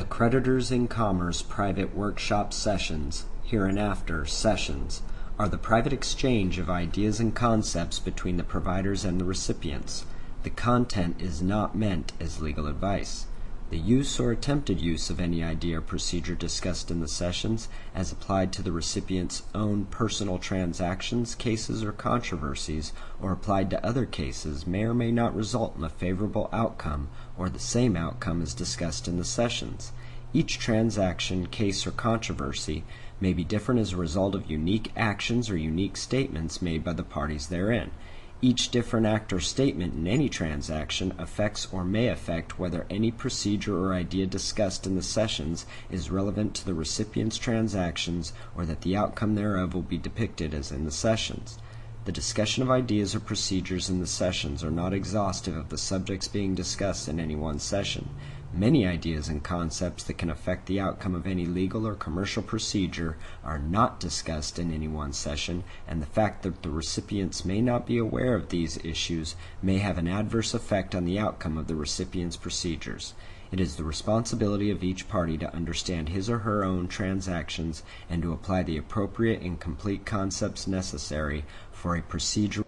Creditors in Commerce Private Workshop Sessions, hereinafter sessions, are the private exchange of ideas and concepts between the providers and the recipients. The content is not meant as legal advice. The use or attempted use of any idea or procedure discussed in the sessions, as applied to the recipient's own personal transactions, cases, or controversies, or applied to other cases, may or may not result in a favorable outcome or the same outcome as discussed in the sessions. Each transaction, case, or controversy may be different as a result of unique actions or unique statements made by the parties therein. Each different act or statement in any transaction affects or may affect whether any procedure or idea discussed in the sessions is relevant to the recipient's transactions or that the outcome thereof will be depicted as in the sessions. The discussion of ideas or procedures in the sessions are not exhaustive of the subjects being discussed in any one session. Many ideas and concepts that can affect the outcome of any legal or commercial procedure are not discussed in any one session, and the fact that the recipients may not be aware of these issues may have an adverse effect on the outcome of the recipient's procedures. It is the responsibility of each party to understand his or her own transactions and to apply the appropriate and complete concepts necessary for a procedure.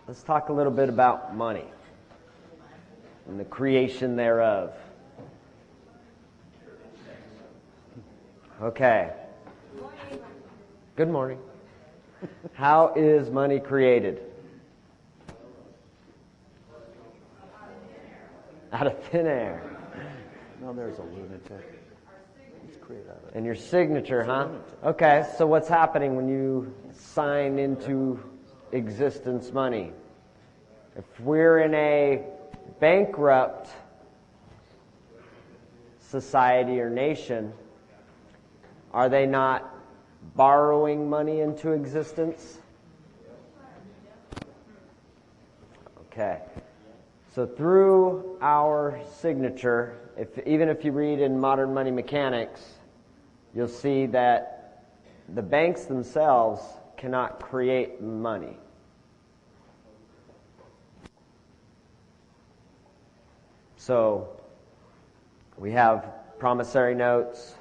Let's talk a little bit about money and the creation thereof. Okay. Good morning. How is money created? Out of thin air. No, there's a lunatic. It's created out of it. And your signature, huh? Okay, so what's happening when you sign into existence money? If we're in a bankrupt society or nation, are they not borrowing money into existence? Okay. So through our signature, even if you read in Modern Money Mechanics, you'll see that the banks themselves cannot create money. So we have promissory notes,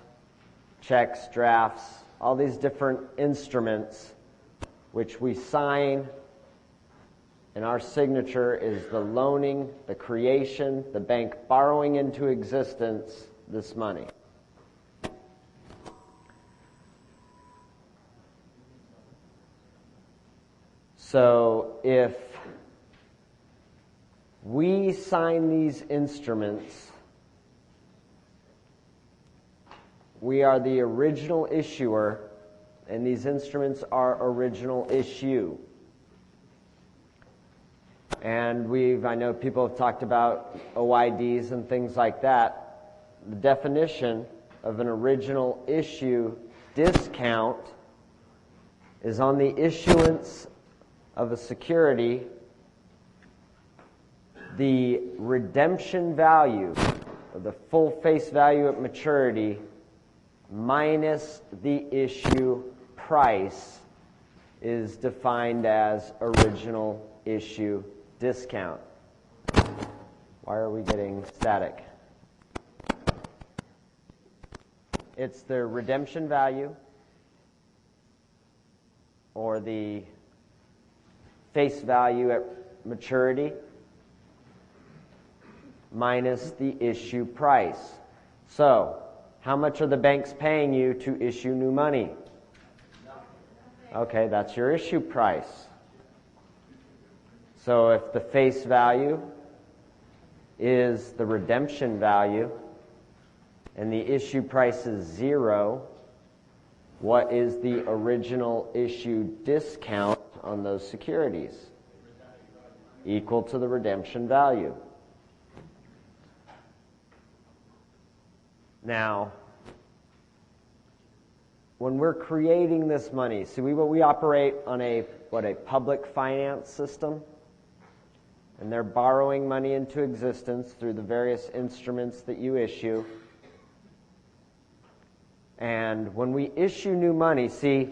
checks, drafts, all these different instruments which we sign, and our signature is the loaning, the creation, the bank borrowing into existence this money. So if we sign these instruments, we are the original issuer, and these instruments are original issue. And I know people have talked about OIDs and things like that. The definition of an original issue discount is on the issuance of a security, the redemption value, or the full face value at maturity, minus the issue price is defined as original issue discount. Why are we getting static? It's the redemption value or the face value at maturity minus the issue price. So, how much are the banks paying you to issue new money? Okay, that's your issue price. So if the face value is the redemption value and the issue price is 0, what is the original issue discount on those securities? Equal to the redemption value. Now, when we're creating this money, see, we operate on a public finance system, and they're borrowing money into existence through the various instruments that you issue. And when we issue new money, see,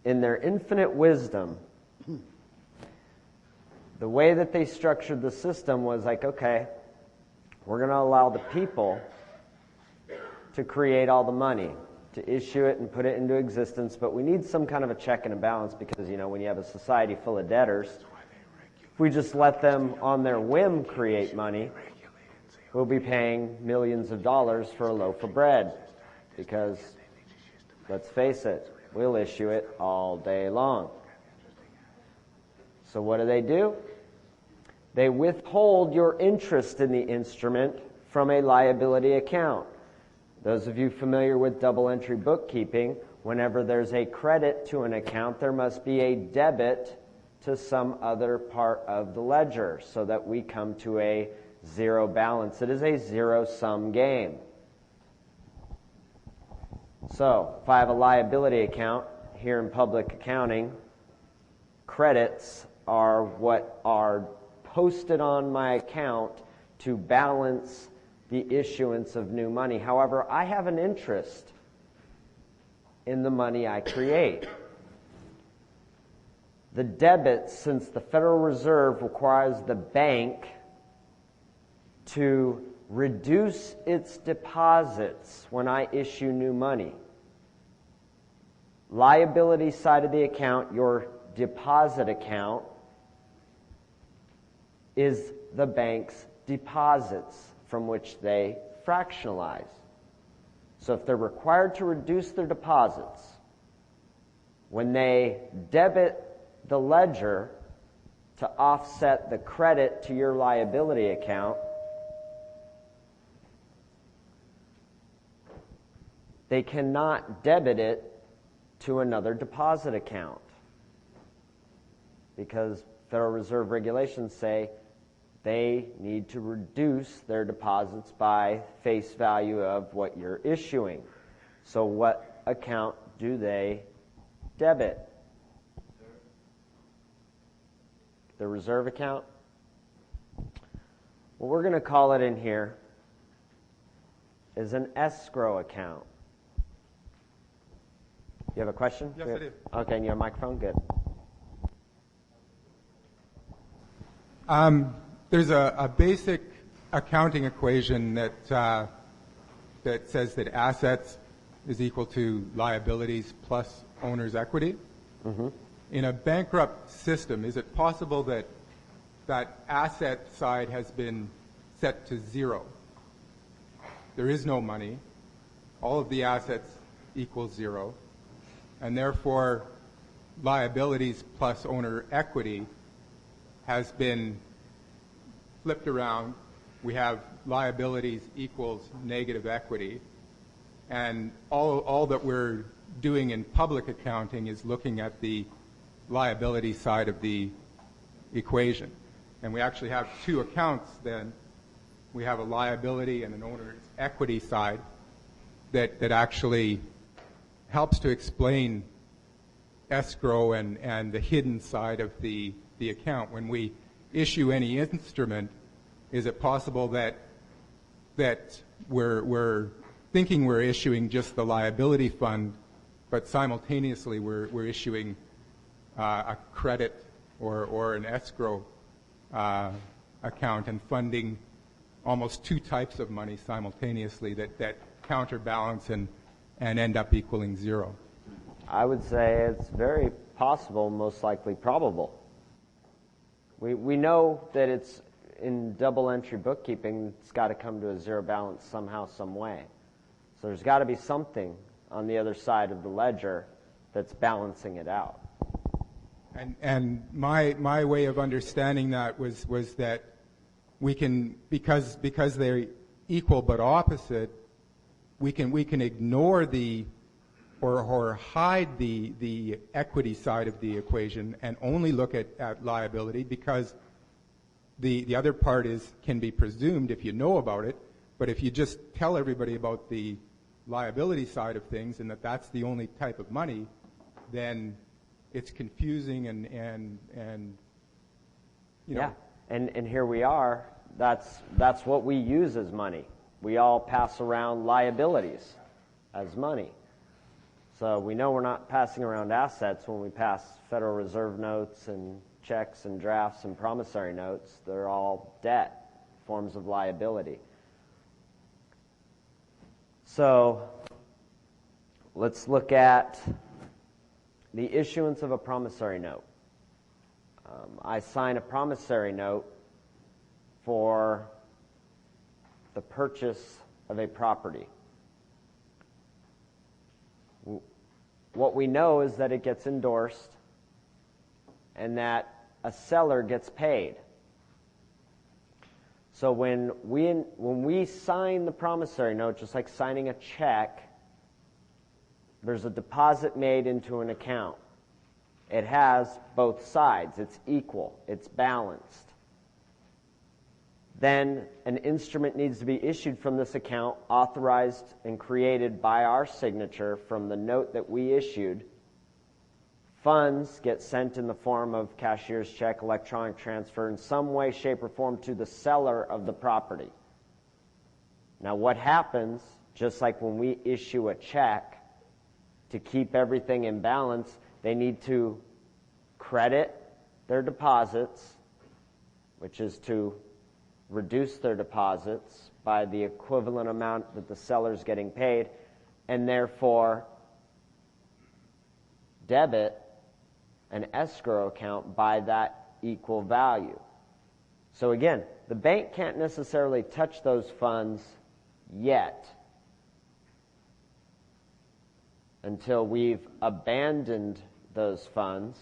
in their infinite wisdom, the way that they structured the system was like, okay, we're going to allow the people to create all the money, to issue it and put it into existence, but we need some kind of a check and a balance because, when you have a society full of debtors, if we just let them on their whim create money, we'll be paying millions of dollars for a loaf of bread because, let's face it, we'll issue it all day long. So what do? They withhold your interest in the instrument from a liability account. Those of you familiar with double entry bookkeeping, whenever there's a credit to an account, there must be a debit to some other part of the ledger so that we come to a zero balance. It is a zero-sum game. So, if I have a liability account here in public accounting, credits are what are posted on my account to balance the issuance of new money. However, I have an interest in the money I create. The debits, since the Federal Reserve requires the bank to reduce its deposits when I issue new money. Liability side of the account, your deposit account, is the bank's deposits from which they fractionalize. So if they're required to reduce their deposits, when they debit the ledger to offset the credit to your liability account, they cannot debit it to another deposit account because Federal Reserve regulations say they need to reduce their deposits by face value of what you're issuing. So what account do they debit? The reserve account? What we're going to call it in here is an escrow account. You have a question? Yes, I do. Okay, and you have a microphone? Good. There's a basic accounting equation that says that assets is equal to liabilities plus owner's equity. Mm-hmm. In a bankrupt system, is it possible that that asset side has been set to zero? There is no money. All of the assets equals zero. And therefore, liabilities plus owner equity has been flipped around. We have liabilities equals negative equity. And all that we're doing in public accounting is looking at the liability side of the equation. And we actually have two accounts then. We have a liability and an owner's equity side that actually helps to explain escrow and the hidden side of the account. When we issue any instrument, is it possible that we're thinking we're issuing just the liability fund, but simultaneously we're issuing a credit or an escrow account and funding almost two types of money simultaneously that counterbalance and end up equaling zero? I would say it's very possible, most likely probable. We know that it's in double entry bookkeeping, it's got to come to a zero balance somehow, some way. So there's got to be something on the other side of the ledger that's balancing it out. And my way of understanding that was that we can, because they're equal but opposite, we can ignore or hide the equity side of the equation and only look at liability, because the other part can be presumed if you know about it. But if you just tell everybody about the liability side of things and that's the only type of money, then it's confusing and you know. Yeah, and here we are. That's what we use as money. We all pass around liabilities as money. So we know we're not passing around assets when we pass Federal Reserve notes and checks and drafts and promissory notes. They're all debt, forms of liability. So let's look at the issuance of a promissory note. I sign a promissory note for the purchase of a property. What we know is that it gets endorsed and that a seller gets paid. So when we sign the promissory note, just like signing a check, there's a deposit made into an account. It has both sides. It's equal. It's balanced. Then an instrument needs to be issued from this account, authorized and created by our signature from the note that we issued. Funds get sent in the form of cashier's check, electronic transfer, in some way, shape, or form to the seller of the property. Now what happens, just like when we issue a check, to keep everything in balance, they need to credit their deposits, which is to reduce their deposits by the equivalent amount that the seller's getting paid, and therefore debit an escrow account by that equal value. So again, the bank can't necessarily touch those funds yet until we've abandoned those funds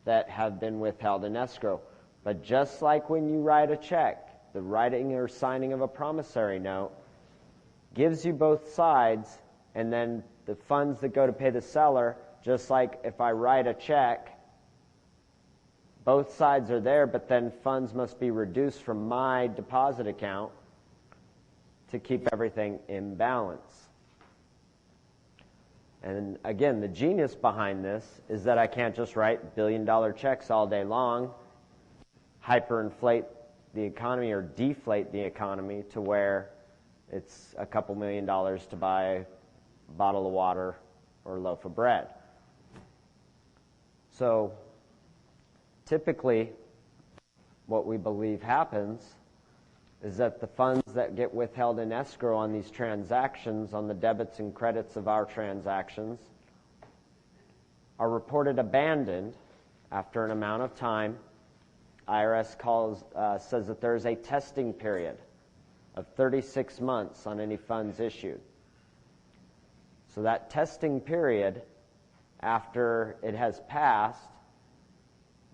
that have been withheld in escrow. But just like when you write a check, the writing or signing of a promissory note gives you both sides, and then the funds that go to pay the seller, just like if I write a check, both sides are there, but then funds must be reduced from my deposit account to keep everything in balance. And again, the genius behind this is that I can't just write billion-dollar checks all day long, hyperinflate the economy or deflate the economy to where it's a couple $1 million to buy a bottle of water or a loaf of bread. So typically what we believe happens is that the funds that get withheld in escrow on these transactions, on the debits and credits of our transactions, are reported abandoned after an amount of time. IRS says that there is a testing period of 36 months on any funds issued. So that testing period, after it has passed,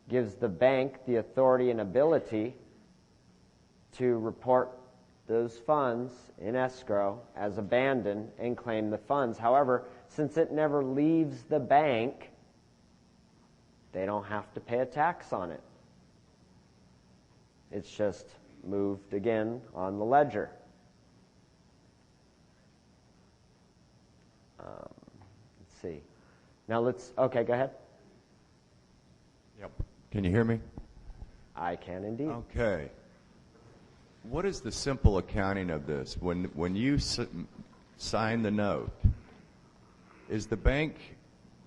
gives the bank the authority and ability to report those funds in escrow as abandoned and claim the funds. However, since it never leaves the bank, they don't have to pay a tax on it. It's just moved again on the ledger. Let's see. Now okay, go ahead. Yep. Can you hear me? I can indeed. Okay. What is the simple accounting of this? When you sign the note, is the bank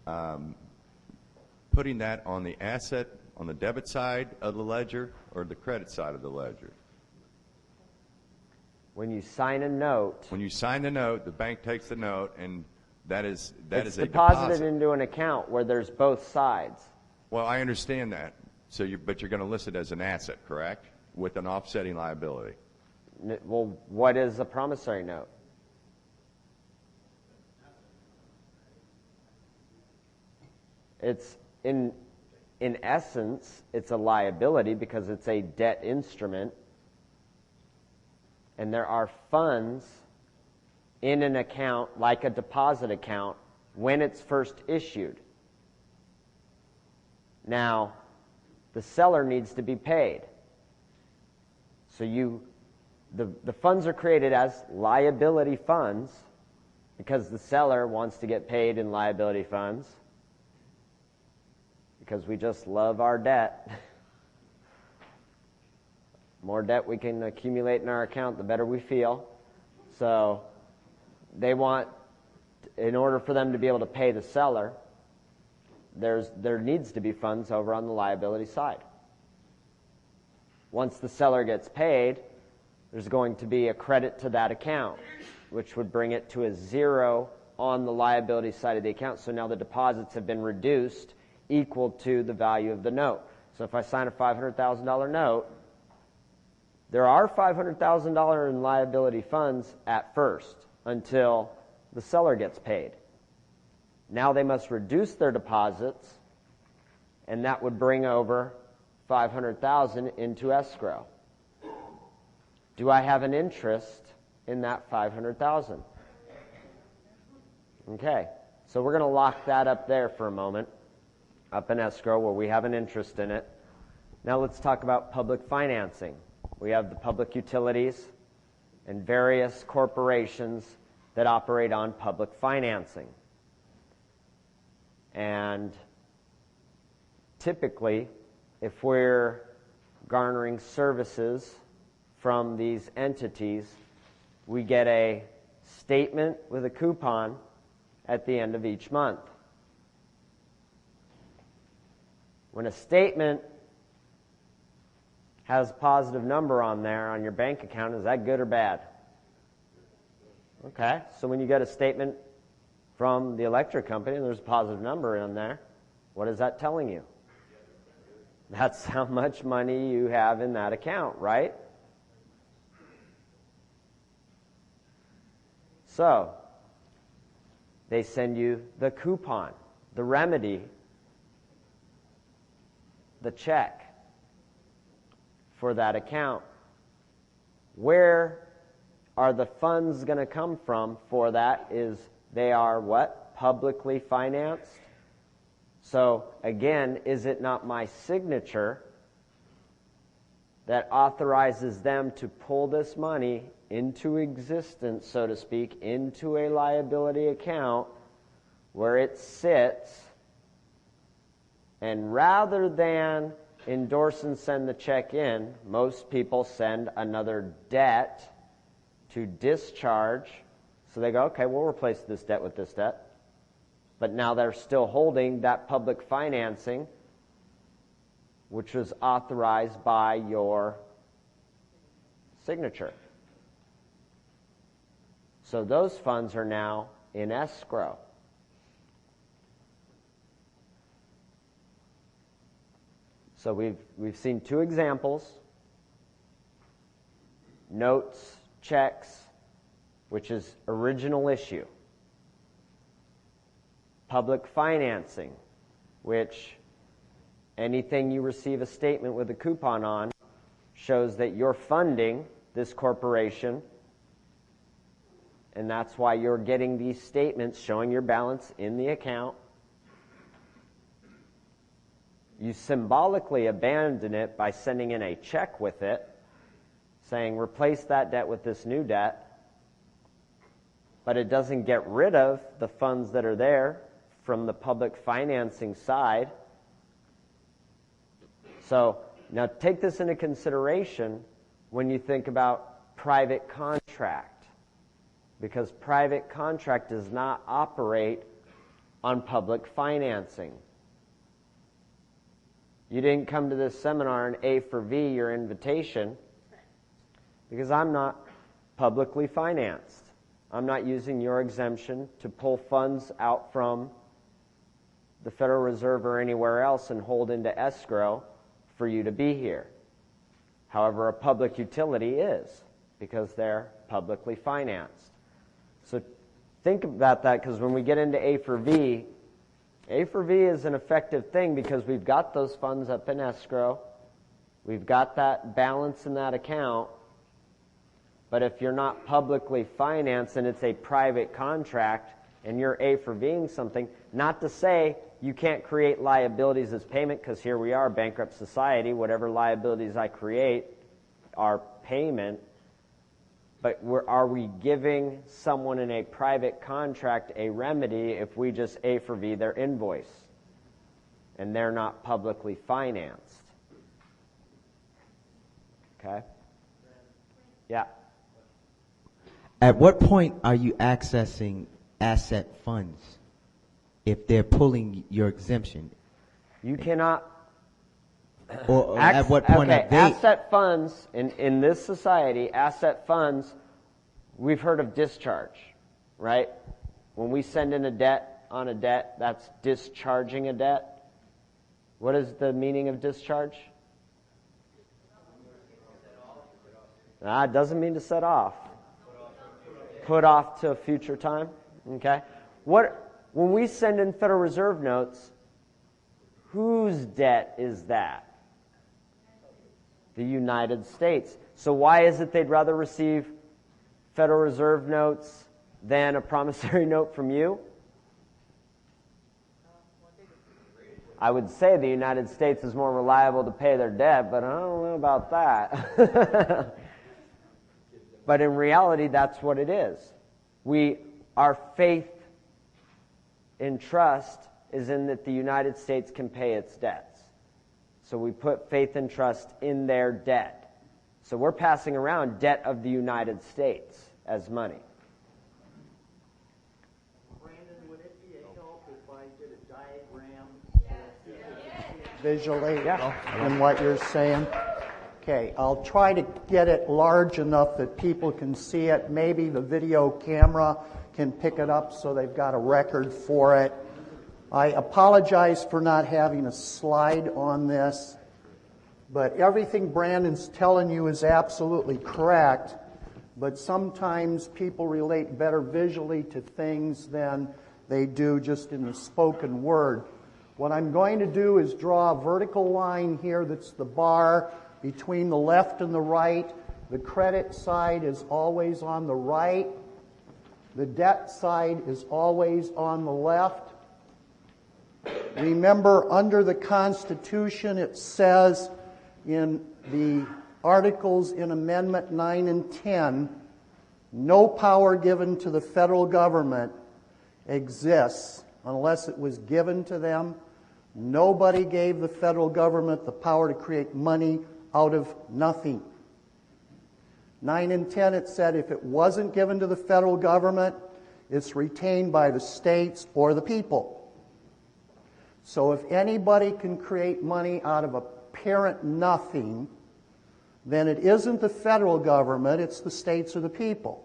putting that on the asset, on the debit side of the ledger, or the credit side of the ledger? When you sign a note, When you sign the note, the bank takes the note, and that is a deposited deposit. into an account where there's both sides. Well, I understand that. But you're going to list it as an asset, correct? With an offsetting liability. Well, what is a promissory note? It's in essence, it's a liability because it's a debt instrument, and there are funds in an account like a deposit account when it's first issued. Now, the seller needs to be paid. So the funds are created as liability funds because the seller wants to get paid in liability funds because we just love our debt. More debt we can accumulate in our account, the better we feel. So they want, in order for them to be able to pay the seller, there needs to be funds over on the liability side. Once the seller gets paid, there's going to be a credit to that account, which would bring it to a 0 on the liability side of the account. So now the deposits have been reduced equal to the value of the note. So if I sign a $500,000 note, there are $500,000 in liability funds at first until the seller gets paid. Now they must reduce their deposits, and that would bring over $500,000 into escrow. Do I have an interest in that $500,000? Okay, so we're going to lock that up there for a moment, up in escrow where we have an interest in it. Now let's talk about public financing. We have the public utilities and various corporations that operate on public financing. And typically, if we're garnering services from these entities, we get a statement with a coupon at the end of each month. When a statement has a positive number on there on your bank account, is that good or bad? Okay, so when you get a statement from the electric company and there's a positive number in there, what is that telling you? That's how much money you have in that account, right? So, they send you the coupon, the remedy, the check for that account. Where are the funds going to come from for that? Is they are what? Publicly financed. So again, is it not my signature that authorizes them to pull this money into existence, so to speak, into a liability account where it sits, and rather than endorse and send the check in, most people send another debt to discharge. So they go, okay, we'll replace this debt with this debt. But now they're still holding that public financing, which was authorized by your signature. So those funds are now in escrow. So we've seen two examples: notes, checks, which is original issue; public financing, which anything you receive a statement with a coupon on shows that you're funding this corporation, and that's why you're getting these statements showing your balance in the account. You symbolically abandon it by sending in a check with it, saying replace that debt with this new debt, but it doesn't get rid of the funds that are there from the public financing side. So now take this into consideration when you think about private contract, because private contract does not operate on public financing. You didn't come to this seminar and A for V your invitation, because I'm not publicly financed. I'm not using your exemption to pull funds out from the Federal Reserve or anywhere else and hold into escrow for you to be here. However, a public utility is, because they're publicly financed. So think about that, because when we get into A for V is an effective thing because we've got those funds up in escrow. We've got that balance in that account. But if you're not publicly financed and it's a private contract and you're A for Ving something, not to say you can't create liabilities as payment, because here we are, bankrupt society, whatever liabilities I create are payment. But are we giving someone in a private contract a remedy if we just A for V their invoice and they're not publicly financed? Okay? Yeah. At what point are you accessing asset funds if they're pulling your exemption? You cannot Or at what point okay, are they? asset funds, in this society, asset funds, we've heard of discharge, right? When we send in a debt on a debt, that's discharging a debt. What is the meaning of discharge? It doesn't mean to set off. Put off to a future time. Okay? When we send in Federal Reserve notes, whose debt is that? The United States. So why is it they'd rather receive Federal Reserve notes than a promissory note from you? I would say the United States is more reliable to pay their debt, but I don't know about that. But in reality, that's what it is. Our faith in trust is in that the United States can pay its debts. So we put faith and trust in their debt. So we're passing around debt of the United States as money. Brandon, would it be a help if I did a diagram visually in what you're saying? Okay, I'll try to get it large enough that people can see it. Maybe the video camera can pick it up so they've got a record for it. I apologize for not having a slide on this, but everything Brandon's telling you is absolutely correct, but sometimes people relate better visually to things than they do just in the spoken word. What I'm going to do is draw a vertical line here that's the bar between the left and the right. The credit side is always on the right. The debt side is always on the left. Remember, under the Constitution, it says in the Articles in Amendment 9 and 10, no power given to the federal government exists unless it was given to them. Nobody gave the federal government the power to create money out of nothing. 9 and 10, it said if it wasn't given to the federal government, it's retained by the states or the people. So if anybody can create money out of apparent nothing, then it isn't the federal government, it's the states or the people.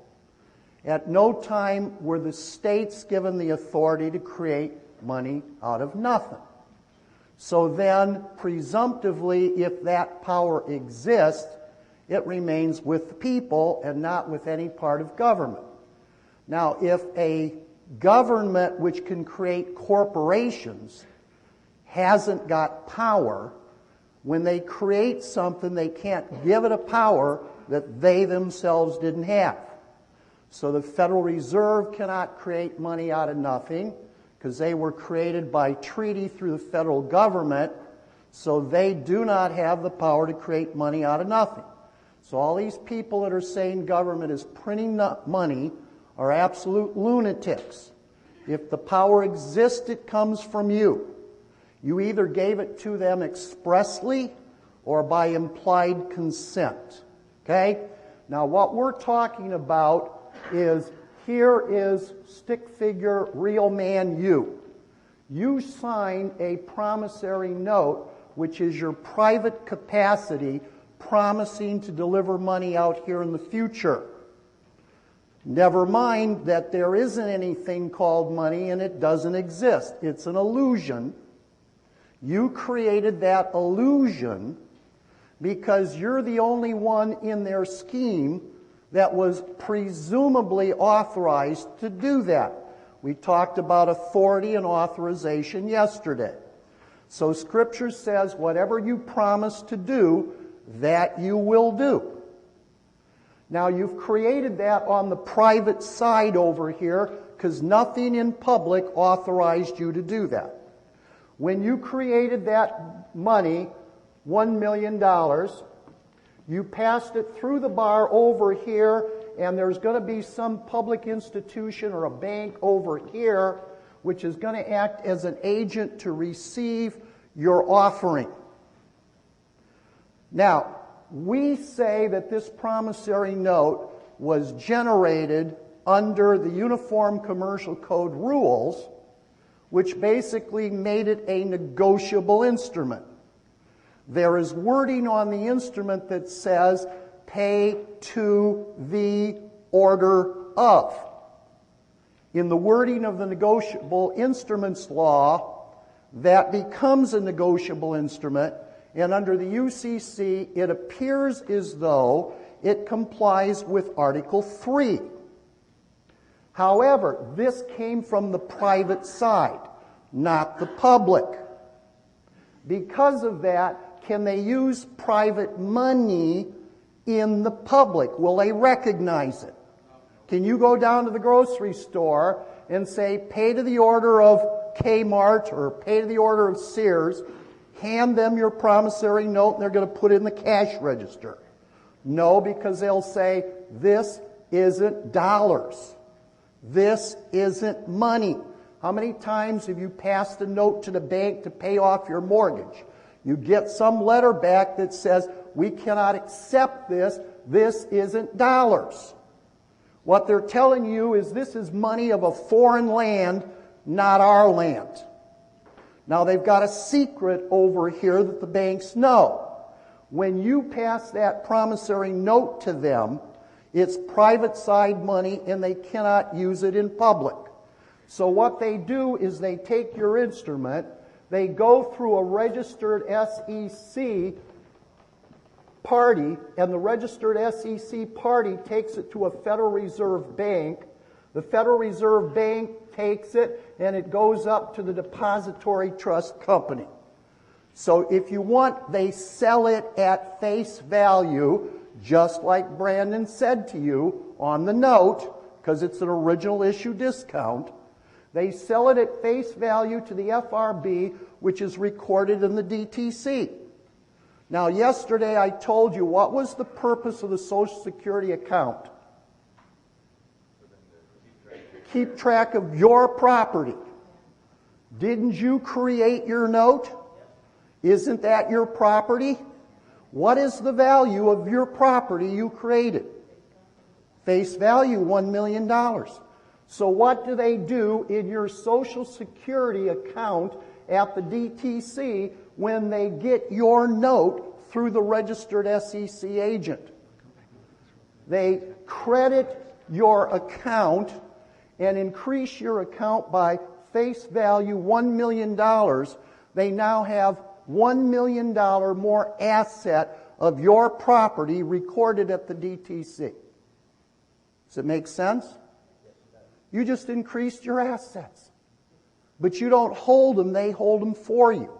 At no time were the states given the authority to create money out of nothing. So then, presumptively, if that power exists, it remains with the people and not with any part of government. Now, if a government which can create corporations hasn't got power, when they create something, they can't give it a power that they themselves didn't have. So the Federal Reserve cannot create money out of nothing because they were created by treaty through the federal government, so they do not have the power to create money out of nothing. So all these people that are saying government is printing money are absolute lunatics. If the power exists, it comes from you. You either gave it to them expressly or by implied consent. Okay? Now what we're talking about is, here is stick figure real man you. You sign a promissory note, which is your private capacity promising to deliver money out here in the future. Never mind that there isn't anything called money and it doesn't exist. It's an illusion. You created that illusion because you're the only one in their scheme that was presumably authorized to do that. We talked about authority and authorization yesterday. So Scripture says whatever you promise to do, that you will do. Now you've created that on the private side over here because nothing in public authorized you to do that. When you created that money, $1 million, you passed it through the bar over here, and there's going to be some public institution or a bank over here which is going to act as an agent to receive your offering. Now, we say that this promissory note was generated under the Uniform Commercial Code rules, which basically made it a negotiable instrument. There is wording on the instrument that says, pay to the order of. In the wording of the negotiable instruments law, that becomes a negotiable instrument, and under the UCC, it appears as though it complies with Article 3. However, this came from the private side, not the public. Because of that, can they use private money in the public? Will they recognize it? Can you go down to the grocery store and say, pay to the order of Kmart or pay to the order of Sears, hand them your promissory note, and they're going to put it in the cash register? No, because they'll say, this isn't dollars. This isn't money. How many times have you passed a note to the bank to pay off your mortgage? You get some letter back that says, we cannot accept this. This isn't dollars. What they're telling you is this is money of a foreign land, not our land. Now they've got a secret over here that the banks know. When you pass that promissory note to them, it's private side money and they cannot use it in public. So what they do is they take your instrument, they go through a registered SEC party, and the registered SEC party takes it to a Federal Reserve Bank. The Federal Reserve Bank takes it and it goes up to the depository trust company. So if you want, they sell it at face value, just like Brandon said to you on the note, because it's an original issue discount. They sell it at face value to the FRB, which is recorded in the DTC. Now, yesterday I told you what was the purpose of the Social Security account. Keep track of your property. Didn't you create your note? Isn't that your property? What is the value of your property you created? Face value, $1 million. So what do they do in your Social Security account at the DTC when they get your note through the registered SEC agent? They credit your account and increase your account by face value $1 million. They now have $1 million more asset of your property recorded at the DTC. Does it make sense? You just increased your assets. But you don't hold them, they hold them for you.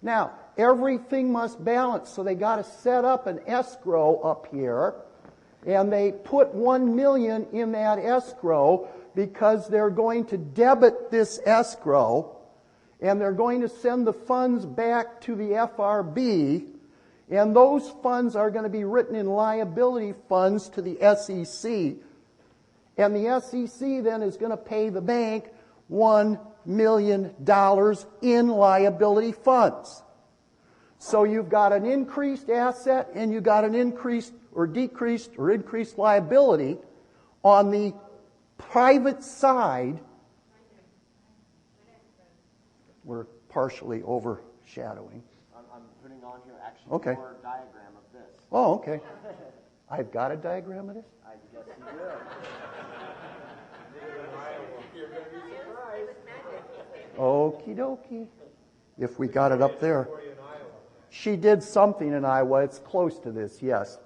Now, everything must balance, so they got to set up an escrow up here, and they put $1 million in that escrow because they're going to debit this escrow, and they're going to send the funds back to the FRB, and those funds are going to be written in liability funds to the SEC, and the SEC then is going to pay the bank $1 million in liability funds. So you've got an increased asset and you've got an increased or decreased or increased liability on the private side. We're partially overshadowing. I'm putting on here actually Okay. your diagram of this. Oh, okay. I've got a diagram of this? I guess you do. Okie dokie. If we got it up there. She did something in Iowa. It's close to this, yes.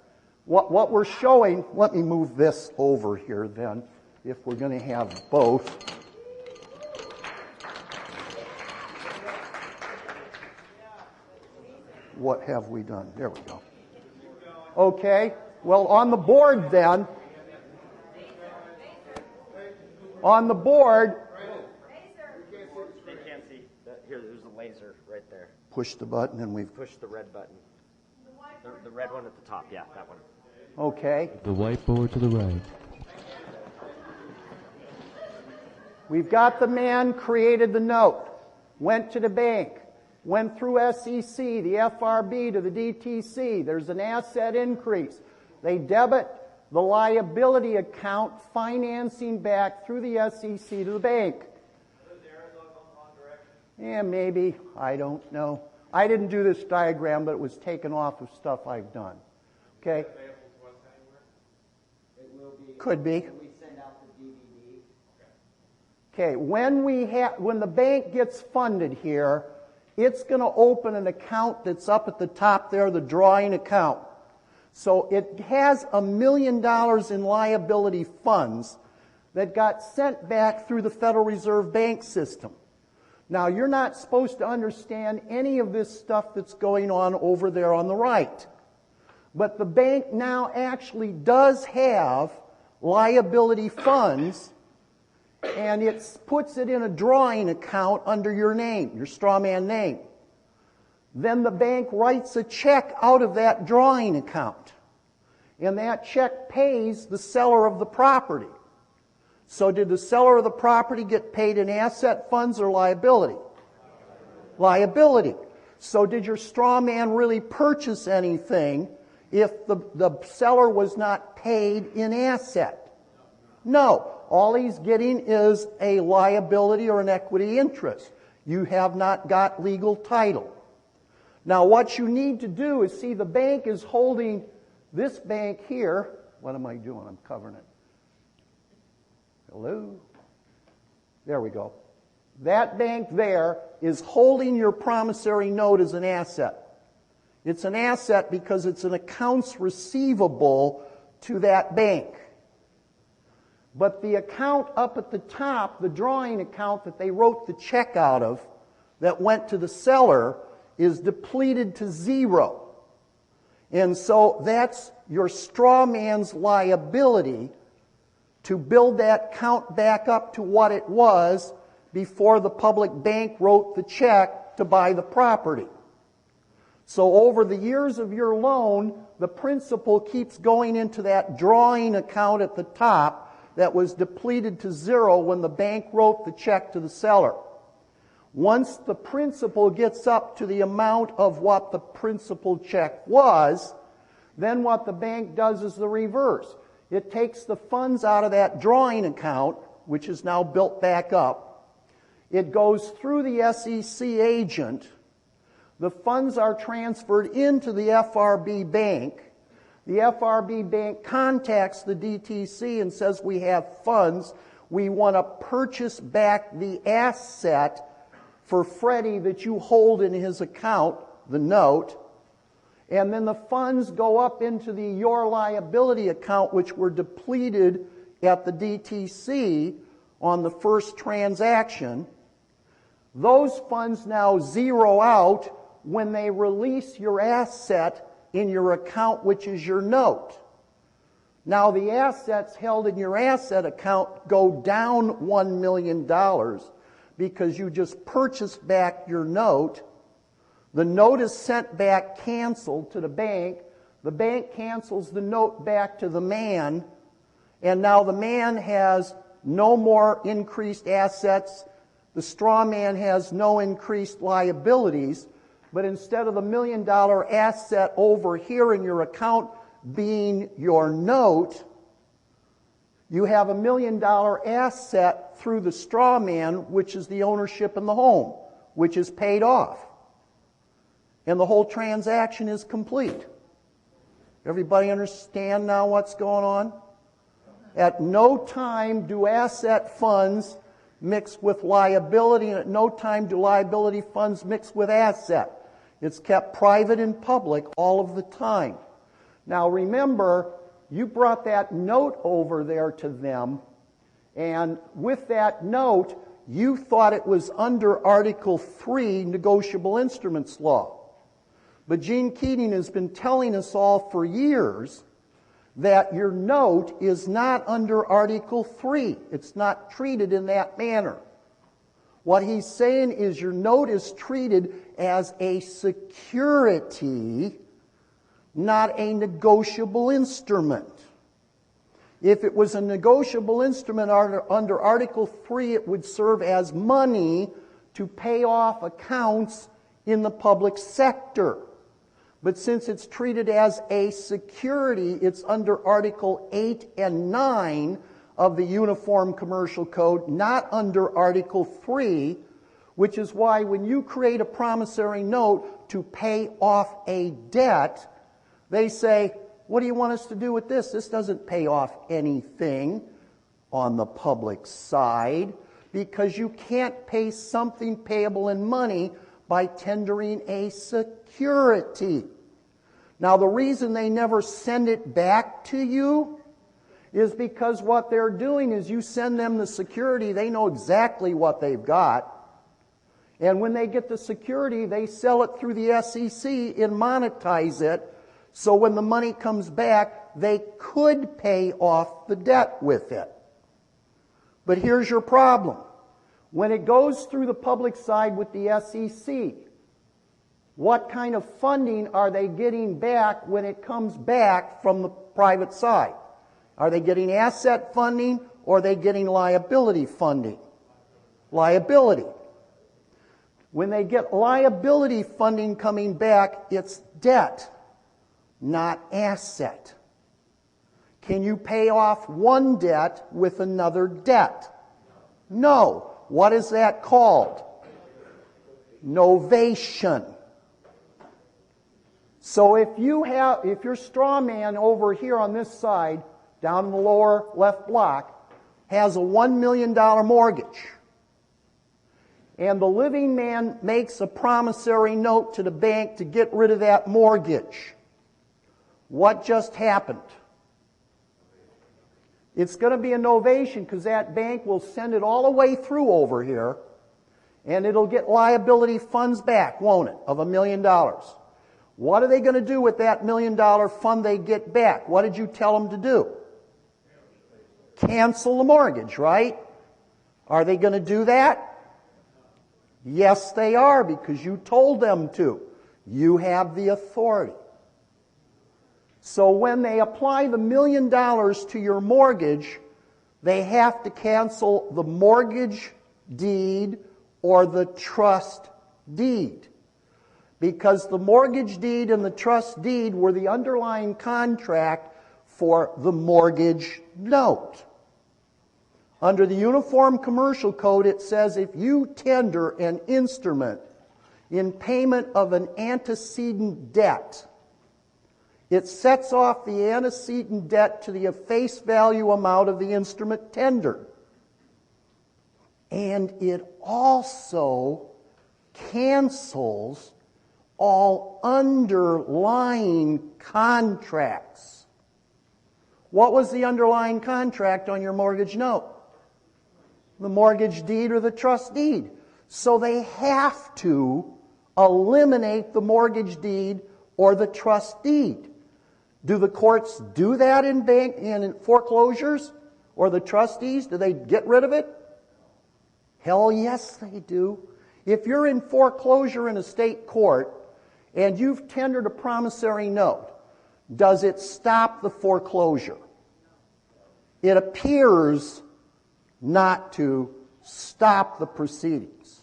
What we're showing, let me move this over here then, if we're going to have both. What have we done? There we go. Okay. Well, on the board then, on the board, They can't see. Here, there's a laser right there. push the button and we've, Push the red button. The red one at the top, yeah, that one. okay. The whiteboard to the right. We've got the man created the note, went to the bank, went through SEC, the FRB to the DTC. There's an asset increase. They debit the liability account financing back through the SEC to the bank. Yeah, maybe. I don't know. I didn't do this diagram, but it was taken off of stuff I've done. Okay? It will be. Could be. When we send out the DVD. Okay, when the bank gets funded here, it's going to open an account that's up at the top there, the drawing account. So it has $1 million in liability funds that got sent back through the Federal Reserve bank system. Now, you're not supposed to understand any of this stuff that's going on over there on the right. But the bank now actually does have liability funds, and it puts it in a drawing account under your name, your straw man name. Then the bank writes a check out of that drawing account, and that check pays the seller of the property. So did the seller of the property get paid in asset funds or liability? Liability. So did your straw man really purchase anything if the seller was not paid in asset? No. All he's getting is a liability or an equity interest. You have not got legal title. Now what you need to do is see the bank is holding this bank here. What am I doing? I'm covering it. Hello? There we go. That bank there is holding your promissory note as an asset. It's an asset because it's an accounts receivable to that bank. But the account up at the top, the drawing account that they wrote the check out of that went to the seller, is depleted to zero. And so that's your straw man's liability to build that account back up to what it was before the public bank wrote the check to buy the property. So over the years of your loan, the principal keeps going into that drawing account at the top that was depleted to zero when the bank wrote the check to the seller. Once the principal gets up to the amount of what the principal check was, then what the bank does is the reverse. It takes the funds out of that drawing account, which is now built back up. It goes through the SEC agent. The funds are transferred into the FRB bank. The FRB bank contacts the DTC and says, we have funds. We want to purchase back the asset for Freddie that you hold in his account, the note. And then the funds go up into the your liability account, which were depleted at the DTC on the first transaction. Those funds now zero out when they release your asset in your account, which is your note. Now the assets held in your asset account go down $1 million because you just purchased back your note. The note is sent back canceled to the bank. The bank cancels the note back to the man. And now the man has no more increased assets. The straw man has no increased liabilities. But instead of the $1 million asset over here in your account being your note, you have $1 million asset through the straw man, which is the ownership in the home, which is paid off. And the whole transaction is complete. Everybody understand now what's going on? At no time do asset funds mix with liability, and at no time do liability funds mix with asset. It's kept private and public all of the time. Now remember, you brought that note over there to them, and with that note, you thought it was under Article 3 Negotiable Instruments Law. But Gene Keating has been telling us all for years that your note is not under Article 3. It's not treated in that manner. What he's saying is your note is treated as a security, not a negotiable instrument. If it was a negotiable instrument under Article 3, it would serve as money to pay off accounts in the public sector. But since it's treated as a security, it's under Article 8 and 9 of the Uniform Commercial Code, not under Article 3, which is why when you create a promissory note to pay off a debt, they say, what do you want us to do with this? This doesn't pay off anything on the public side, because you can't pay something payable in money by tendering a security. Now, the reason they never send it back to you is because what they're doing is you send them the security, they know exactly what they've got. And when they get the security, they sell it through the SEC and monetize it. So when the money comes back, they could pay off the debt with it. But here's your problem. When it goes through the public side with the SEC, what kind of funding are they getting back when it comes back from the private side? Are they getting asset funding or are they getting liability funding? Liability. When they get liability funding coming back, it's debt, not asset. Can you pay off one debt with another debt? No. What is that called? Novation. So if your straw man over here on this side, down in the lower left block, has a $1 million mortgage, and the living man makes a promissory note to the bank to get rid of that mortgage, what just happened? It's going to be a novation because that bank will send it all the way through over here, and it'll get liability funds back, won't it, of $1 million. What are they going to do with that $1 million fund they get back? What did you tell them to do? Cancel the mortgage, right? Are they going to do that? Yes, they are, because you told them to. You have the authority. So when they apply the $1 million to your mortgage, they have to cancel the mortgage deed or the trust deed. Because the mortgage deed and the trust deed were the underlying contract for the mortgage note. Under the Uniform Commercial Code, it says if you tender an instrument in payment of an antecedent debt, it sets off the antecedent debt to the face value amount of the instrument tendered. And it also cancels all underlying contracts. What was the underlying contract on your mortgage note? The mortgage deed or the trust deed. So they have to eliminate the mortgage deed or the trust deed. Do the courts do that in foreclosures or the trustees? Do they get rid of it? Hell yes, they do. If you're in foreclosure in a state court and you've tendered a promissory note, does it stop the foreclosure? It appears not to stop the proceedings.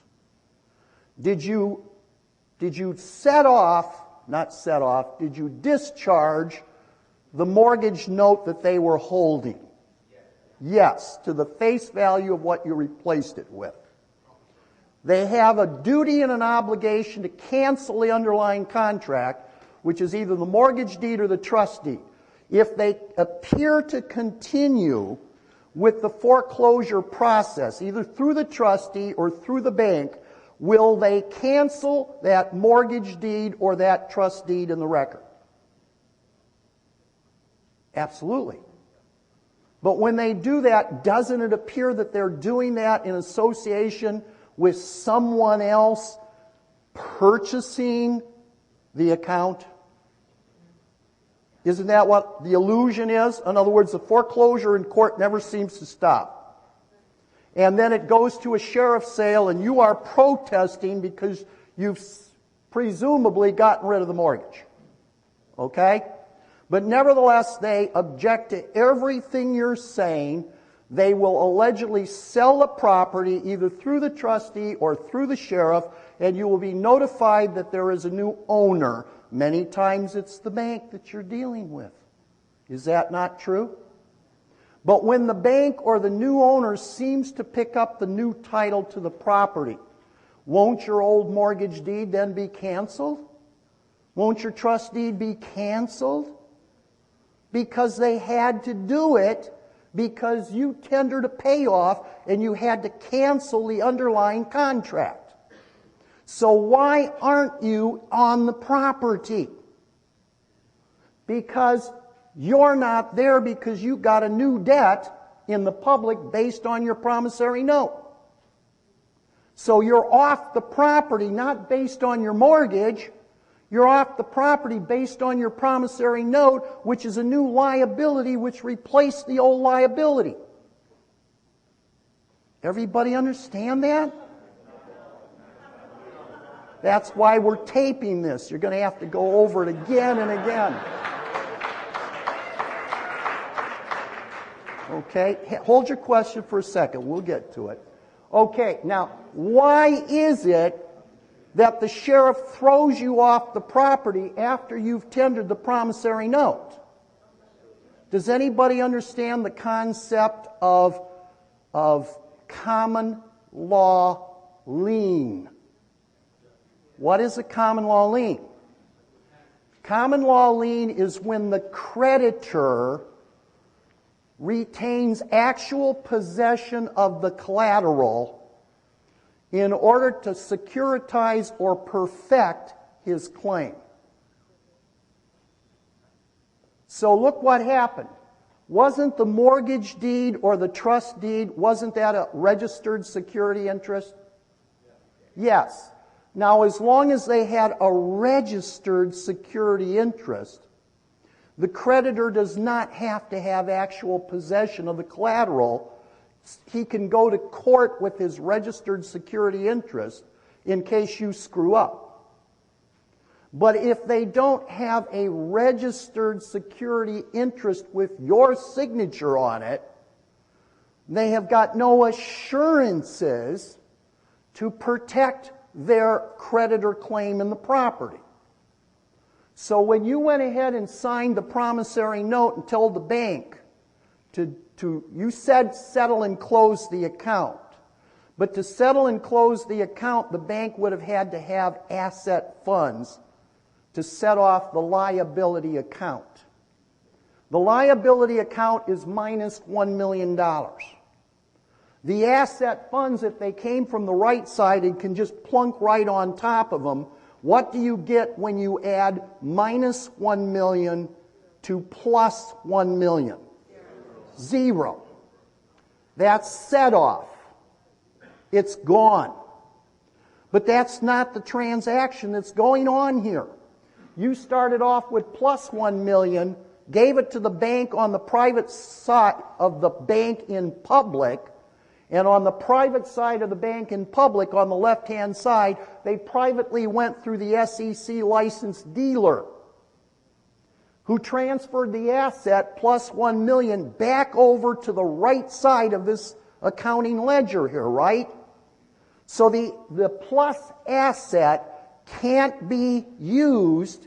Did you did you discharge the mortgage note that they were holding? Yes, to the face value of what you replaced it with. They have a duty and an obligation to cancel the underlying contract, which is either the mortgage deed or the trust deed. If they appear to continue with the foreclosure process, either through the trustee or through the bank, will they cancel that mortgage deed or that trust deed in the record? Absolutely. But when they do that, doesn't it appear that they're doing that in association with someone else purchasing the account? Isn't that what the illusion is? In other words, the foreclosure in court never seems to stop. And then it goes to a sheriff's sale and you are protesting because you've presumably gotten rid of the mortgage. Okay? But nevertheless, they object to everything you're saying. They will allegedly sell the property either through the trustee or through the sheriff, and you will be notified that there is a new owner. Many times it's the bank that you're dealing with. Is that not true? But when the bank or the new owner seems to pick up the new title to the property, Won't your old mortgage deed then be canceled? Won't your trust deed be canceled? Because they had to do it because you tendered a payoff and you had to cancel the underlying contract. So why aren't you on the property? Because you're not there because you got a new debt in the public based on your promissory note. So you're off the property not based on your mortgage. You're off the property based on your promissory note, which is a new liability which replaced the old liability. Everybody understand that? That's why we're taping this. You're going to have to go over it again and again. Okay, hold your question for a second. We'll get to it. Okay, now, why is it that the sheriff throws you off the property after you've tendered the promissory note? Does anybody understand the concept of common law lien? What is a common law lien? Common law lien is when the creditor retains actual possession of the collateral in order to securitize or perfect his claim. So look what happened. Wasn't the mortgage deed or the trust deed, wasn't that a registered security interest? Yes. Now, as long as they had a registered security interest, the creditor does not have to have actual possession of the collateral. He can go to court with his registered security interest in case you screw up. But if they don't have a registered security interest with your signature on it, they have got no assurances to protect their creditor claim in the property. So when you went ahead and signed the promissory note and told the bank you said settle and close the account. But to settle and close the account, the bank would have had to have asset funds to set off the liability account. The liability account is minus $1 million. The asset funds, if they came from the right side and can just plunk right on top of them, what do you get when you add minus 1 million to plus 1 million? Zero. That's set off. It's gone. But that's not the transaction that's going on here. You started off with plus 1 million, gave it to the bank on the private side of the bank in public, and on the private side of the bank in public, on the left-hand side, they privately went through the SEC licensed dealer who transferred the asset plus 1 million back over to the right side of this accounting ledger here, right? So the plus asset can't be used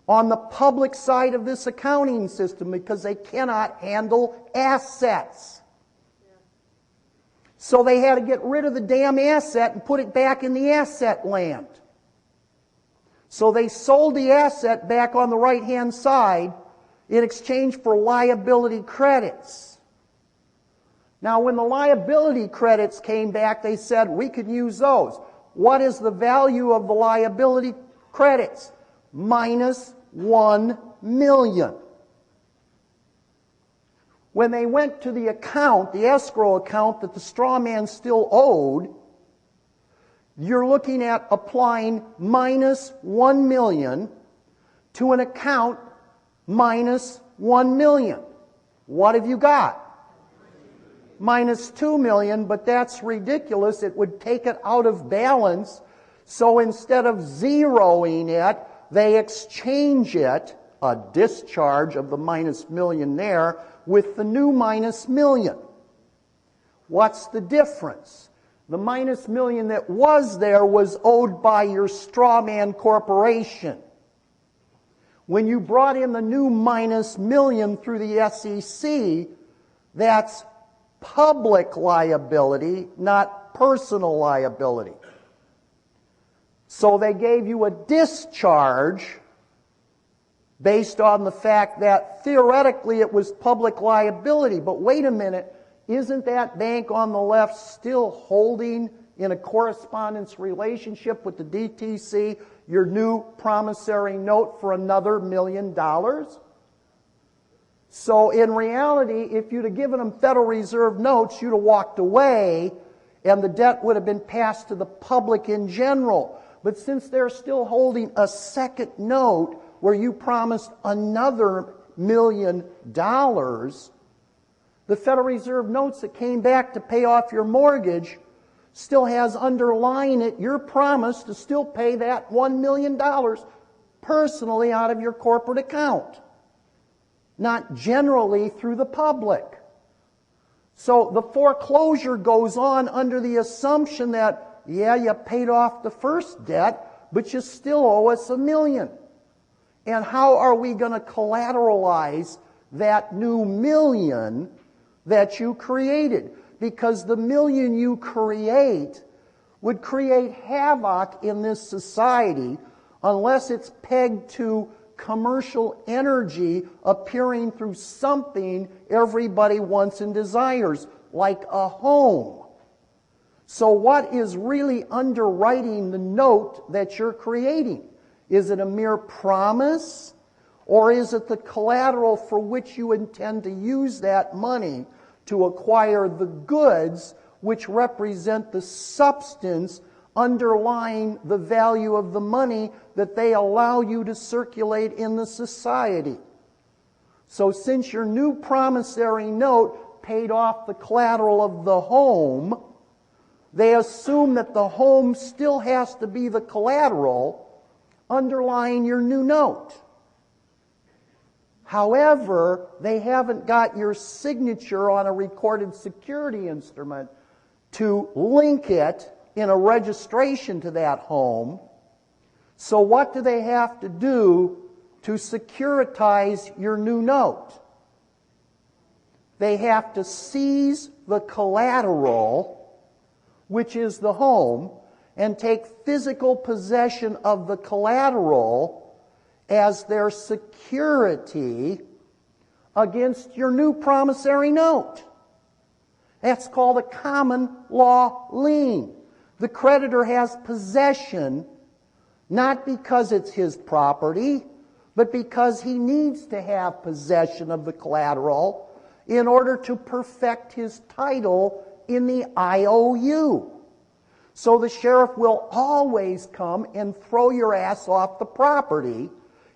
on the public side of this accounting system because they cannot handle assets. So they had to get rid of the damn asset and put it back in the asset land. So they sold the asset back on the right-hand side in exchange for liability credits. Now, when the liability credits came back, they said, we could use those. What is the value of the liability credits? Minus 1 million. When they went to the account, the escrow account that the straw man still owed, you're looking at applying minus 1 million to an account minus 1 million. What have you got? Minus 2 million, but that's ridiculous. It would take it out of balance. So instead of zeroing it, they exchange it, a discharge of the minus million there, with the new minus million. What's the difference? The minus million that was there was owed by your straw man corporation. When you brought in the new minus million through the SEC, that's public liability, not personal liability. So they gave you a discharge based on the fact that theoretically it was public liability. But wait a minute, isn't that bank on the left still holding in a correspondence relationship with the DTC your new promissory note for another $1 million? So in reality, if you'd have given them Federal Reserve notes, you'd have walked away and the debt would have been passed to the public in general. But since they're still holding a second note where you promised another $1 million, the Federal Reserve notes that came back to pay off your mortgage still has underlying it your promise to still pay that $1 million personally out of your corporate account, not generally through the public. So the foreclosure goes on under the assumption that, yeah, you paid off the first debt, but you still owe us $1 million. And how are we going to collateralize that new $1 million that you created? Because the $1 million you create would create havoc in this society unless it's pegged to commercial energy appearing through something everybody wants and desires, like a home. So what is really underwriting the note that you're creating? Is it a mere promise, or is it the collateral for which you intend to use that money to acquire the goods which represent the substance underlying the value of the money that they allow you to circulate in the society? So since your new promissory note paid off the collateral of the home, they assume that the home still has to be the collateral underlying your new note. However, they haven't got your signature on a recorded security instrument to link it in a registration to that home. So what do they have to do to securitize your new note? They have to seize the collateral, which is the home, and take physical possession of the collateral as their security against your new promissory note. That's called a common law lien. The creditor has possession not because it's his property, but because he needs to have possession of the collateral in order to perfect his title in the IOU. So the sheriff will always come and throw your ass off the property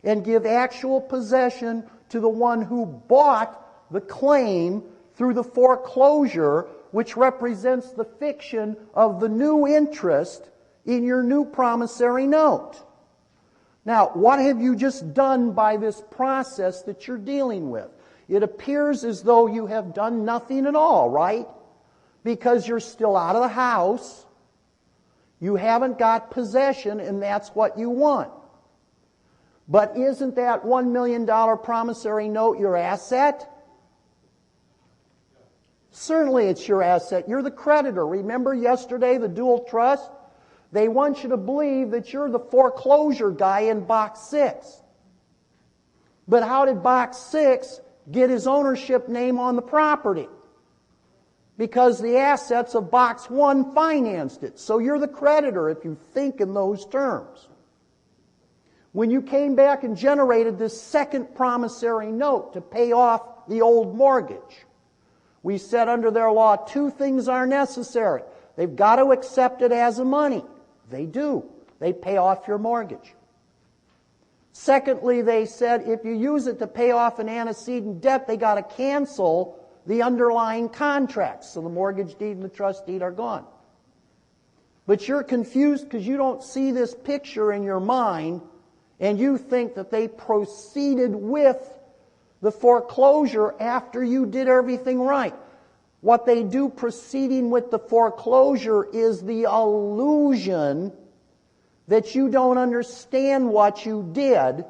and give actual possession to the one who bought the claim through the foreclosure, which represents the fiction of the new interest in your new promissory note. Now, what have you just done by this process that you're dealing with? It appears as though you have done nothing at all, right? Because you're still out of the house. You haven't got possession, and that's what you want. But isn't that $1 million promissory note your asset? Certainly it's your asset. You're the creditor. Remember yesterday the dual trust? They want you to believe that you're the foreclosure guy in Box 6. But how did Box 6 get his ownership name on the property? Because the assets of Box 1 financed it. So you're the creditor if you think in those terms. When you came back and generated this second promissory note to pay off the old mortgage, we said under their law 2 things are necessary. They've got to accept it as a money. They do. They pay off your mortgage. Secondly, they said if you use it to pay off an antecedent debt, they got to cancel the underlying contracts. So the mortgage deed and the trust deed are gone. But you're confused because you don't see this picture in your mind, and you think that they proceeded with the foreclosure after you did everything right. What they do proceeding with the foreclosure is the illusion that you don't understand what you did,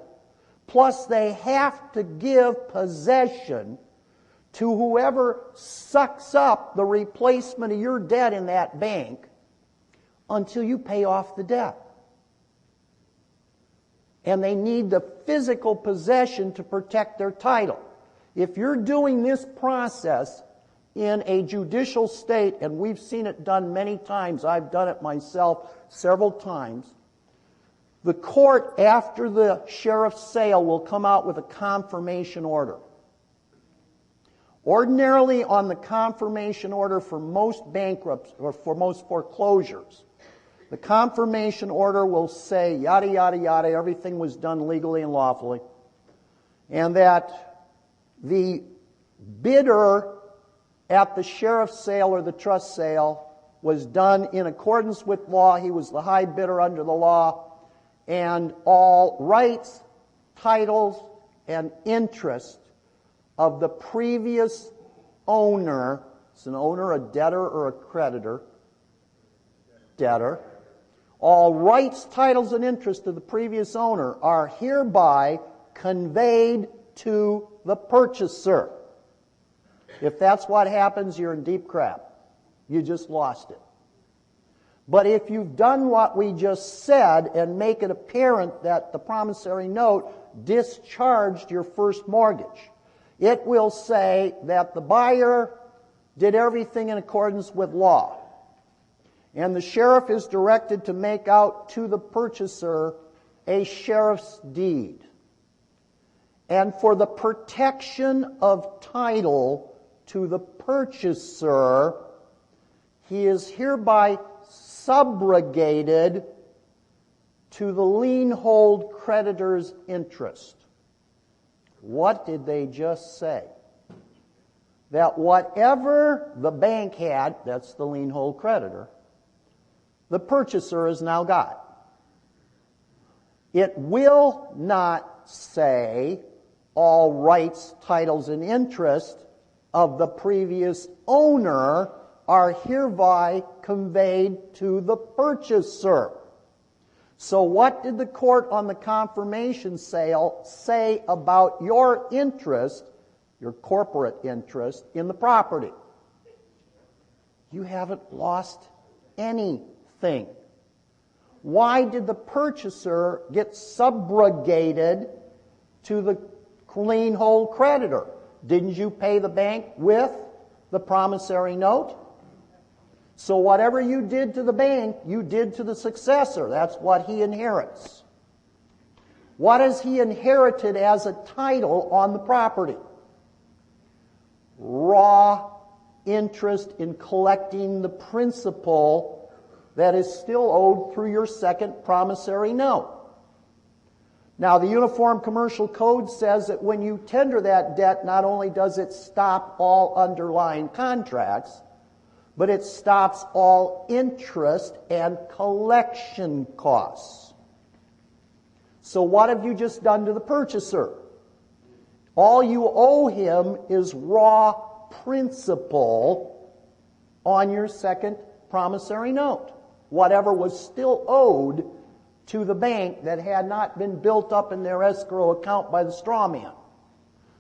plus they have to give possession to whoever sucks up the replacement of your debt in that bank until you pay off the debt. and they need the physical possession to protect their title. If you're doing this process in a judicial state, and we've seen it done many times, I've done it myself several times, the court, after the sheriff's sale, will come out with a confirmation order. Ordinarily, on the confirmation order for most bankruptcy, or for most foreclosures, the confirmation order will say, yada, yada, yada, everything was done legally and lawfully, and that the bidder at the sheriff's sale or the trust sale was done in accordance with law. He was the high bidder under the law, and all rights, titles, and interest of the previous owner, is an owner a debtor or a creditor? Debtor. All rights, titles, and interest of the previous owner are hereby conveyed to the purchaser. If that's what happens, you're in deep crap. You just lost it. But if you've done what we just said and make it apparent that the promissory note discharged your first mortgage, it will say that the buyer did everything in accordance with law. And the sheriff is directed to make out to the purchaser a sheriff's deed. And for the protection of title to the purchaser, he is hereby subrogated to the lien hold creditor's interest. What did they just say? That whatever the bank had, that's the lien hold creditor, the purchaser has now got. It will not say all rights, titles, and interest of the previous owner are hereby conveyed to the purchaser. So what did the court on the confirmation sale say about your interest, your corporate interest, in the property? You haven't lost anything. Why did the purchaser get subrogated to the lien hold creditor? Didn't you pay the bank with the promissory note? So whatever you did to the bank, you did to the successor. That's what he inherits. What has he inherited as a title on the property? Raw interest in collecting the principal that is still owed through your second promissory note. Now, the Uniform Commercial Code says that when you tender that debt, not only does it stop all underlying contracts, but it stops all interest and collection costs. So what have you just done to the purchaser? All you owe him is raw principal on your second promissory note. Whatever was still owed to the bank that had not been built up in their escrow account by the straw man.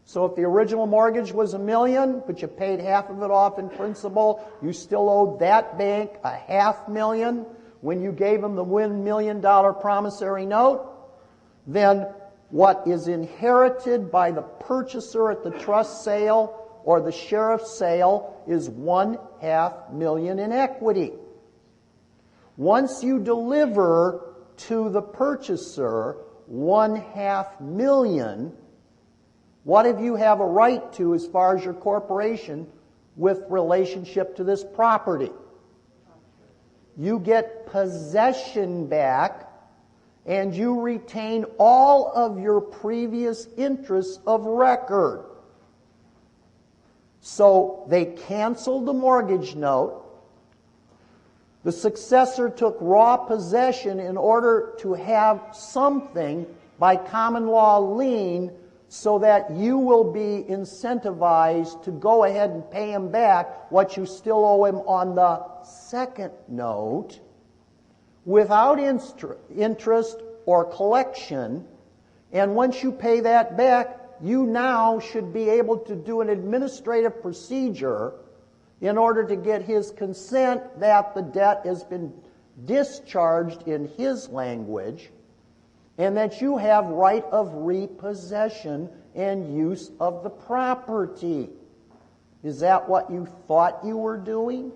So if the original mortgage was $1 million, but you paid half of it off in principal, you still owed that bank $500,000 when you gave them the $1 million promissory note. Then what is inherited by the purchaser at the trust sale or the sheriff's sale is $500,000 in equity. Once you deliver to the purchaser $500,000, what if you have a right to as far as your corporation with relationship to this property? You get possession back and you retain all of your previous interests of record. So they canceled the mortgage note. The successor took raw possession in order to have something by common law lien so that you will be incentivized to go ahead and pay him back what you still owe him on the second note without interest or collection. And once you pay that back, you now should be able to do an administrative procedure in order to get his consent that the debt has been discharged in his language, and that you have right of repossession and use of the property. Is that what you thought you were doing?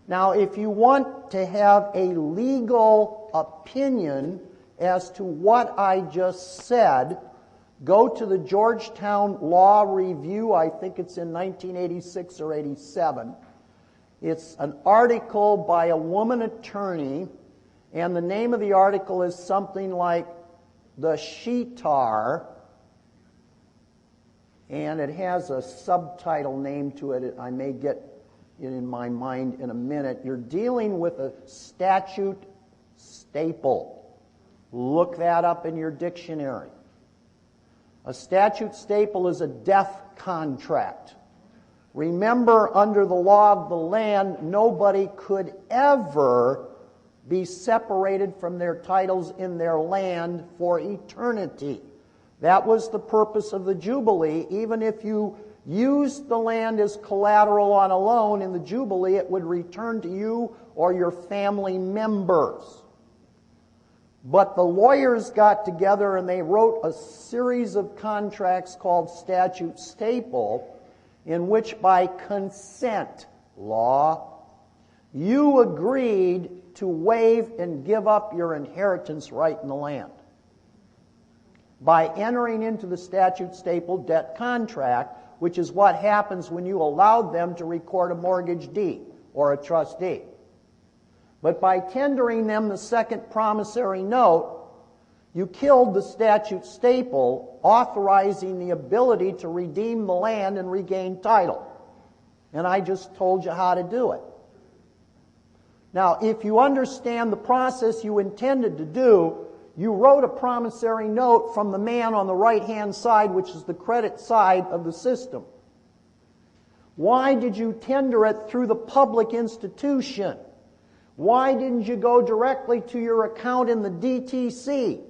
Now, if you want to have a legal opinion as to what I just said, go to the Georgetown Law Review. I think it's in 1986 or 87. It's an article by a woman attorney, and the name of the article is something like The Sheetar, and it has a subtitle name to it. I may get it in my mind in a minute. You're dealing with a statute staple. Look that up in your dictionary. A statute staple is a death contract. Remember, under the law of the land, nobody could ever be separated from their titles in their land for eternity. That was the purpose of the Jubilee. Even if you used the land as collateral on a loan in the Jubilee, it would return to you or your family members. But the lawyers got together and they wrote a series of contracts called statute staple, in which by consent law, you agreed to waive and give up your inheritance right in the land by entering into the statute staple debt contract, which is what happens when you allowed them to record a mortgage deed or a trustee. But by tendering them the second promissory note, you killed the statute staple, authorizing the ability to redeem the land and regain title. And I just told you how to do it. Now, if you understand the process you intended to do, you wrote a promissory note from the man on the right-hand side, which is the credit side of the system. Why did you tender it through the public institution? Why didn't you go directly to your account in the DTC?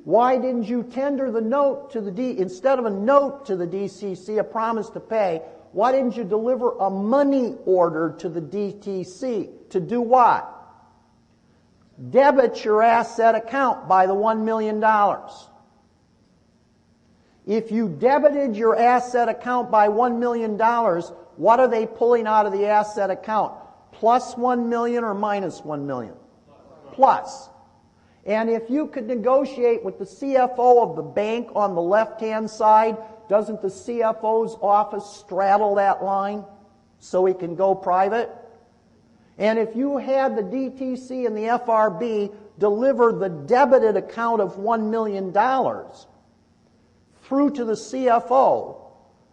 Why didn't you tender the note to the instead of a note to the DCC, a promise to pay, why didn't you deliver a money order to the DTC? To do what? Debit your asset account by the $1 million. If you debited your asset account by $1 million, what are they pulling out of the asset account? Plus $1 million or minus $1 million? Plus. And if you could negotiate with the CFO of the bank on the left-hand side, doesn't the CFO's office straddle that line so he can go private? And if you had the DTC and the FRB deliver the debited account of $1 million through to the CFO,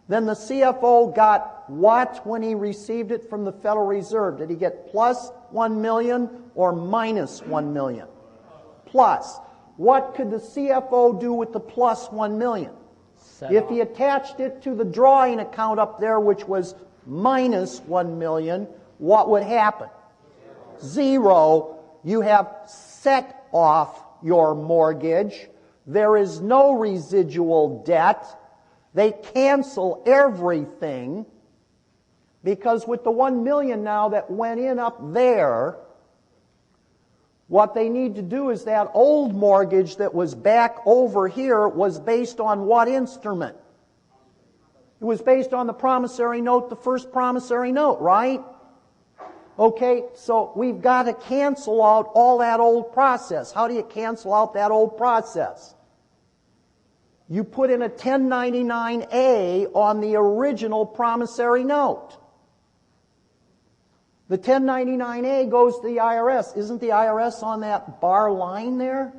then the CFO got what when he received it from the Federal Reserve? Did he get plus $1 million or minus $1 million? Plus. What could the CFO do with the plus $1 million? If he attached it to the drawing account up there, which was minus $1 million, what would happen? Zero. You have set off your mortgage. There is no residual debt. They cancel everything because with the $1 million now that went in up there, what they need to do is that old mortgage that was back over here was based on what instrument? It was based on the promissory note, the first promissory note, right? Okay, so we've got to cancel out all that old process. How do you cancel out that old process? You put in a 1099-A on the original promissory note. The 1099-A goes to the IRS. Isn't the IRS on that bar line there?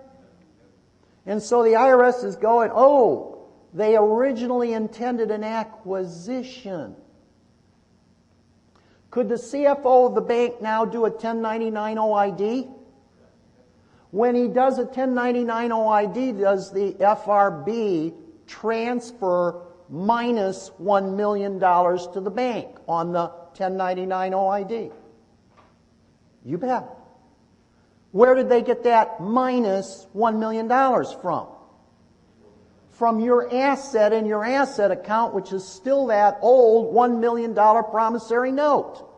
And so the IRS is going, oh, they originally intended an acquisition. Could the CFO of the bank now do a 1099 OID? When he does a 1099 OID, does the FRB transfer minus $1 million to the bank on the 1099 OID? You bet. Where did they get that minus $1 million from? From your asset in your asset account, which is still that old $1 million promissory note.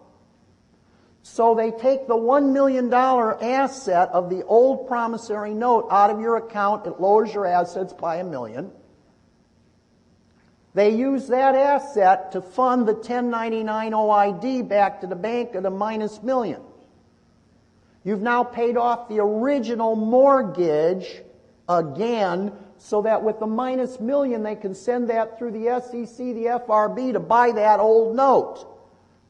So they take the $1 million asset of the old promissory note out of your account. It lowers your assets by $1 million. They use that asset to fund the 1099 OID back to the bank at a minus $1 million. You've now paid off the original mortgage again, so that with the minus $1 million, they can send that through the SEC, the FRB, to buy that old note,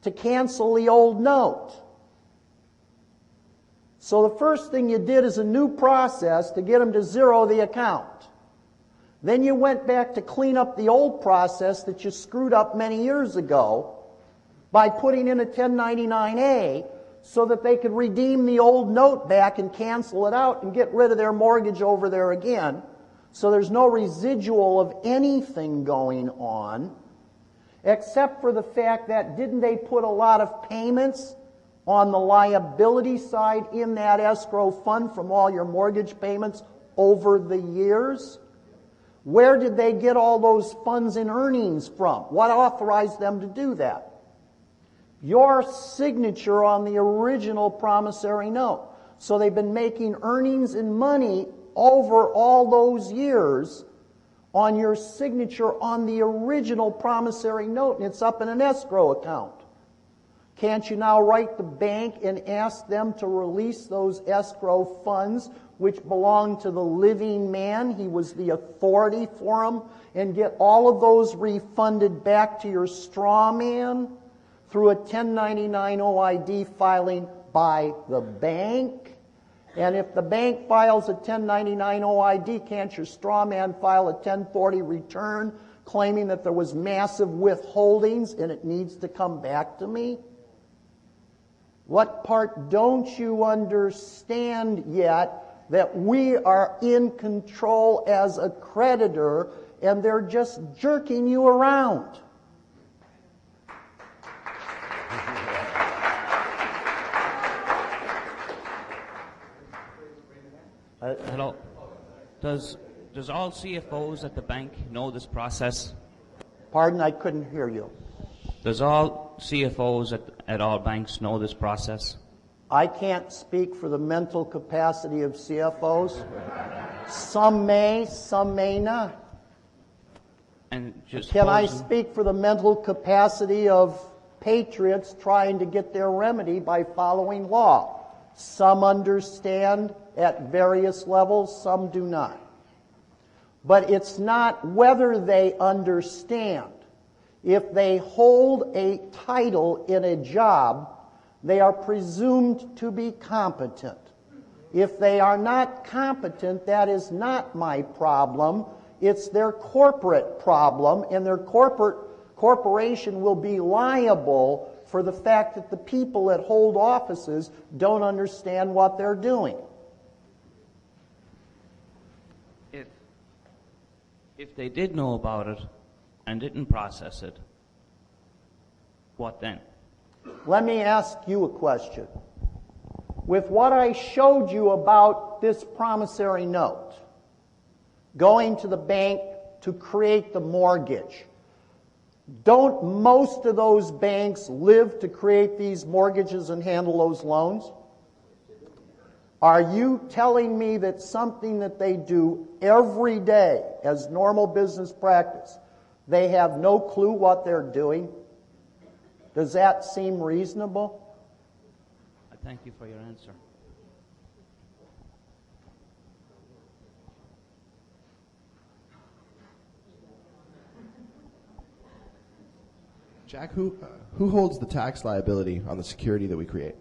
to cancel the old note. So the first thing you did is a new process to get them to zero the account. Then you went back to clean up the old process that you screwed up many years ago by putting in a 1099-A so that they could redeem the old note back and cancel it out and get rid of their mortgage over there again. So there's no residual of anything going on, except for the fact that didn't they put a lot of payments on the liability side in that escrow fund from all your mortgage payments over the years? Where did they get all those funds and earnings from? What authorized them to do that? Your signature on the original promissory note. So they've been making earnings and money over all those years on your signature on the original promissory note, and it's up in an escrow account. Can't you now write the bank and ask them to release those escrow funds which belong to the living man? He was the authority for them, and get all of those refunded back to your straw man through a 1099 OID filing by the bank. And if the bank files a 1099 OID, can't your straw man file a 1040 return claiming that there was massive withholdings and it needs to come back to me? What part don't you understand yet? That we are in control as a creditor and they're just jerking you around. Hello. Does all CFOs at the bank know this process? Pardon, I couldn't hear you. Does all CFOs at all banks know this process? I can't speak for the mental capacity of CFOs. Some may not. And just Can I speak for the mental capacity of patriots trying to get their remedy by following law? Some understand at various levels, some do not. But it's not whether they understand. If they hold a title in a job, they are presumed to be competent. If they are not competent, that is not my problem. It's their corporate problem, and their corporation will be liable for the fact that the people that hold offices don't understand what they're doing. If they did know about it and didn't process it, what then? Let me ask you a question. With what I showed you about this promissory note, going to the bank to create the mortgage, don't most of those banks live to create these mortgages and handle those loans? Are you telling me that something that they do every day as normal business practice, they have no clue what they're doing? Does that seem reasonable? I thank you for your answer. Jack, who holds the tax liability on the security that we create?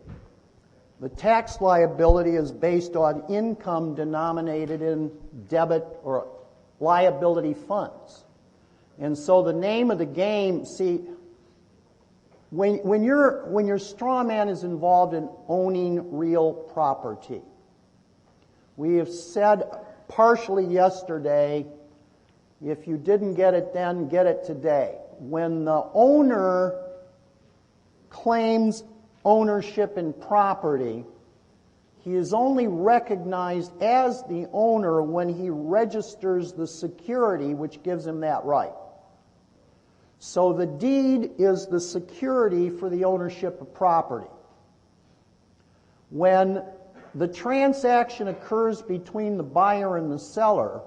The tax liability is based on income denominated in debit or liability funds. And so the name of the game, see, when your straw man is involved in owning real property, we have said partially yesterday, if you didn't get it then, get it today. When the owner claims ownership in property, he is only recognized as the owner when he registers the security which gives him that right. So the deed is the security for the ownership of property. when the transaction occurs between the buyer and the seller,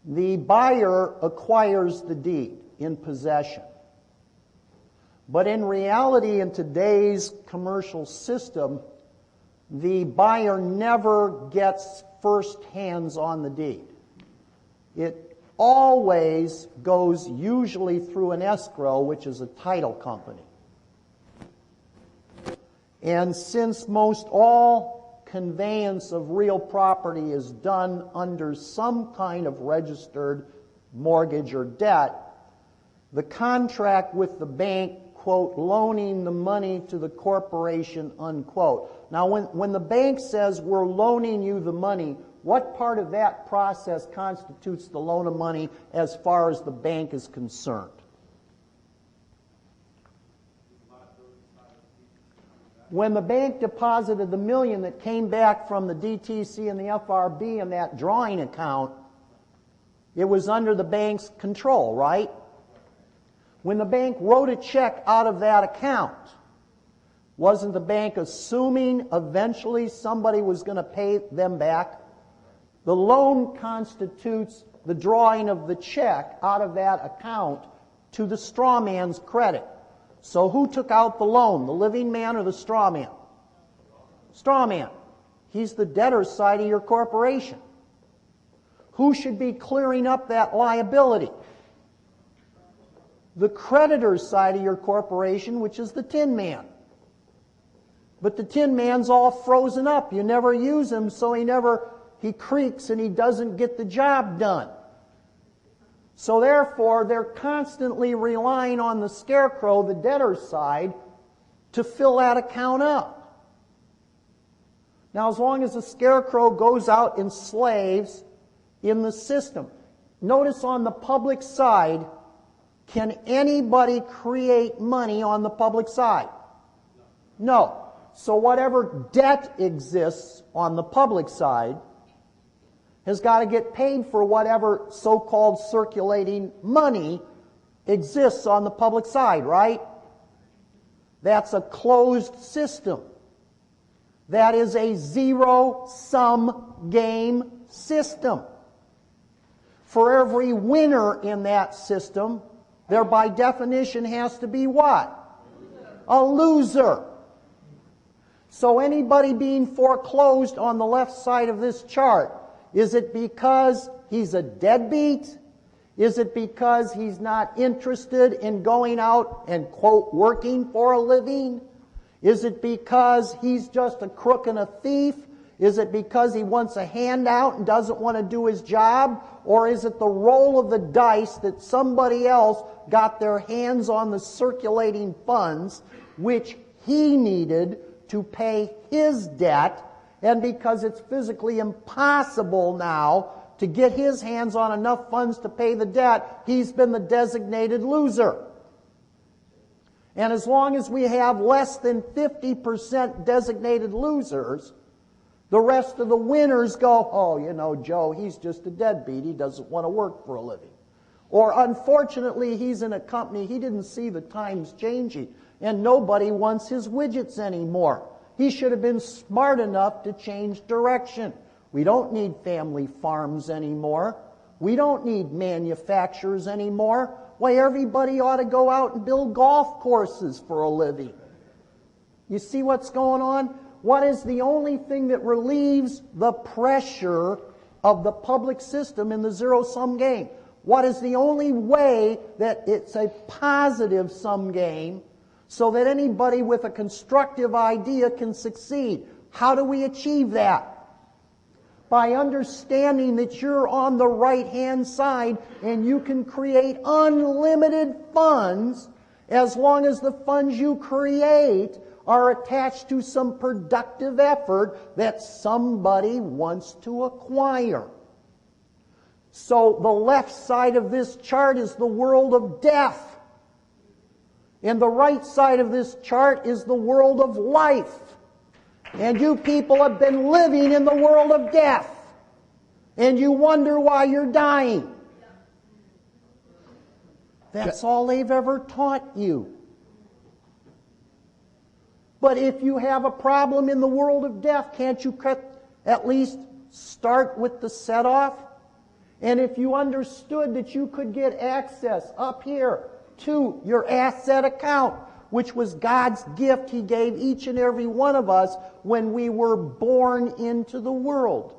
the buyer acquires the deed in possession. But in reality, in today's commercial system, the buyer never gets first hands on the deed. It always goes usually through an escrow, which is a title company. And since most all conveyance of real property is done under some kind of registered mortgage or debt, the contract with the bank, quote, loaning the money to the corporation, unquote. Now, when the bank says we're loaning you the money, what part of that process constitutes the loan of money as far as the bank is concerned? When the bank deposited the $1 million that came back from the DTC and the FRB in that drawing account, it was under the bank's control, right? When the bank wrote a check out of that account, wasn't the bank assuming eventually somebody was going to pay them back? The loan constitutes the drawing of the check out of that account to the straw man's credit. So who took out the loan, the living man or the straw man? Straw man. He's the debtor's side of your corporation. Who should be clearing up that liability? The creditor's side of your corporation, which is the tin man. But the tin man's all frozen up. You never use him, so he creaks and he doesn't get the job done. So therefore, they're constantly relying on the scarecrow, the debtor's side, to fill that account up. Now, as long as the scarecrow goes out and slaves in the system, notice on the public side, can anybody create money on the public side? No. So whatever debt exists on the public side has got to get paid for whatever so-called circulating money exists on the public side, right? That's a closed system. That is a zero-sum game system. For every winner in that system, there by definition has to be what? A loser. So anybody being foreclosed on the left side of this chart, is it because he's a deadbeat? Is it because he's not interested in going out and, quote, working for a living? Is it because he's just a crook and a thief? Is it because he wants a handout and doesn't want to do his job? Or is it the roll of the dice that somebody else got their hands on the circulating funds, which he needed to pay his debt, and because it's physically impossible now to get his hands on enough funds to pay the debt, he's been the designated loser. And as long as we have less than 50% designated losers, the rest of the winners go, oh, you know, Joe, he's just a deadbeat. He doesn't want to work for a living. Or unfortunately, he's in a company, he didn't see the times changing, and nobody wants his widgets anymore. He should have been smart enough to change direction. We don't need family farms anymore. We don't need manufacturers anymore. Why, everybody ought to go out and build golf courses for a living. You see what's going on? What is the only thing that relieves the pressure of the public system in the zero-sum game? What is the only way that it's a positive sum game so that anybody with a constructive idea can succeed? How do we achieve that? By understanding that you're on the right-hand side and you can create unlimited funds as long as the funds you create are attached to some productive effort that somebody wants to acquire. So the left side of this chart is the world of death. And the right side of this chart is the world of life. And you people have been living in the world of death. And you wonder why you're dying. That's all they've ever taught you. But if you have a problem in the world of death, can't you at least start with the set-off? And if you understood that you could get access up here to your asset account, which was God's gift He gave each and every one of us when we were born into the world.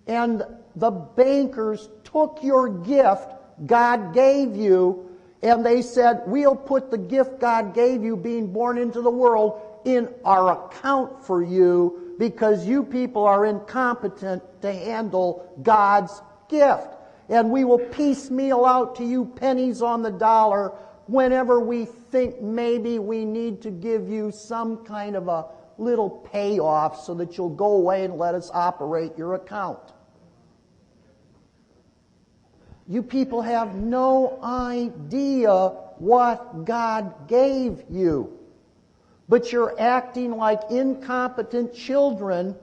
And the bankers took your gift God gave you, and they said, we'll put the gift God gave you, being born into the world, in our account for you because you people are incompetent to handle God's gift. And we will piecemeal out to you pennies on the dollar whenever we think maybe we need to give you some kind of a little payoff so that you'll go away and let us operate your account. You people have no idea what God gave you. But you're acting like incompetent children,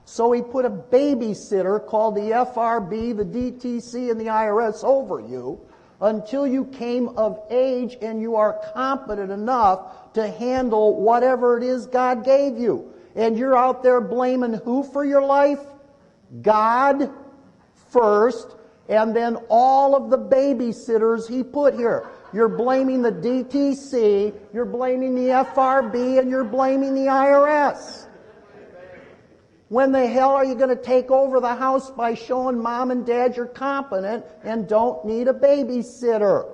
so He put a babysitter called the FRB, the DTC, and the IRS over you until you came of age and you are competent enough to handle whatever it is God gave you. And you're out there blaming who for your life? God first, and then all of the babysitters He put here. You're blaming the DTC, you're blaming the FRB, and you're blaming the IRS. When the hell are you going to take over the house by showing mom and dad you're competent and don't need a babysitter?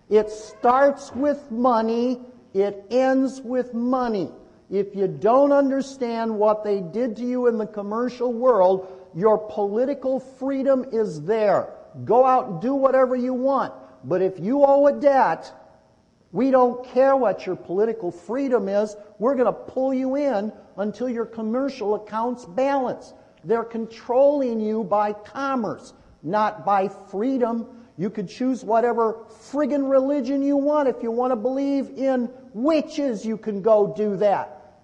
It starts with money, it ends with money. If you don't understand what they did to you in the commercial world, your political freedom is there. Go out and do whatever you want. But if you owe a debt, we don't care what your political freedom is. We're going to pull you in until your commercial accounts balance. They're controlling you by commerce, not by freedom. You could choose whatever friggin' religion you want. If you want to believe in witches, you can go do that.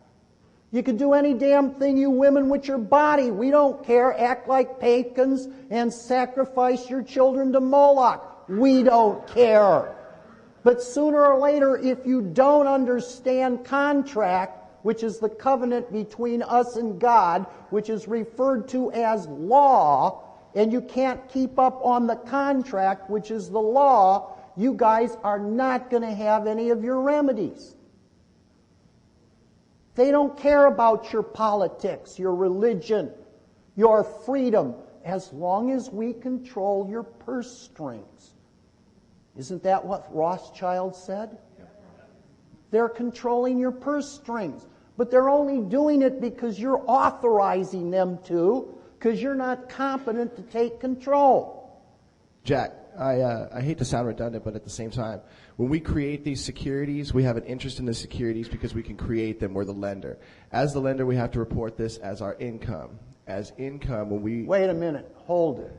You can do any damn thing, you women, with your body. We don't care. Act like pagans and sacrifice your children to Moloch. We don't care. But sooner or later, if you don't understand contract, which is the covenant between us and God, which is referred to as law, and you can't keep up on the contract, which is the law, you guys are not going to have any of your remedies. They don't care about your politics, your religion, your freedom, as long as we control your purse strings. Isn't that what Rothschild said? They're controlling your purse strings. But they're only doing it because you're authorizing them to, because you're not competent to take control. Jack, I hate to sound redundant, but at the same time, when we create these securities, we have an interest in the securities because we can create them. We're the lender. As the lender, we have to report this as our income. As income, when we... Wait a minute. Hold it.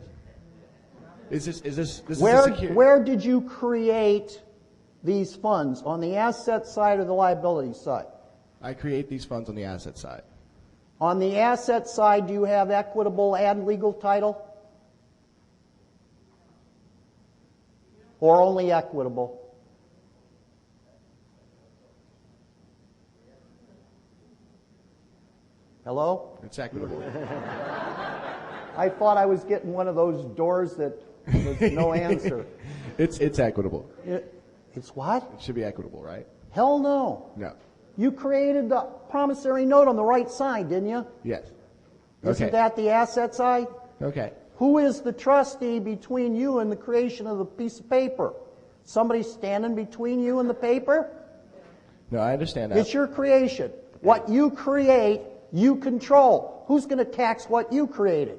Is this a security? Where did you create these funds? On the asset side or the liability side? I create these funds on the asset side. On the asset side, do you have equitable and legal title? Or only equitable? Hello? It's equitable. I thought I was getting one of those doors that was no answer. It's equitable. It's what? It should be equitable, right? Hell no. No. You created the promissory note on the right side, didn't you? Yes. Isn't that the asset side? Okay. Who is the trustee between you and the creation of the piece of paper? Somebody standing between you and the paper? No, I understand that. It's your creation. What you create, you control. Who's going to tax what you created?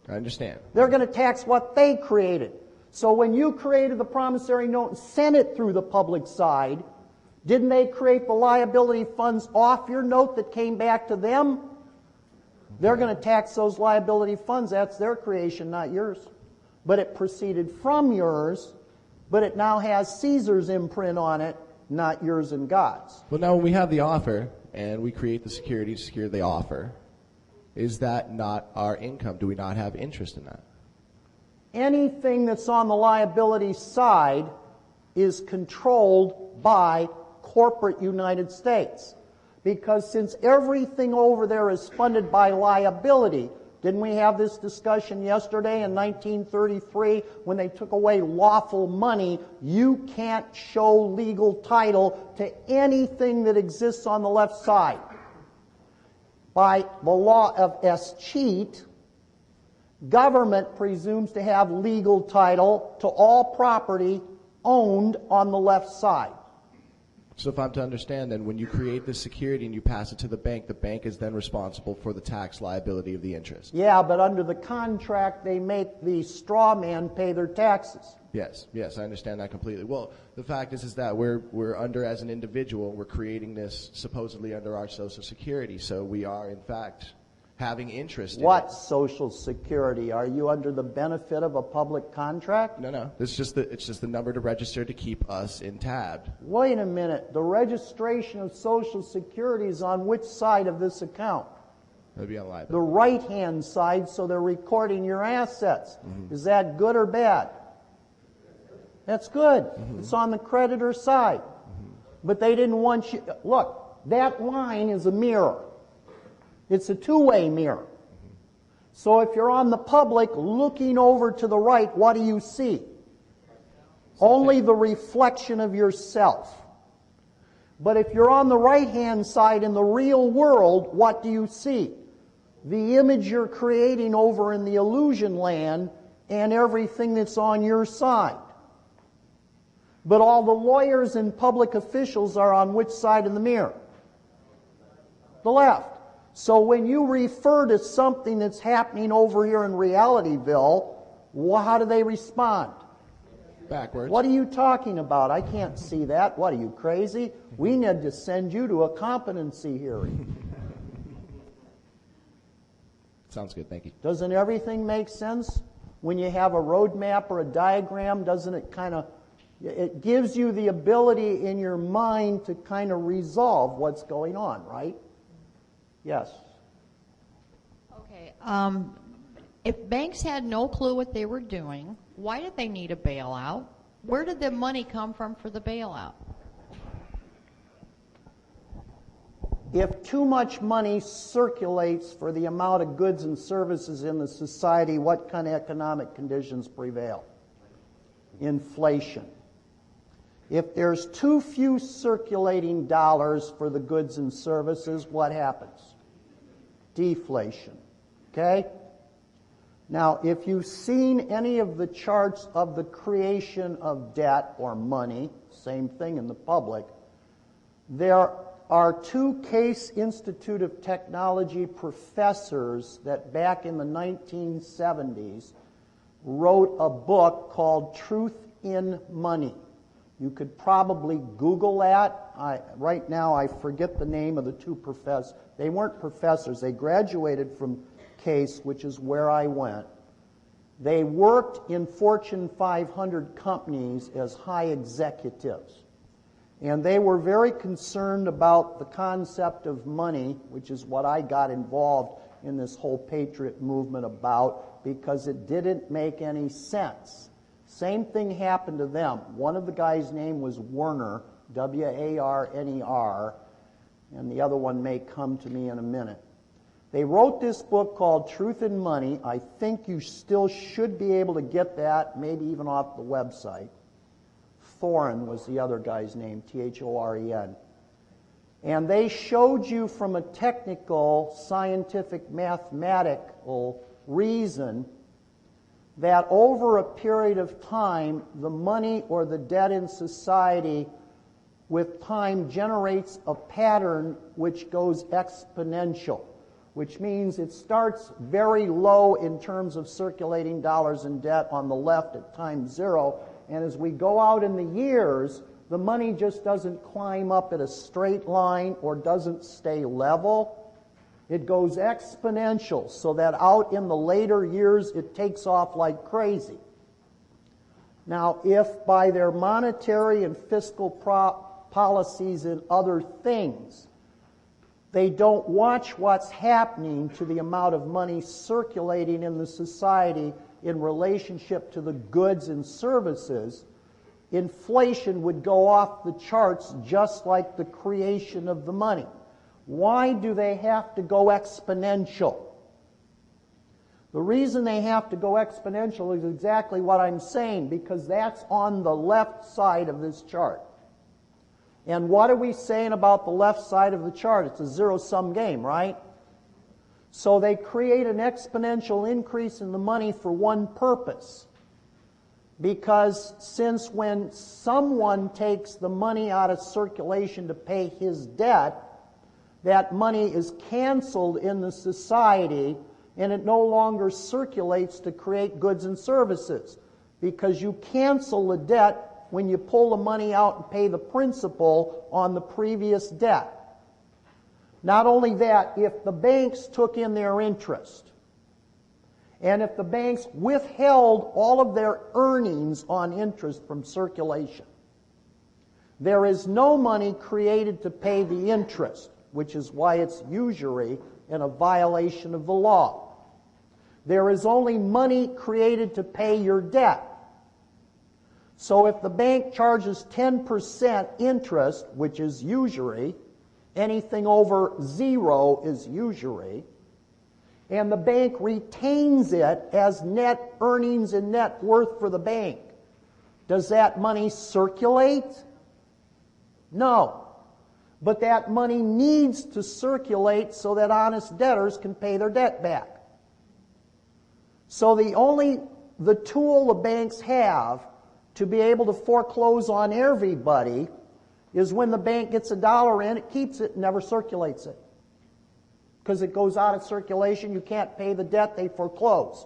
I understand. They're going to tax what they created. So when you created the promissory note and sent it through the public side, didn't they create the liability funds off your note that came back to them? They're going to tax those liability funds. That's their creation, not yours. But it proceeded from yours, but it now has Caesar's imprint on it, not yours and God's. Well, now when we have the offer and we create the security to secure the offer, is that not our income? Do we not have interest in that? Anything that's on the liability side is controlled by corporate United States. Because since everything over there is funded by liability, didn't we have this discussion yesterday in 1933 when they took away lawful money? You can't show legal title to anything that exists on the left side. By the law of escheat, government presumes to have legal title to all property owned on the left side. So if I'm to understand, then when you create this security and you pass it to the bank is then responsible for the tax liability of the interest. Yeah, but under the contract, they make the straw man pay their taxes. Yes, I understand that completely. Well, the fact is that we're under, as an individual, we're creating this supposedly under our Social Security, so we are, in fact, having interest in it. What Social Security? Are you under the benefit of a public contract? No. It's just the number to register to keep us in tab. Wait a minute. The registration of Social Security is on which side of this account? That'd be on liability. The right-hand side, so they're recording your assets. Is that good or bad? That's good. It's on the creditor side. But they didn't want you... Look, that line is a mirror. It's a two-way mirror. So if you're on the public looking over to the right, what do you see? Only the reflection of yourself. But if you're on the right-hand side in the real world, what do you see? The image you're creating over in the illusion land and everything that's on your side. But all the lawyers and public officials are on which side of the mirror? The left. So when you refer to something that's happening over here in Realityville, how do they respond? Backwards. What are you talking about? I can't see that. What, are you crazy? We need to send you to a competency hearing. Sounds good, thank you. Doesn't everything make sense? When you have a roadmap or a diagram, doesn't it kind of... It gives you the ability in your mind to kind of resolve what's going on, right? Yes. Okay. If banks had no clue what they were doing, why did they need a bailout? Where did the money come from for the bailout? If too much money circulates for the amount of goods and services in the society, what kind of economic conditions prevail? Inflation. If there's too few circulating dollars for the goods and services, what happens? Deflation. Okay? Now, if you've seen any of the charts of the creation of debt or money, same thing in the public, there are two Case Institute of Technology professors that back in the 1970s wrote a book called Truth in Money. You could probably Google that. Right now I forget the name of the two professors. They weren't professors. They graduated from Case, which is where I went. They worked in Fortune 500 companies as high executives. And they were very concerned about the concept of money, which is what I got involved in this whole patriot movement about, because it didn't make any sense. Same thing happened to them. One of the guys' name was Werner, W-A-R-N-E-R, and the other one may come to me in a minute. They wrote this book called Truth in Money. I think you still should be able to get that, maybe even off the website. Thoren was the other guy's name, T-H-O-R-E-N. And they showed you from a technical, scientific, mathematical reason that over a period of time, the money or the debt in society with time generates a pattern which goes exponential, which means it starts very low in terms of circulating dollars in debt on the left at time zero, and as we go out in the years, the money just doesn't climb up at a straight line or doesn't stay level. It goes exponential, so that out in the later years it takes off like crazy. Now, if by their monetary and fiscal policies and other things, they don't watch what's happening to the amount of money circulating in the society in relationship to the goods and services, inflation would go off the charts just like the creation of the money. Why do they have to go exponential? The reason they have to go exponential is exactly what I'm saying, because that's on the left side of this chart. And what are we saying about the left side of the chart? It's a zero-sum game, right? So they create an exponential increase in the money for one purpose. Because since when someone takes the money out of circulation to pay his debt, that money is canceled in the society and it no longer circulates to create goods and services. Because you cancel the debt when you pull the money out and pay the principal on the previous debt. Not only that, if the banks took in their interest, and if the banks withheld all of their earnings on interest from circulation, there is no money created to pay the interest, which is why it's usury and a violation of the law. There is only money created to pay your debt. So if the bank charges 10% interest, which is usury, anything over 0 is usury, and the bank retains it as net earnings and net worth for the bank, does that money circulate? No. But that money needs to circulate so that honest debtors can pay their debt back. So the tool the banks have to be able to foreclose on everybody is when the bank gets $1 in, it keeps it, never circulates it. Because it goes out of circulation, you can't pay the debt, they foreclose.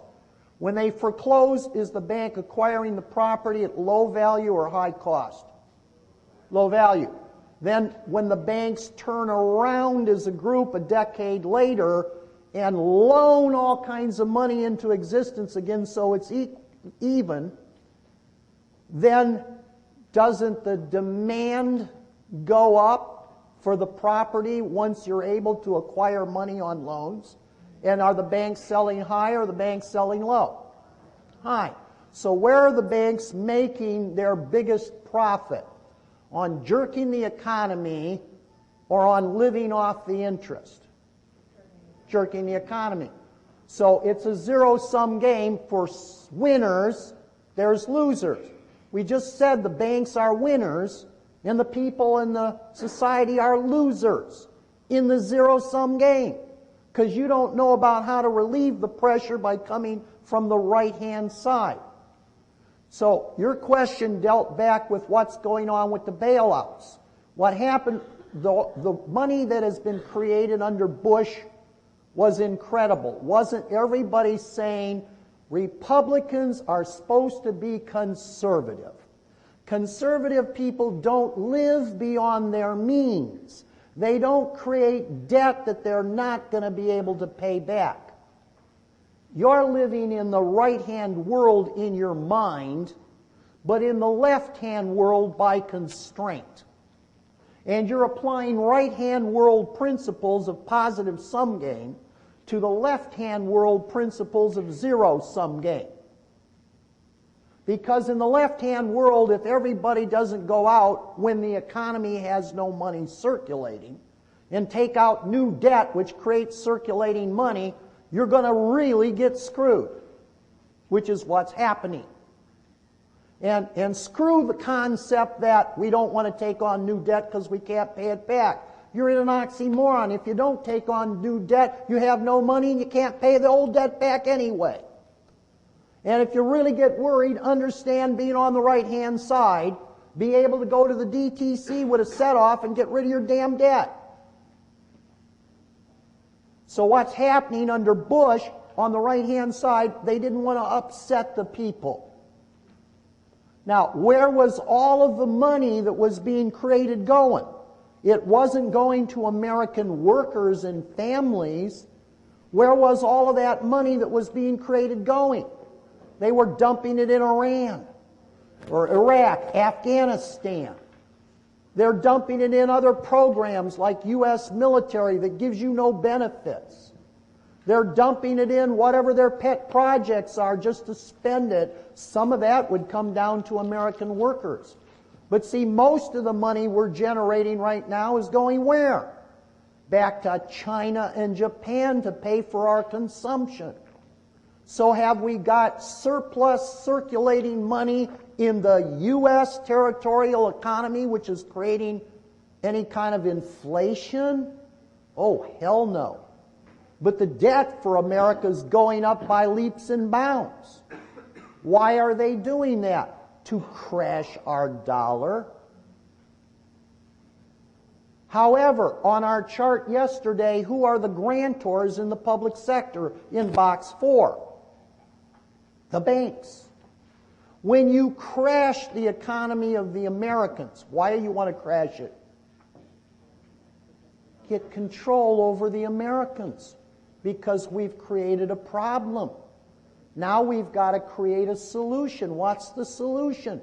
When they foreclose, is the bank acquiring the property at low value or high cost? Low value. Then when the banks turn around as a group a decade later and loan all kinds of money into existence again so it's even, then doesn't the demand go up for the property once you're able to acquire money on loans? And are the banks selling high or are the banks selling low? High. So where are the banks making their biggest profit? On jerking the economy or on living off the interest? Jerking the economy. So it's a zero-sum game. For winners, there's losers. We just said the banks are winners and the people in the society are losers in the zero-sum game, because you don't know about how to relieve the pressure by coming from the right-hand side. So your question dealt back with what's going on with the bailouts. What happened, the money that has been created under Bush was incredible. Wasn't everybody saying Republicans are supposed to be conservative? Conservative people don't live beyond their means. They don't create debt that they're not going to be able to pay back. You're living in the right-hand world in your mind, but in the left-hand world by constraint. And you're applying right-hand world principles of positive sum game to the left-hand world principles of zero-sum game. Because in the left-hand world, if everybody doesn't go out when the economy has no money circulating and take out new debt which creates circulating money, you're going to really get screwed, which is what's happening. And screw the concept that we don't want to take on new debt because we can't pay it back. You're in an oxymoron. If you don't take on new debt, you have no money and you can't pay the old debt back anyway. And if you really get worried, understand being on the right-hand side, be able to go to the DTC with a set-off and get rid of your damn debt. So what's happening under Bush on the right-hand side, they didn't want to upset the people. Now, where was all of the money that was being created going? It wasn't going to American workers and families. Where was all of that money that was being created going? They were dumping it in Iran, or Iraq, Afghanistan. They're dumping it in other programs like U.S. military that gives you no benefits. They're dumping it in whatever their pet projects are just to spend it. Some of that would come down to American workers. But see, most of the money we're generating right now is going where? back to China and Japan to pay for our consumption. So have we got surplus circulating money in the U.S. territorial economy, which is creating any kind of inflation? Oh, hell no. But the debt for America is going up by leaps and bounds. Why are they doing that? To crash our dollar. However, on our chart yesterday, who are the grantors in the public sector in box 4? The banks. When you crash the economy of the Americans, why do you want to crash it? Get control over the Americans, because we've created a problem. Now we've got to create a solution. What's the solution?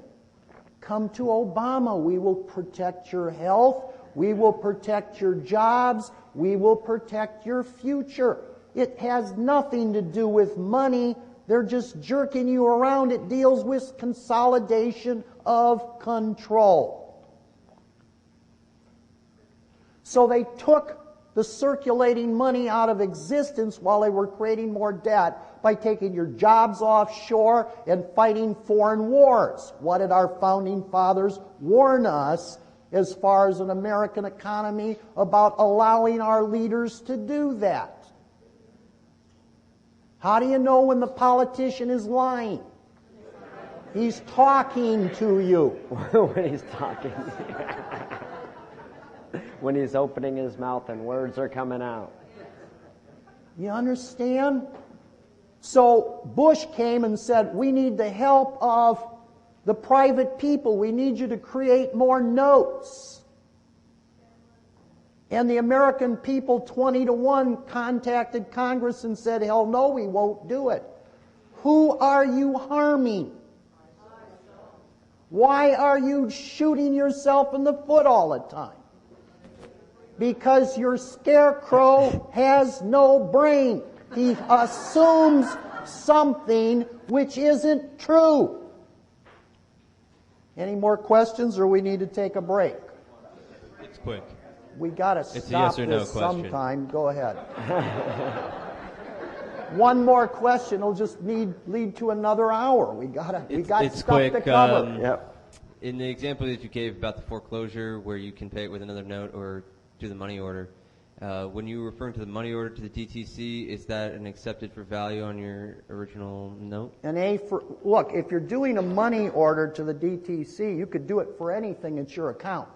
Come to Obama. We will protect your health. We will protect your jobs. We will protect your future. It has nothing to do with money. They're just jerking you around. It deals with consolidation of control. So they took the circulating money out of existence while they were creating more debt by taking your jobs offshore and fighting foreign wars. What did our founding fathers warn us as far as an American economy about allowing our leaders to do that? How do you know when the politician is lying? He's talking to you. When he's talking. When he's opening his mouth and words are coming out. You understand? So Bush came and said, we need the help of the private people. We need you to create more notes. And the American people, 20-1, contacted Congress and said, hell no, we won't do it. Who are you harming? Why are you shooting yourself in the foot all the time? Because your scarecrow has no brain. He assumes something which isn't true. Any more questions, or we need to take a break? It's quick. We got to It's a stop yes or no this question. sometime. Go ahead. One more question will just lead to another hour. We got It's stuff quick. to cover. Yep. In the example that you gave about the foreclosure, where you can pay it with another note or do the money order, when you were referring to the money order to the DTC, is that an accepted for value on your original note? Look, if you're doing a money order to the DTC, you could do it for anything at your account.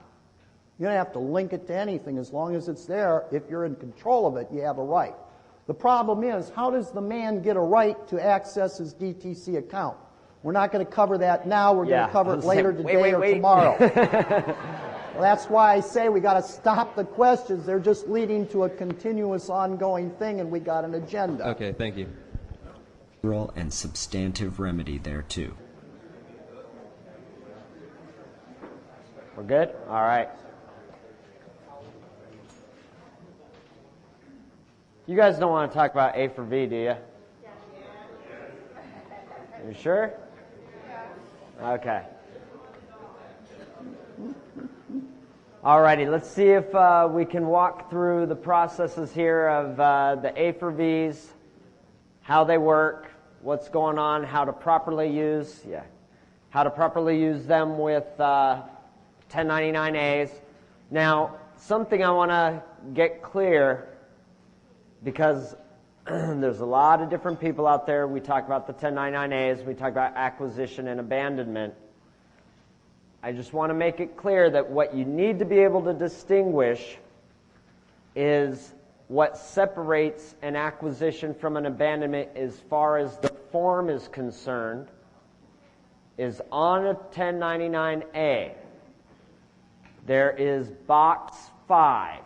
You don't have to link it to anything. As long as it's there, if you're in control of it, you have a right. The problem is, how does the man get a right to access his DTC account? We're not going to cover that now. We're going to cover it later today or tomorrow. Well, that's why I say we got to stop the questions. They're just leading to a continuous ongoing thing, and we got an agenda. Okay, thank you. And substantive remedy there too. We're good? All right. You guys don't want to talk about A for V, do you? You sure? Okay. Alrighty, let's see if we can walk through the processes here of the A for Vs, how they work, what's going on, how to properly use them with 1099As. Now, something I want to get clear, because there's a lot of different people out there. We talk about the 1099As, we talk about acquisition and abandonment. I just want to make it clear that what you need to be able to distinguish is what separates an acquisition from an abandonment as far as the form is concerned is on a 1099A. There is box 5.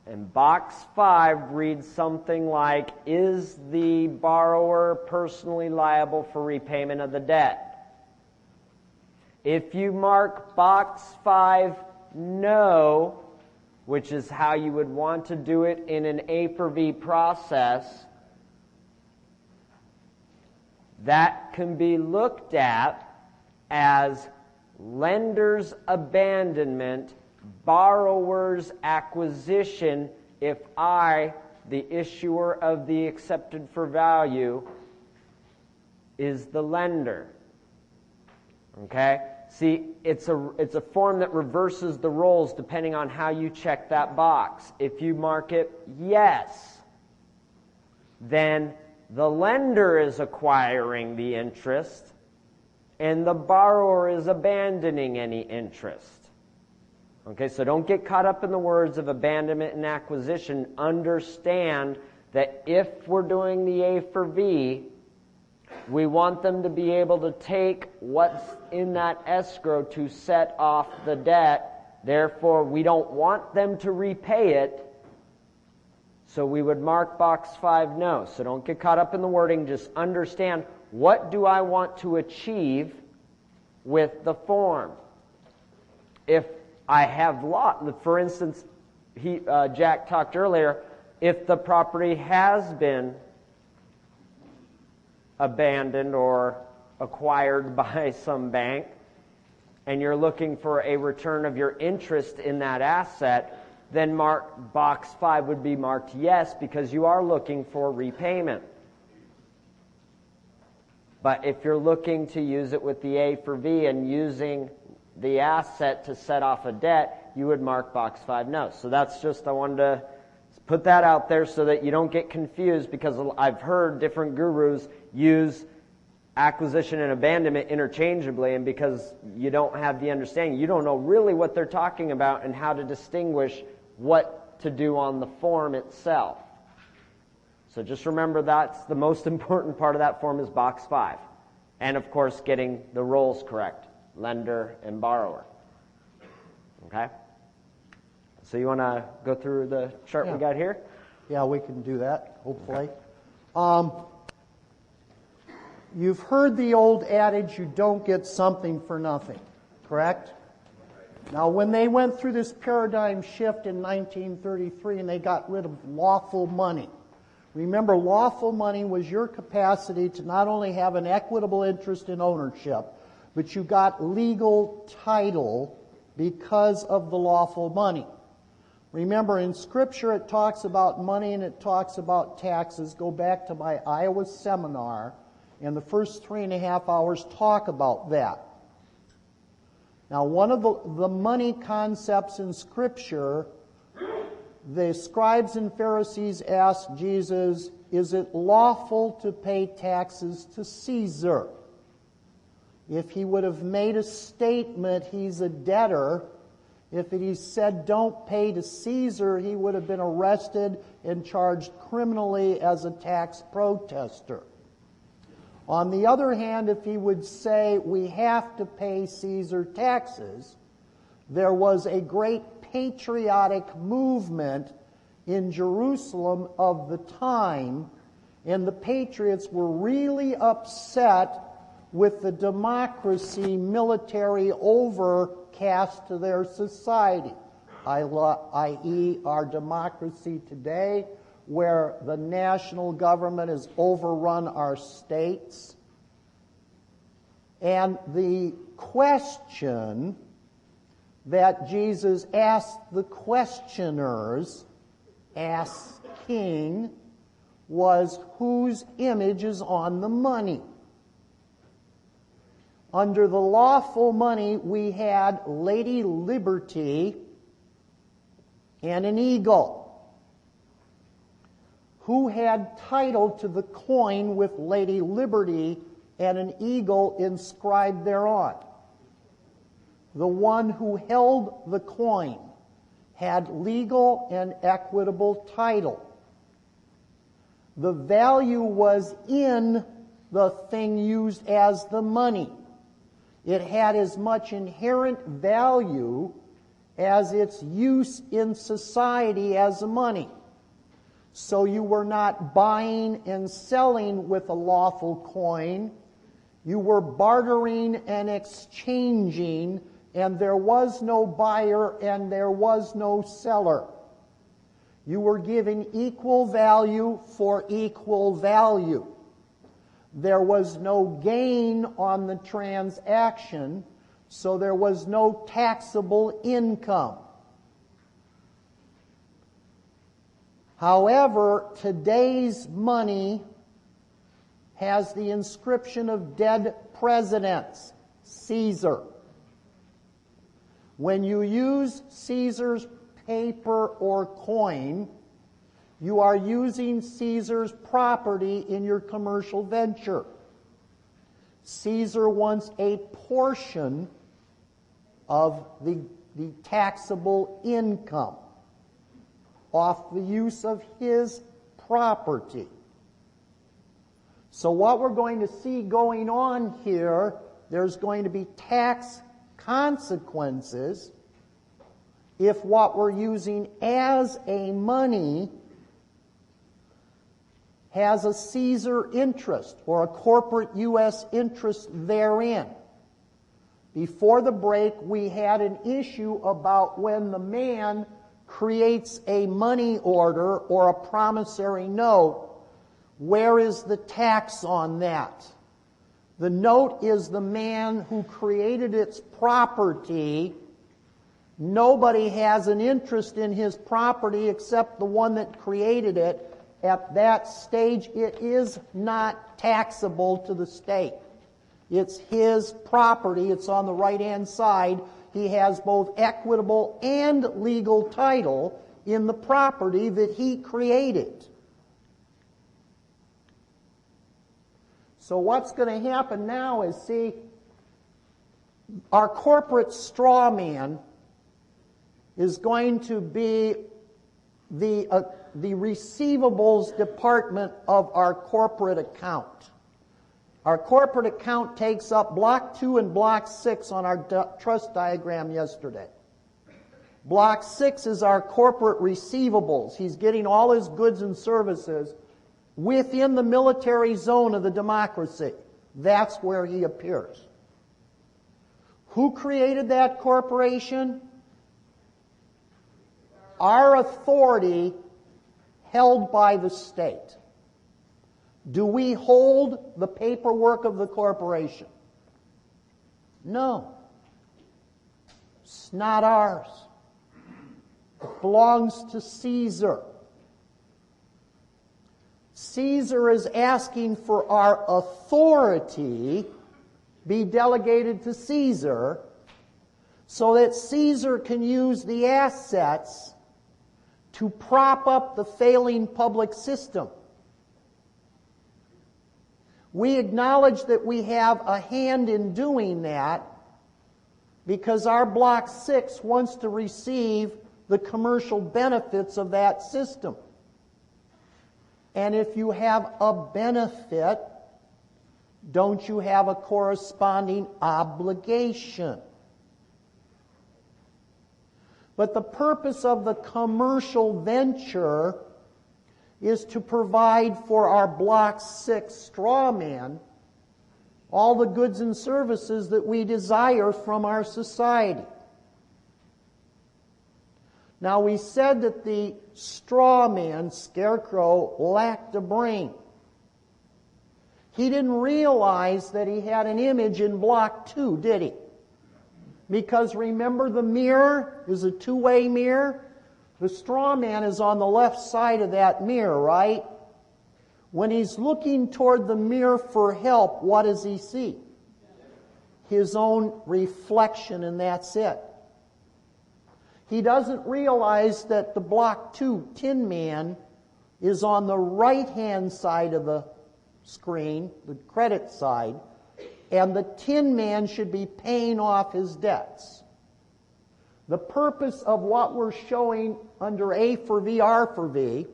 And box 5 reads something like, is the borrower personally liable for repayment of the debt? If you mark box 5 no, which is how you would want to do it in an A for V process, that can be looked at as lender's abandonment, borrower's acquisition, if I, the issuer of the accepted for value, is the lender. Okay? See, it's a form that reverses the roles depending on how you check that box. If you mark it yes, then the lender is acquiring the interest and the borrower is abandoning any interest. Okay, so don't get caught up in the words of abandonment and acquisition. Understand that if we're doing the A for V, we want them to be able to take what's in that escrow to set off the debt. Therefore, we don't want them to repay it. So we would mark box 5 no. So don't get caught up in the wording. Just understand, what do I want to achieve with the form? If I have for instance, Jack talked earlier, if the property has been abandoned or acquired by some bank, and you're looking for a return of your interest in that asset, then box 5 would be marked yes, because you are looking for repayment. But if you're looking to use it with the A for V and using the asset to set off a debt, you would mark box 5 no. So that's just, I wanted to put that out there so that you don't get confused, because I've heard different gurus use acquisition and abandonment interchangeably, and because you don't have the understanding, you don't know really what they're talking about and how to distinguish what to do on the form itself. So just remember, that's the most important part of that form is box 5. And of course, getting the roles correct, lender and borrower. Okay? So you want to go through the chart we got here? Yeah, we can do that, hopefully. You've heard the old adage, you don't get something for nothing, correct? Now, when they went through this paradigm shift in 1933 and they got rid of lawful money, remember, lawful money was your capacity to not only have an equitable interest in ownership, but you got legal title because of the lawful money. Remember, in Scripture it talks about money and it talks about taxes. Go back to my Iowa seminar, and the first 3.5 hours talk about that. Now, one of the money concepts in Scripture, the scribes and Pharisees asked Jesus, is it lawful to pay taxes to Caesar? If he would have made a statement, he's a debtor. If he said, don't pay to Caesar, he would have been arrested and charged criminally as a tax protester. On the other hand, if he would say, we have to pay Caesar taxes, there was a great patriotic movement in Jerusalem of the time, and the patriots were really upset with the democracy military overcast to their society, i.e. our democracy today, where the national government has overrun our states. And the question that Jesus asked the questioners, asking, was whose image is on the money? Under the lawful money, we had Lady Liberty and an eagle. Who had title to the coin with Lady Liberty and an eagle inscribed thereon? The one who held the coin had legal and equitable title. The value was in the thing used as the money. It had as much inherent value as its use in society as money. So you were not buying and selling with a lawful coin. You were bartering and exchanging, and there was no buyer and there was no seller. You were giving equal value for equal value. There was no gain on the transaction, so there was no taxable income. However, today's money has the inscription of dead presidents, Caesar. When you use Caesar's paper or coin, you are using Caesar's property in your commercial venture. Caesar wants a portion of the taxable income off the use of his property. So what we're going to see going on here, there's going to be tax consequences if what we're using as a money has a Caesar interest or a corporate U.S. interest therein. Before the break, we had an issue about when the man creates a money order or a promissory note, where is the tax on that? The note is the man who created its property. Nobody has an interest in his property except the one that created it. At that stage, it is not taxable to the state. It's his property. It's on the right-hand side. He has both equitable and legal title in the property that he created. So what's going to happen now is, see, our corporate straw man is going to be the receivables department of our corporate account. Our corporate account takes up Block 2 and Block 6 on our trust diagram yesterday. Block 6 is our corporate receivables. He's getting all his goods and services within the military zone of the democracy. That's where he appears. Who created that corporation? Our authority held by the state. Do we hold the paperwork of the corporation? No. It's not ours. It belongs to Caesar. Caesar is asking for our authority be delegated to Caesar so that Caesar can use the assets to prop up the failing public system. We acknowledge that we have a hand in doing that because our Block 6 wants to receive the commercial benefits of that system. And if you have a benefit, don't you have a corresponding obligation? But the purpose of the commercial venture is to provide for our Block 6 straw man all the goods and services that we desire from our society. Now, we said that the straw man, Scarecrow, lacked a brain. He didn't realize that he had an image in Block 2, did he? Because remember, the mirror is a two-way mirror. The straw man is on the left side of that mirror, right? When he's looking toward the mirror for help, what does he see? His own reflection, and that's it. He doesn't realize that the Block 2 Tin Man is on the right-hand side of the screen, the credit side, and the Tin Man should be paying off his debts. The purpose of what we're showing under A for V, R for V,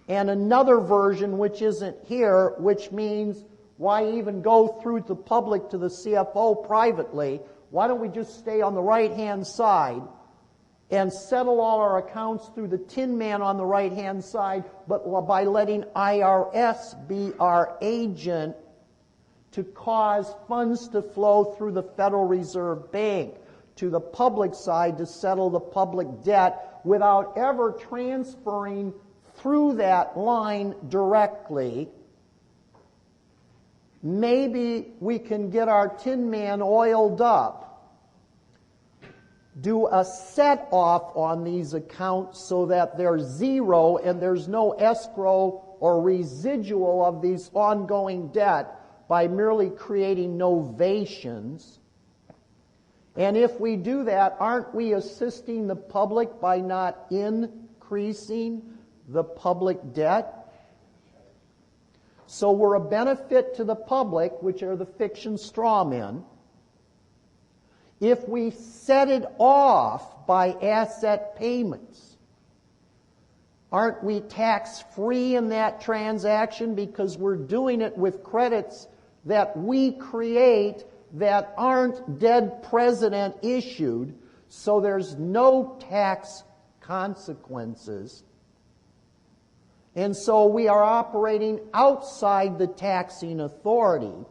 and another version which isn't here, which means why even go through the public to the CFO privately? Why don't we just stay on the right-hand side and settle all our accounts through the Tin Man on the right-hand side, but by letting IRS be our agent to cause funds to flow through the Federal Reserve Bank to the public side to settle the public debt without ever transferring through that line directly. Maybe we can get our Tin Man oiled up do a set off on these accounts so that they're zero and there's no escrow or residual of these ongoing debt by merely creating novations. And if we do that, aren't we assisting the public by not increasing the public debt? So we're a benefit to the public, which are the fiction straw men, if we set it off by asset payments. Aren't we tax-free in that transaction because we're doing it with credits that we create that aren't dead president issued, so there's no tax consequences? And so we are operating outside the taxing authority.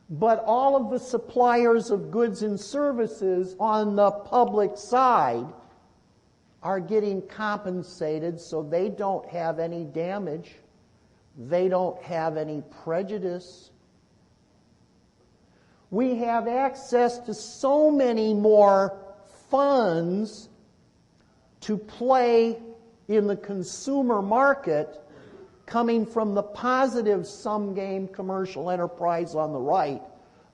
But all of the suppliers of goods and services on the public side are getting compensated, so they don't have any damage. They don't have any prejudice. We have access to so many more funds to play in the consumer market, coming from the positive sum game commercial enterprise on the right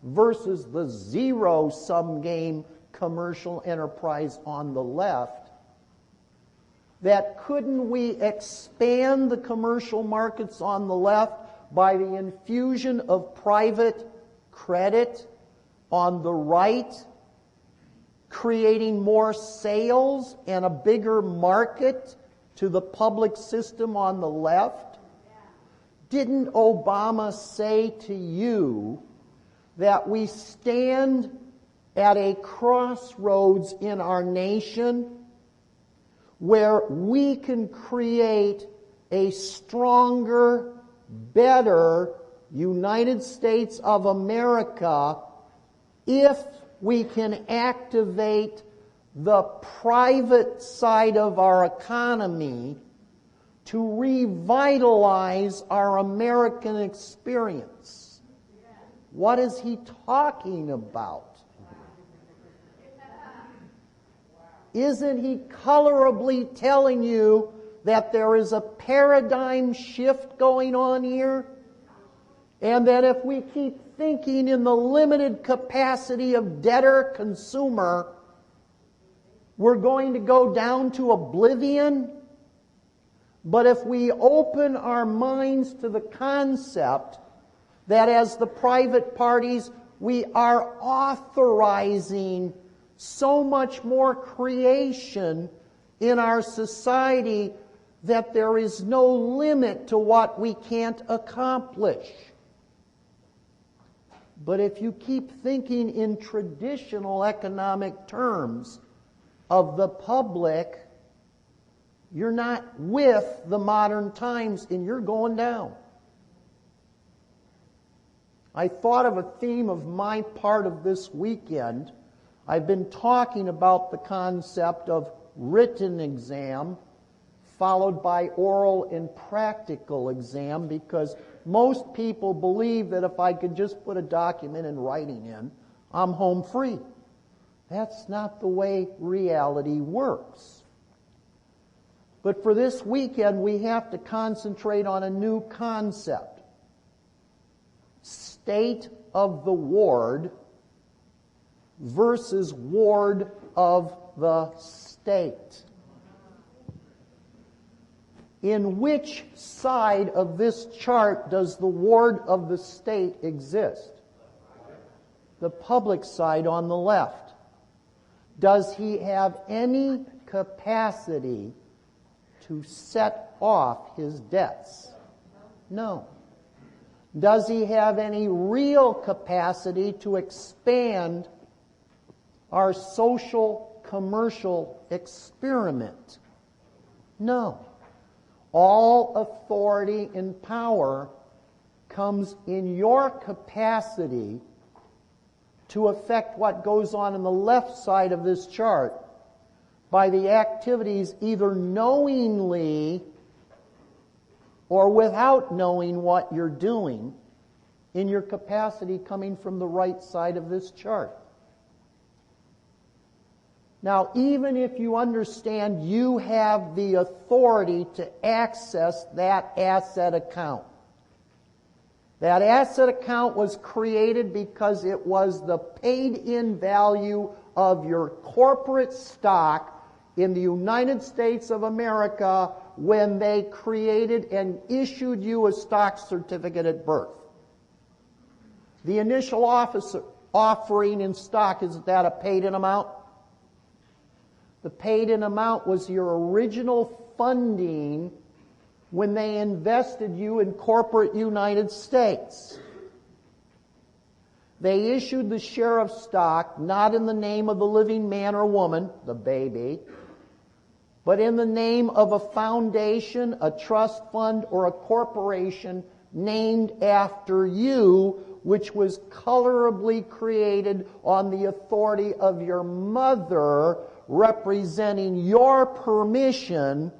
versus the zero sum game commercial enterprise on the left, that couldn't we expand the commercial markets on the left by the infusion of private credit on the right, creating more sales and a bigger market to the public system on the left? Didn't Obama say to you that we stand at a crossroads in our nation where we can create a stronger, better United States of America if we can activate the private side of our economy to revitalize our American experience? What is he talking about? Isn't he colorably telling you that there is a paradigm shift going on here? And that if we keep thinking in the limited capacity of debtor-consumer, we're going to go down to oblivion? But if we open our minds to the concept that as the private parties, we are authorizing so much more creation in our society that there is no limit to what we can't accomplish. But if you keep thinking in traditional economic terms of the public, you're not with the modern times and you're going down. I thought of a theme of my part of this weekend. I've been talking about the concept of written exam followed by oral and practical exam, because most people believe that if I could just put a document in writing in, I'm home free. That's not the way reality works. But for this weekend, we have to concentrate on a new concept. State of the ward versus ward of the state. In which side of this chart does the ward of the state exist? The public side on the left. Does he have any capacity to set off his debts? No. Does he have any real capacity to expand our social commercial experiment? No. All authority and power comes in your capacity to affect what goes on the left side of this chart by the activities either knowingly or without knowing what you're doing in your capacity coming from the right side of this chart. Now, even if you understand you have the authority to access that asset account, that asset account was created because it was the paid-in value of your corporate stock in the United States of America when they created and issued you a stock certificate at birth. The initial offering in stock, isn't that a paid-in amount? The paid-in amount was your original funding when they invested you in corporate United States. They issued the share of stock not in the name of the living man or woman, the baby, but in the name of a foundation, a trust fund, or a corporation named after you, which was colorably created on the authority of your mother, representing your permission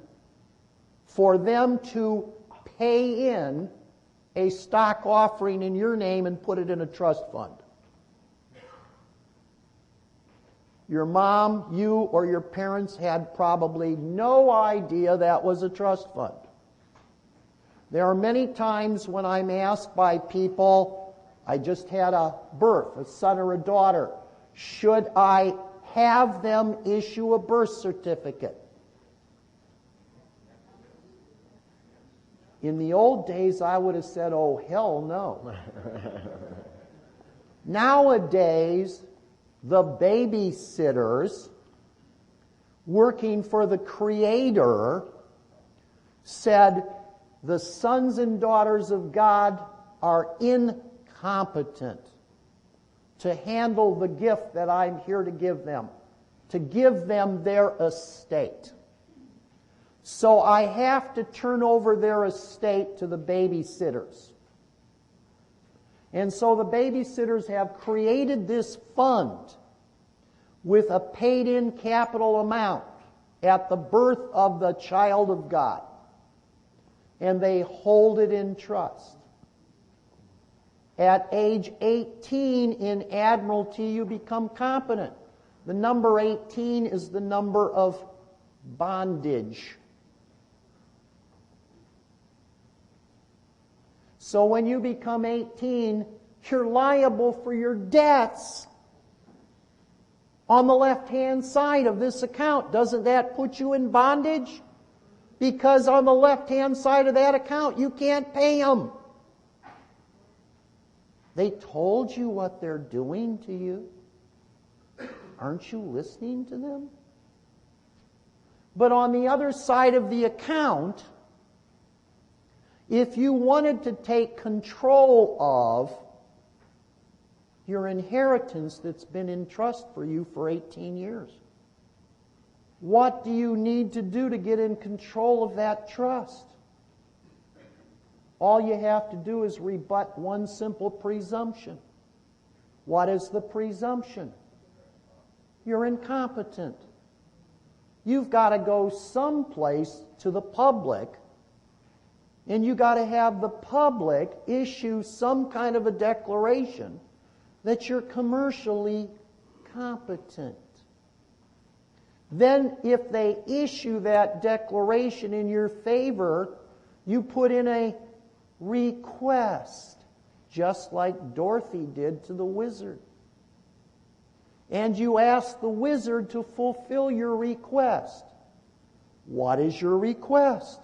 for them to pay in a stock offering in your name and put it in a trust fund. Your mom, you, or your parents had probably no idea that was a trust fund. There are many times when I'm asked by people, I just had a birth, a son or a daughter, should I have them issue a birth certificate? In the old days, I would have said, oh, hell no. Nowadays, the babysitters working for the Creator said the sons and daughters of God are incompetent to handle the gift that I'm here to give them their estate. So I have to turn over their estate to the babysitters. And so the babysitters have created this fund with a paid-in capital amount at the birth of the child of God. And they hold it in trust. At age 18 in admiralty, you become competent. The number 18 is the number of bondage. So when you become 18, you're liable for your debts on the left-hand side of this account. Doesn't that put you in bondage? Because on the left-hand side of that account, you can't pay them. They told you what they're doing to you. Aren't you listening to them? But on the other side of the account, if you wanted to take control of your inheritance that's been in trust for you for 18 years, what do you need to do to get in control of that trust? All you have to do is rebut one simple presumption. What is the presumption? You're incompetent. You've got to go someplace to the public, and you got to have the public issue some kind of a declaration that you're commercially competent. Then, if they issue that declaration in your favor, you put in a request, just like Dorothy did to the wizard. And you ask the wizard to fulfill your request. What is your request?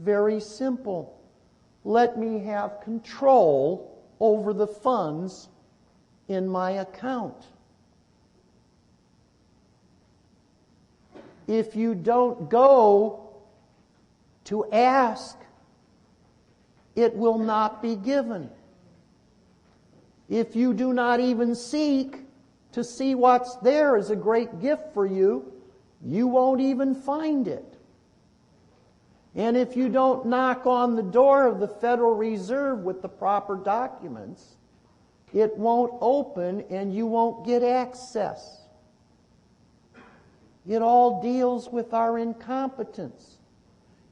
Very simple. Let me have control over the funds in my account. If you don't go to ask, it will not be given. If you do not even seek to see what's there as a great gift for you, you won't even find it. And if you don't knock on the door of the Federal Reserve with the proper documents, it won't open and you won't get access. It all deals with our incompetence.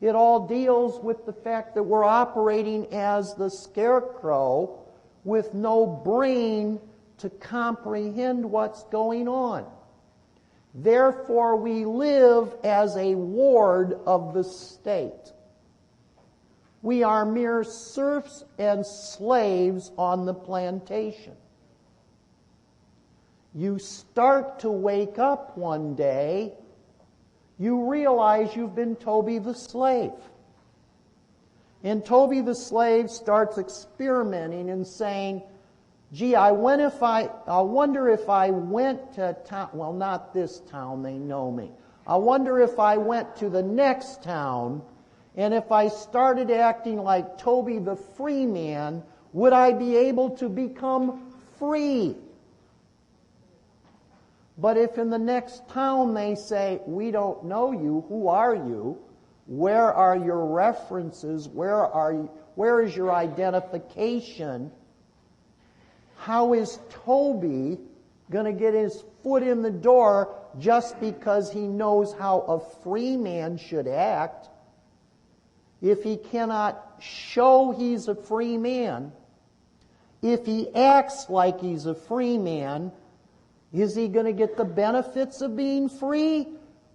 It all deals with the fact that we're operating as the scarecrow with no brain to comprehend what's going on. Therefore, we live as a ward of the state. We are mere serfs and slaves on the plantation. You start to wake up one day, you realize you've been Toby the slave. And Toby the slave starts experimenting and saying, gee, I wonder if I went to town, well, not this town, they know me. I wonder if I went to the next town, and if I started acting like Toby the free man, would I be able to become free? But if in the next town they say, we don't know you, who are you? Where are your references? Where is your identification? How is Toby going to get his foot in the door just because he knows how a free man should act? If he cannot show he's a free man, if he acts like he's a free man, is he going to get the benefits of being free?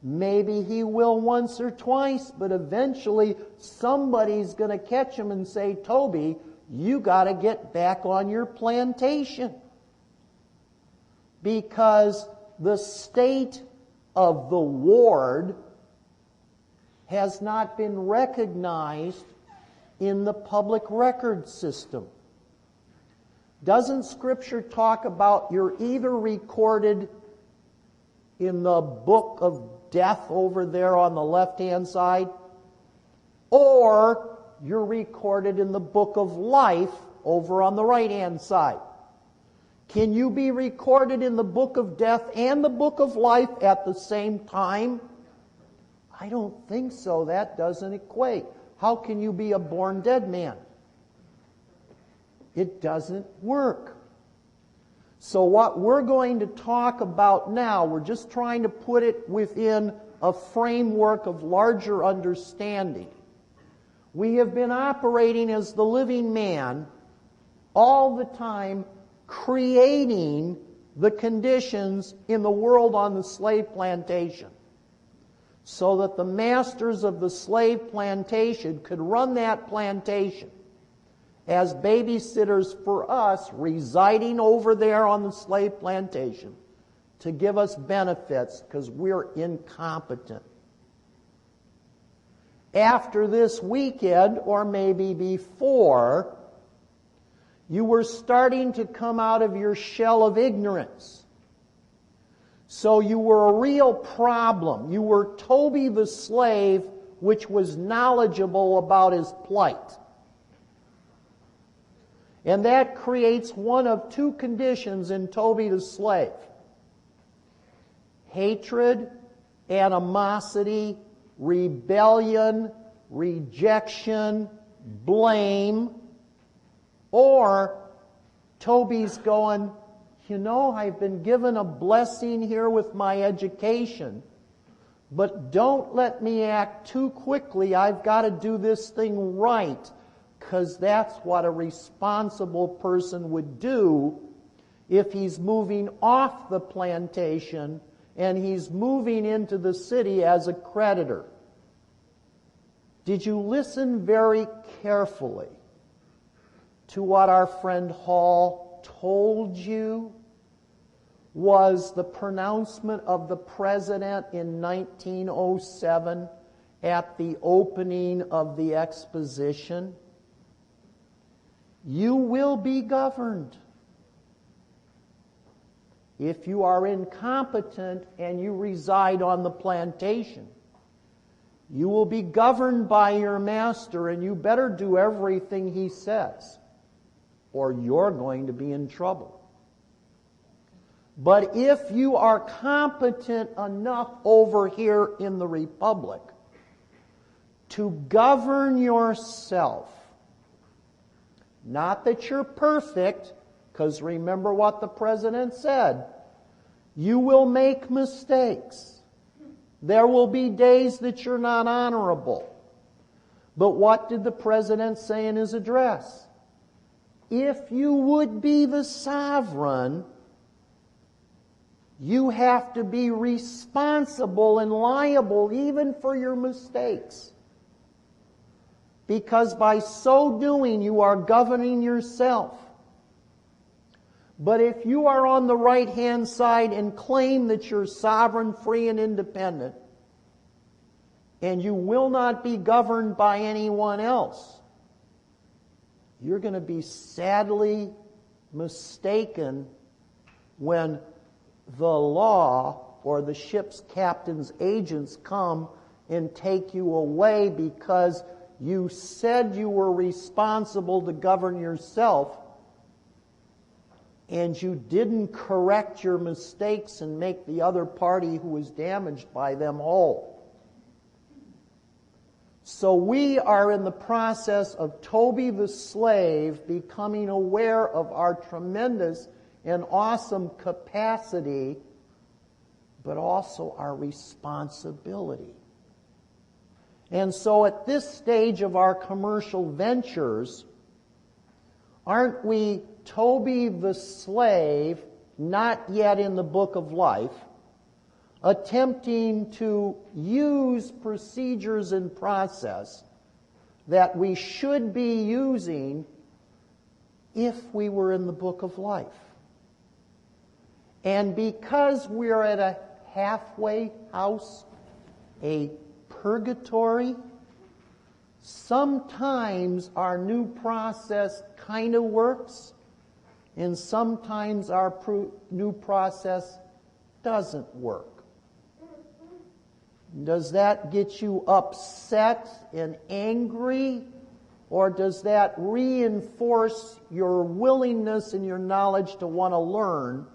Maybe he will once or twice, but eventually somebody's going to catch him and say, Toby, you got to get back on your plantation. Because the state of the ward has not been recognized in the public record system. Doesn't Scripture talk about you're either recorded in the book of death over there on the left-hand side, or you're recorded in the book of life over on the right-hand side? Can you be recorded in the book of death and the book of life at the same time? I don't think so. That doesn't equate. How can you be a born dead man? It doesn't work. So what we're going to talk about now, we're just trying to put it within a framework of larger understanding. We have been operating as the living man all the time, creating the conditions in the world on the slave plantation, so that the masters of the slave plantation could run that plantation as babysitters for us residing over there on the slave plantation to give us benefits because we're incompetent. After this weekend, or maybe before, you were starting to come out of your shell of ignorance. So you were a real problem. You were Toby the slave, which was knowledgeable about his plight. And that creates one of two conditions in Toby the slave: hatred, animosity, rebellion, rejection, blame. Or Toby's going, you know, I've been given a blessing here with my education, but don't let me act too quickly. I've got to do this thing right, because that's what a responsible person would do if he's moving off the plantation and he's moving into the city as a creditor. Did you listen very carefully to what our friend Hall told you was the pronouncement of the president in 1907 at the opening of the exposition? You will be governed. If you are incompetent and you reside on the plantation, you will be governed by your master, and you better do everything he says, or you're going to be in trouble. But if you are competent enough over here in the Republic to govern yourself, not that you're perfect, because remember what the president said, you will make mistakes. There will be days that you're not honorable. But what did the president say in his address? If you would be the sovereign, You have to be responsible and liable even for your mistakes. Because by so doing, you are governing yourself. But if you are on the right-hand side and claim that you're sovereign, free, and independent, and you will not be governed by anyone else, you're going to be sadly mistaken when the law or the ship's captain's agents come and take you away because you said you were responsible to govern yourself and you didn't correct your mistakes and make the other party who was damaged by them whole. So we are in the process of Toby the slave becoming aware of our tremendous and awesome capacity, but also our responsibility. And so at this stage of our commercial ventures, aren't we Toby the slave, not yet in the book of life, attempting to use procedures and process that we should be using if we were in the book of life? And because we're at a halfway house, a purgatory, sometimes our new process kind of works, and sometimes our new process doesn't work. Does that get you upset and angry, or does that reinforce your willingness and your knowledge to want to learn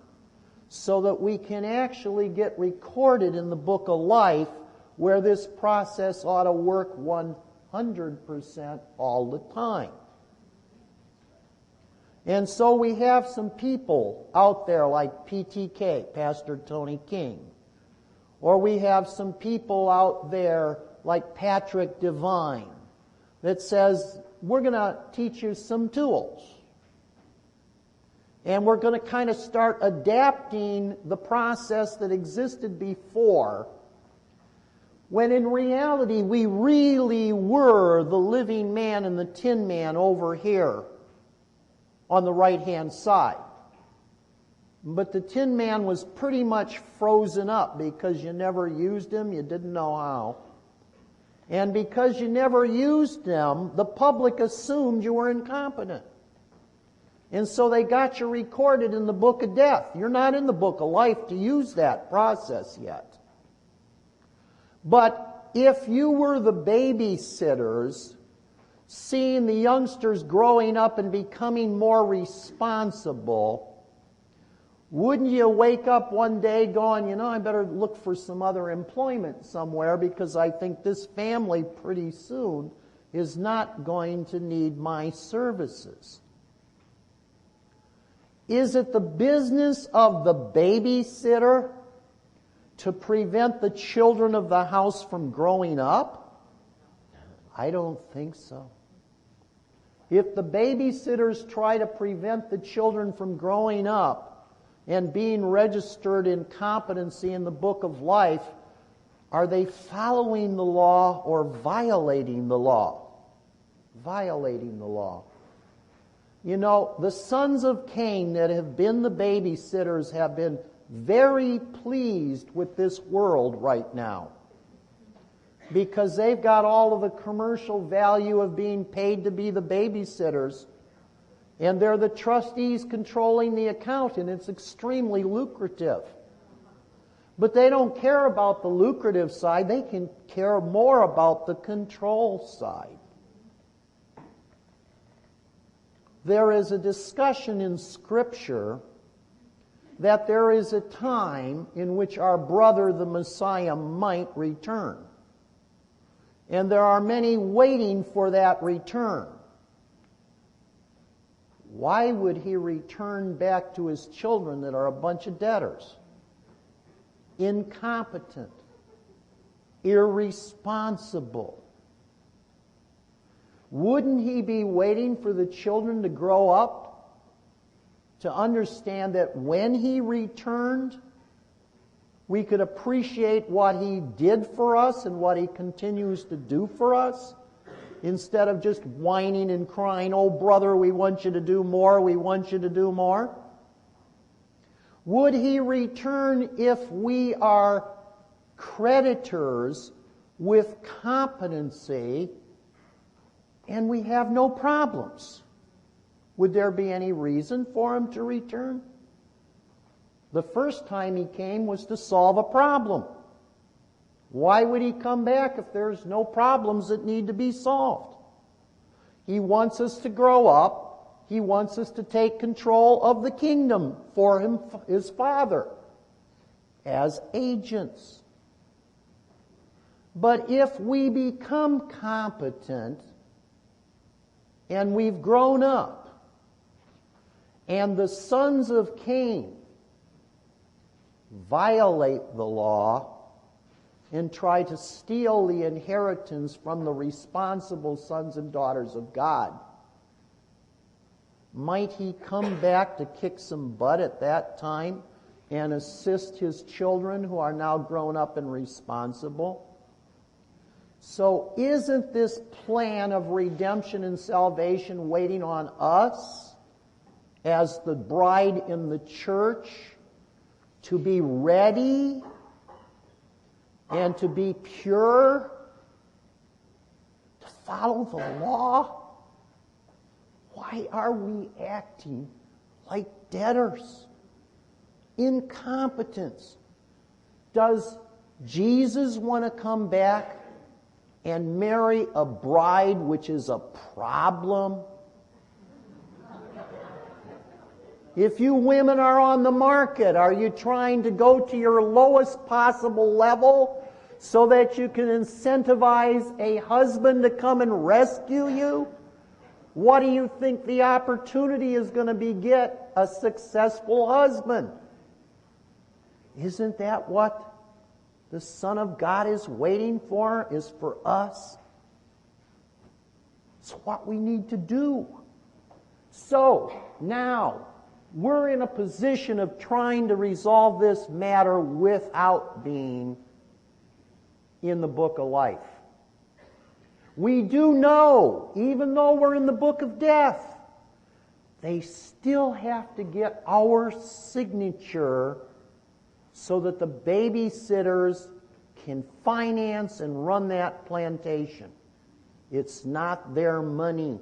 so that we can actually get recorded in the book of life where this process ought to work 100% all the time? And so we have some people out there like PTK, Pastor Tony King, or we have some people out there like Patrick Devine that says, we're going to teach you some tools. And we're going to kind of start adapting the process that existed before, when in reality we really were the living man and the tin man over here on the right-hand side. But the tin man was pretty much frozen up because you never used him, you didn't know how. And because you never used them, the public assumed you were incompetent. And so they got you recorded in the book of death. You're not in the book of life to use that process yet. But if you were the babysitters, seeing the youngsters growing up and becoming more responsible, wouldn't you wake up one day going, I better look for some other employment somewhere because I think this family pretty soon is not going to need my services? Is it the business of the babysitter to prevent the children of the house from growing up? I don't think so. If the babysitters try to prevent the children from growing up and being registered in competency in the book of life, are they following the law or violating the law? Violating the law. The sons of Cain that have been the babysitters have been very pleased with this world right now because they've got all of the commercial value of being paid to be the babysitters, and they're the trustees controlling the account, and it's extremely lucrative. But they don't care about the lucrative side. They can care more about the control side. There is a discussion in Scripture that there is a time in which our brother, the Messiah, might return. And there are many waiting for that return. Why would he return back to his children that are a bunch of debtors? Incompetent, irresponsible. Wouldn't he be waiting for the children to grow up to understand that when he returned, We could appreciate what He did for us and what He continues to do for us, instead of just whining and crying, "Oh, brother, we want you to do more, we want you to do more." Would He return if we are creditors with competency and we have no problems? Would there be any reason for Him to return? The first time He came was to solve a problem. Why would He come back if there's no problems that need to be solved? He wants us to grow up. He wants us to take control of the kingdom for Him, His Father, as agents. But if we become competent and we've grown up, and the sons of Cain violate the law and try to steal the inheritance from the responsible sons and daughters of God, might He come back to kick some butt at that time and assist His children who are now grown up and responsible? So isn't this plan of redemption and salvation waiting on us as the bride in the church to be ready and to be pure, to follow the law? Why are we acting like debtors? Incompetence. Does Jesus want to come back and marry a bride which is a problem? If you women are on the market, are you trying to go to your lowest possible level so that you can incentivize a husband to come and rescue you? What do you think the opportunity is going to be? Get a successful husband. Isn't that what the Son of God is waiting for, is for us? It's what we need to do. So, now, we're in a position of trying to resolve this matter without being in the book of life. We do know, even though we're in the book of death, they still have to get our signature so that the babysitters can finance and run that plantation. It's not their money.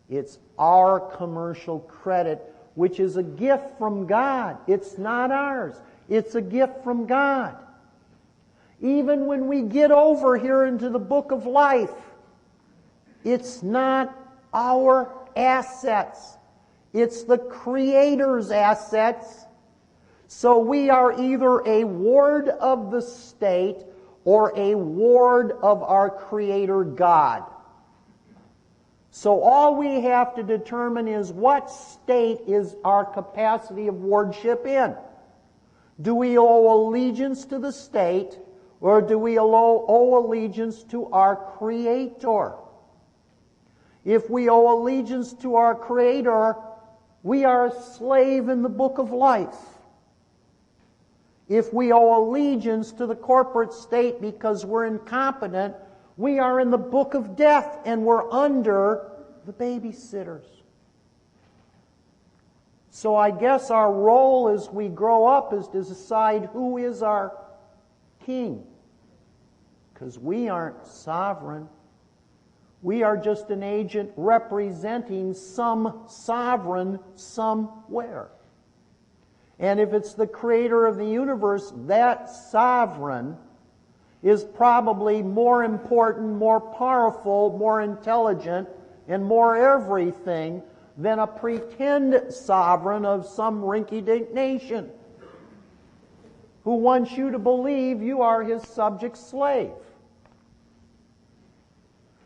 It's our commercial credit, which is a gift from God. It's not ours. It's a gift from God. Even when we get over here into the book of life, it's not our assets. It's the Creator's assets. So we are either a ward of the state or a ward of our Creator God. So all we have to determine is what state is our capacity of wardship in. Do we owe allegiance to the state, or do we owe allegiance to our Creator? If we owe allegiance to our Creator, we are a slave in the book of life. If we owe allegiance to the corporate state because we're incompetent, we are in the book of death and we're under the babysitters. So I guess our role as we grow up is to decide who is our king. Because we aren't sovereign. We are just an agent representing some sovereign somewhere. And if it's the Creator of the universe, that sovereign is probably more important, more powerful, more intelligent, and more everything than a pretend sovereign of some rinky-dink nation who wants you to believe you are his subject slave.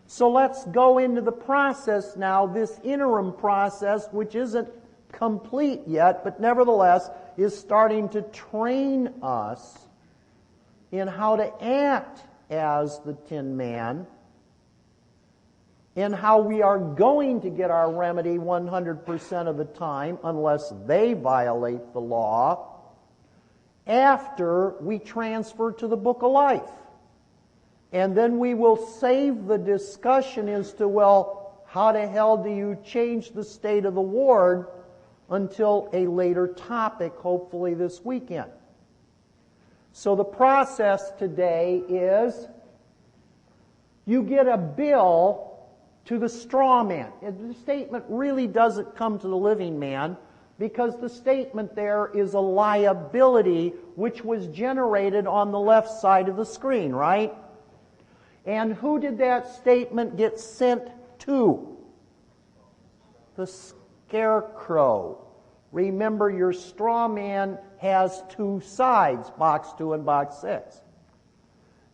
So let's go into the process now, this interim process, which isn't complete yet, but nevertheless is starting to train us in how to act as the Tin Man, and how we are going to get our remedy 100% of the time unless they violate the law, after we transfer to the Book of Life. And then we will save the discussion as to, well, how the hell do you change the state of the ward until a later topic, hopefully this weekend. So the process today is you get a bill to the straw man. And the statement really doesn't come to the living man because the statement there is a liability which was generated on the left side of the screen, right? And who did that statement get sent to? The scarecrow. Remember, your straw man has two sides, box 2 and box 6.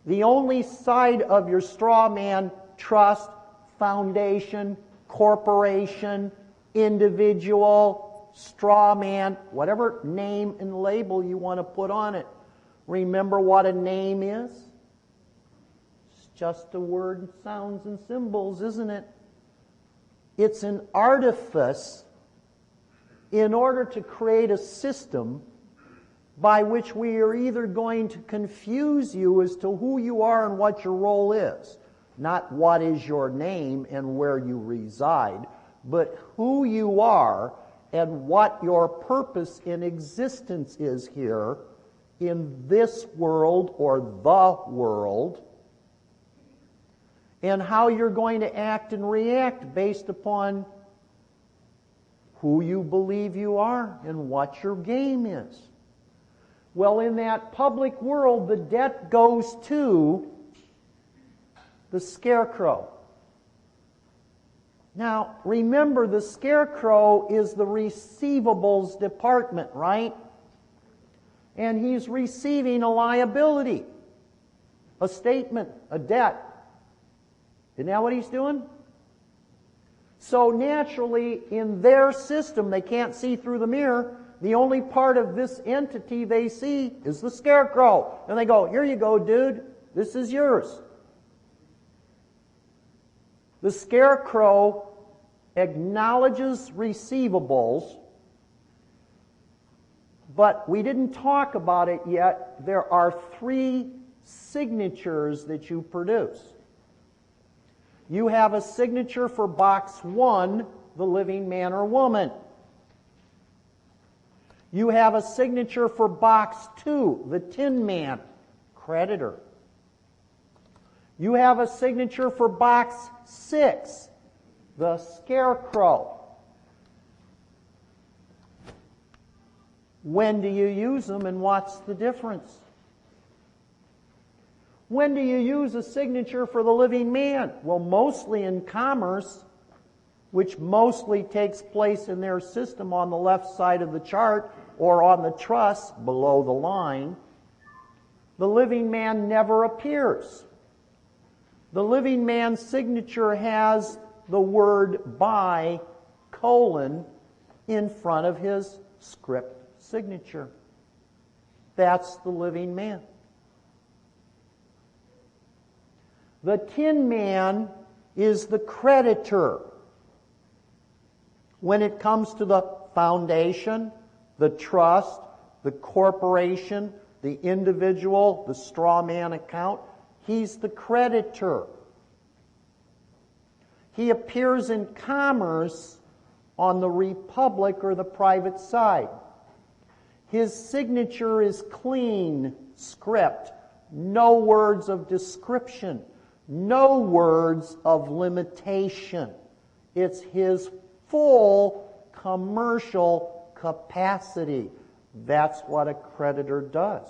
The only side of your straw man, trust, foundation, corporation, individual, straw man, whatever name and label you want to put on it. Remember what a name is? It's just a word, sounds, and symbols, isn't it? It's an artifice in order to create a system by which we are either going to confuse you as to who you are and what your role is, not what is your name and where you reside, but who you are and what your purpose in existence is here in this world or the world, and how you're going to act and react based upon who you believe you are and what your game is. Well, in that public world, the debt goes to the scarecrow. Now, remember, the scarecrow is the receivables department, right? And he's receiving a liability, a statement, a debt. Isn't that what he's doing? So naturally, in their system, they can't see through the mirror. The only part of this entity they see is the scarecrow. And they go, here you go, dude. This is yours. The scarecrow acknowledges receivables, but we didn't talk about it yet. There are 3 signatures that you produce. You have a signature for box 1, the living man or woman. You have a signature for box 2, the tin man, creditor. You have a signature for box 6, the scarecrow. When do you use them and what's the difference? When do you use a signature for the living man? Well, mostly in commerce, which mostly takes place in their system on the left side of the chart or on the truss below the line. The living man never appears. The living man's signature has the word by, colon, in front of his script signature. That's the living man. The tin man is the creditor. When it comes to the foundation, the trust, the corporation, the individual, the straw man account, he's the creditor. He appears in commerce on the republic or the private side. His signature is clean script, no words of description, no words of limitation. It's his full commercial capacity. That's what a creditor does.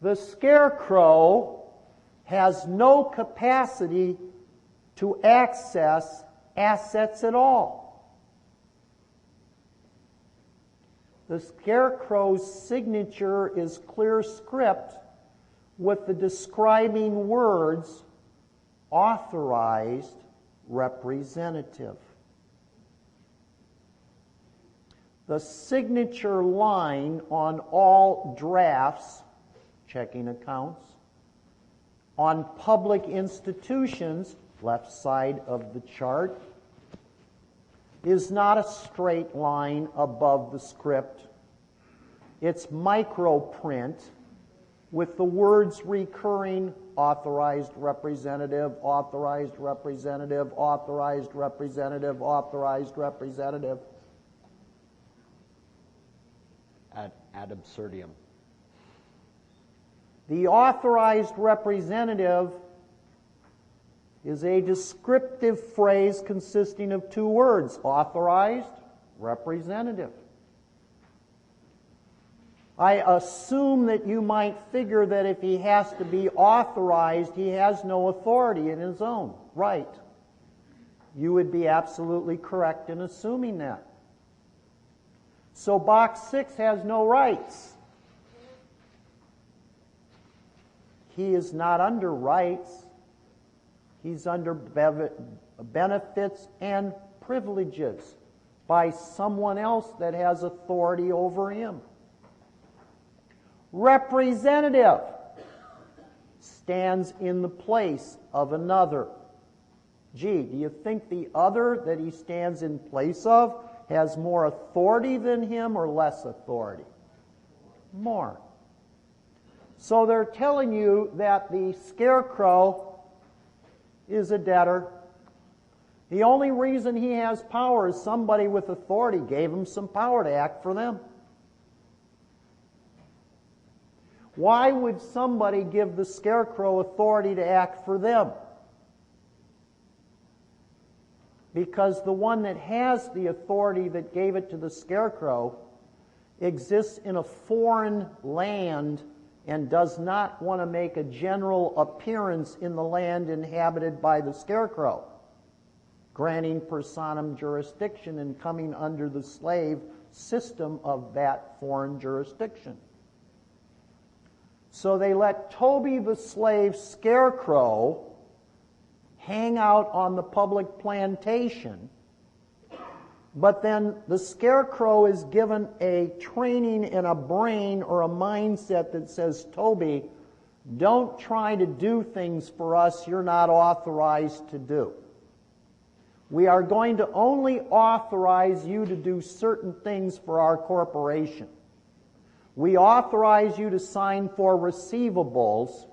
The scarecrow has no capacity to access assets at all. The scarecrow's signature is clear script with the describing words authorized representative. The signature line on all drafts, checking accounts, on public institutions, left side of the chart, is not a straight line above the script. It's microprint with the words recurring: authorized representative, authorized representative, authorized representative, authorized representative. Ad absurdum. The authorized representative is a descriptive phrase consisting of two words: authorized, representative. I assume that you might figure that if he has to be authorized, he has no authority in his own right. You would be absolutely correct in assuming that. So BANK-CIC has no rights. He is not under rights. He's under benefits and privileges by someone else that has authority over him. Representative stands in the place of another. Gee, do you think the other that he stands in place of has more authority than him or less authority? More. So they're telling you that the scarecrow is a debtor. The only reason he has power is somebody with authority gave him some power to act for them. Why would somebody give the scarecrow authority to act for them? Because the one that has the authority that gave it to the scarecrow exists in a foreign land and does not want to make a general appearance in the land inhabited by the scarecrow, granting personam jurisdiction and coming under the slave system of that foreign jurisdiction. So they let Toby the slave scarecrow hang out on the public plantation, but then the scarecrow is given a training in a brain or a mindset that says, Toby, don't try to do things for us you're not authorized to do. We are going to only authorize you to do certain things for our corporation. We authorize you to sign for receivables,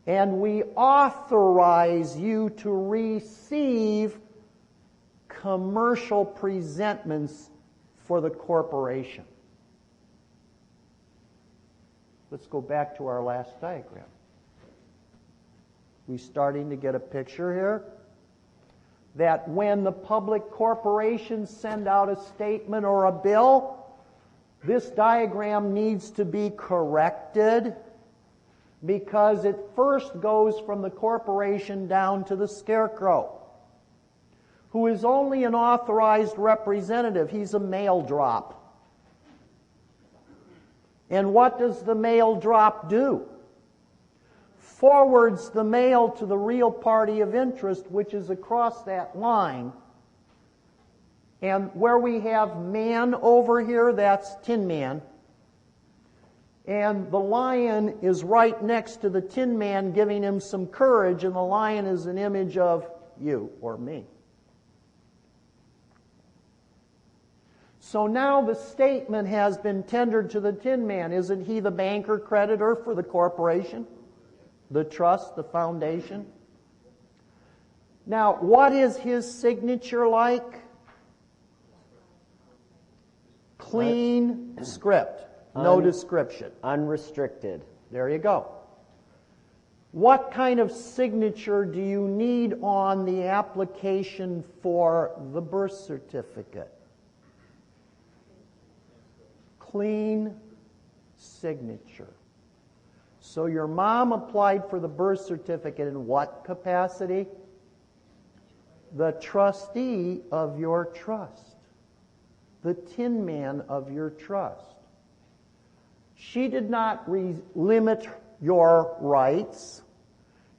and we authorize you to receive commercial presentments for the corporation. Let's go back to our last diagram. We starting to get a picture here? That when the public corporations send out a statement or a bill, this diagram needs to be corrected because it first goes from the corporation down to the scarecrow, who is only an authorized representative. He's a mail drop. And what does the mail drop do? Forwards the mail to the real party of interest, which is across that line. And where we have man over here, that's Tin Man. And the lion is right next to the Tin Man, giving him some courage, and the lion is an image of you or me. So now the statement has been tendered to the Tin Man. Isn't he the banker creditor for the corporation, the trust, the foundation? Now, what is his signature like? Clean script, no description. Unrestricted. There you go. What kind of signature do you need on the application for the birth certificate? Clean signature. So your mom applied for the birth certificate in what capacity? The trustee of your trust. The Tin Man of your trust. She did not limit your rights.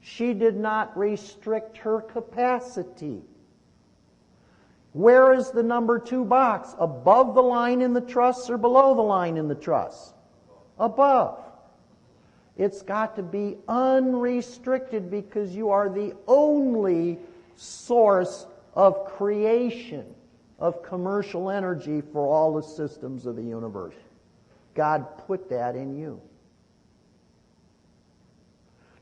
She did not restrict her capacity. Where is the number 2 box? Above the line in the trust or below the line in the trust? Above. It's got to be unrestricted because you are the only source of creation of commercial energy for all the systems of the universe. God put that in you.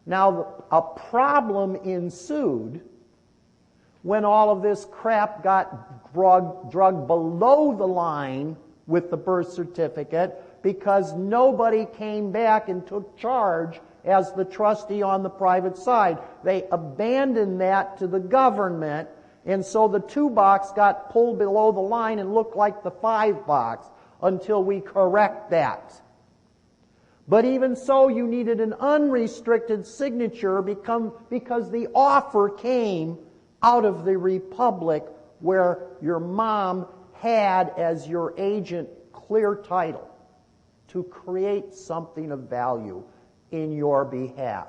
Now, a problem ensued when all of this crap got drugged below the line with the birth certificate, because nobody came back and took charge as the trustee on the private side. They abandoned that to the government, and so the 2 box got pulled below the line and looked like the 5 box until we correct that. But even so, you needed an unrestricted signature because the offer came out of the republic where your mom had as your agent clear title to create something of value in your behalf.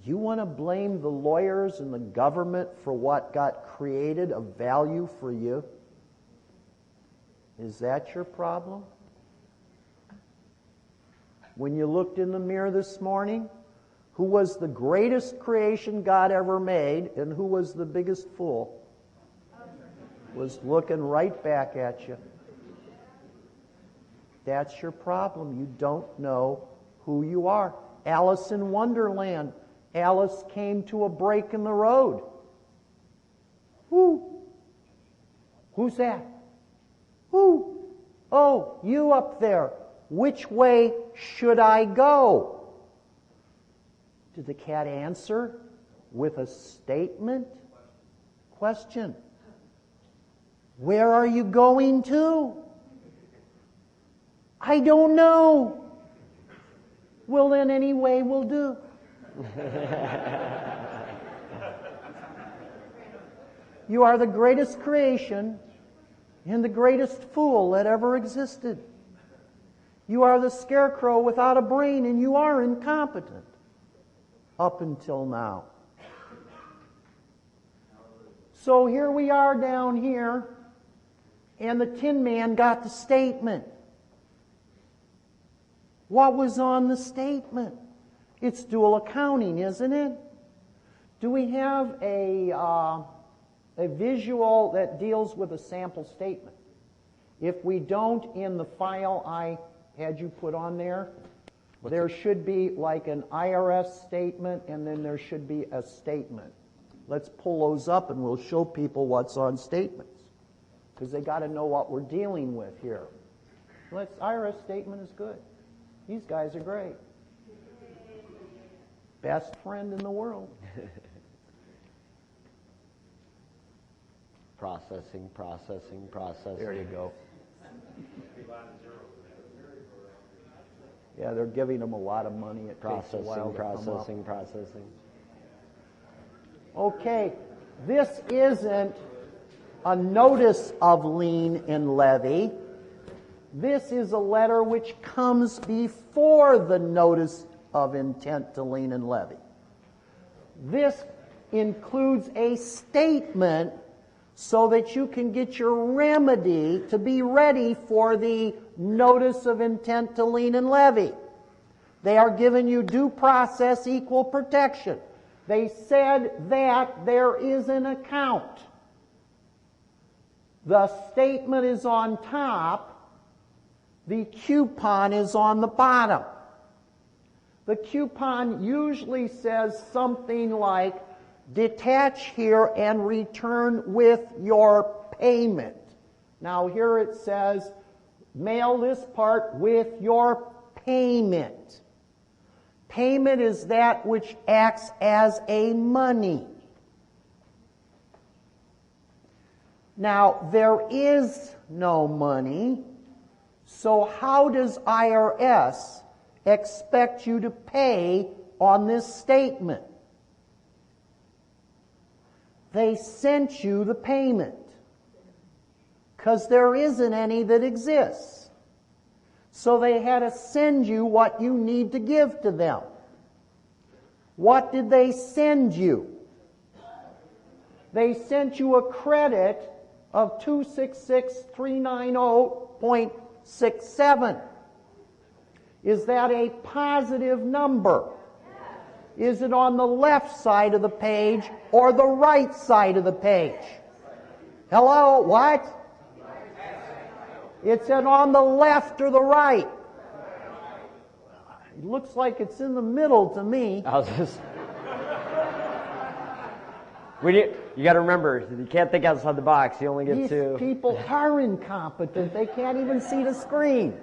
You want to blame the lawyers and the government for what got created of value for you? Is that your problem? When you looked in the mirror this morning, who was the greatest creation God ever made and who was the biggest fool? Was looking right back at you. That's your problem. You don't know who you are. Alice in Wonderland. Alice came to a break in the road. Who? Who's that? Who? Oh, you up there. Which way should I go? Did the cat answer with a statement? Question. Where are you going to? I don't know. Well, then any way will do. You are the greatest creation and the greatest fool that ever existed. You are the scarecrow without a brain, and you are incompetent. Up until now. So here we are down here, and the Tin Man got the statement. What was on the statement? It's dual accounting, isn't it? Do we have a visual that deals with a sample statement? If we don't, in the file I had you put on there, there should be like an IRS statement, and then there should be a statement. Let's pull those up and we'll show people what's on statements, because they got to know what we're dealing with here. IRS statement is good. These guys are great. Best friend in the world. Processing. There you go. Yeah, they're giving them a lot of money. It takes a while to come up. Processing. Okay, this isn't a notice of lien and levy. This is a letter which comes before the notice of intent to lien and levy. This includes a statement so that you can get your remedy to be ready for the notice of intent to lien and levy. They are giving you due process, equal protection. They said that there is an account. The statement is on top. The coupon is on the bottom. The coupon usually says something like, detach here and return with your payment. Now here it says, mail this part with your payment. Payment is that which acts as a money. Now, there is no money, so how does IRS expect you to pay on this statement? They sent you the payment because there isn't any that exists. So they had to send you what you need to give to them. What did they send you? They sent you a credit of 266,390.67. Is that a positive number? Is it on the left side of the page or the right side of the page? Hello, what? It's on the left or the right? It looks like it's in the middle to me. You got to remember, you can't think outside the box. You only get two. These people are incompetent. They can't even see the screen.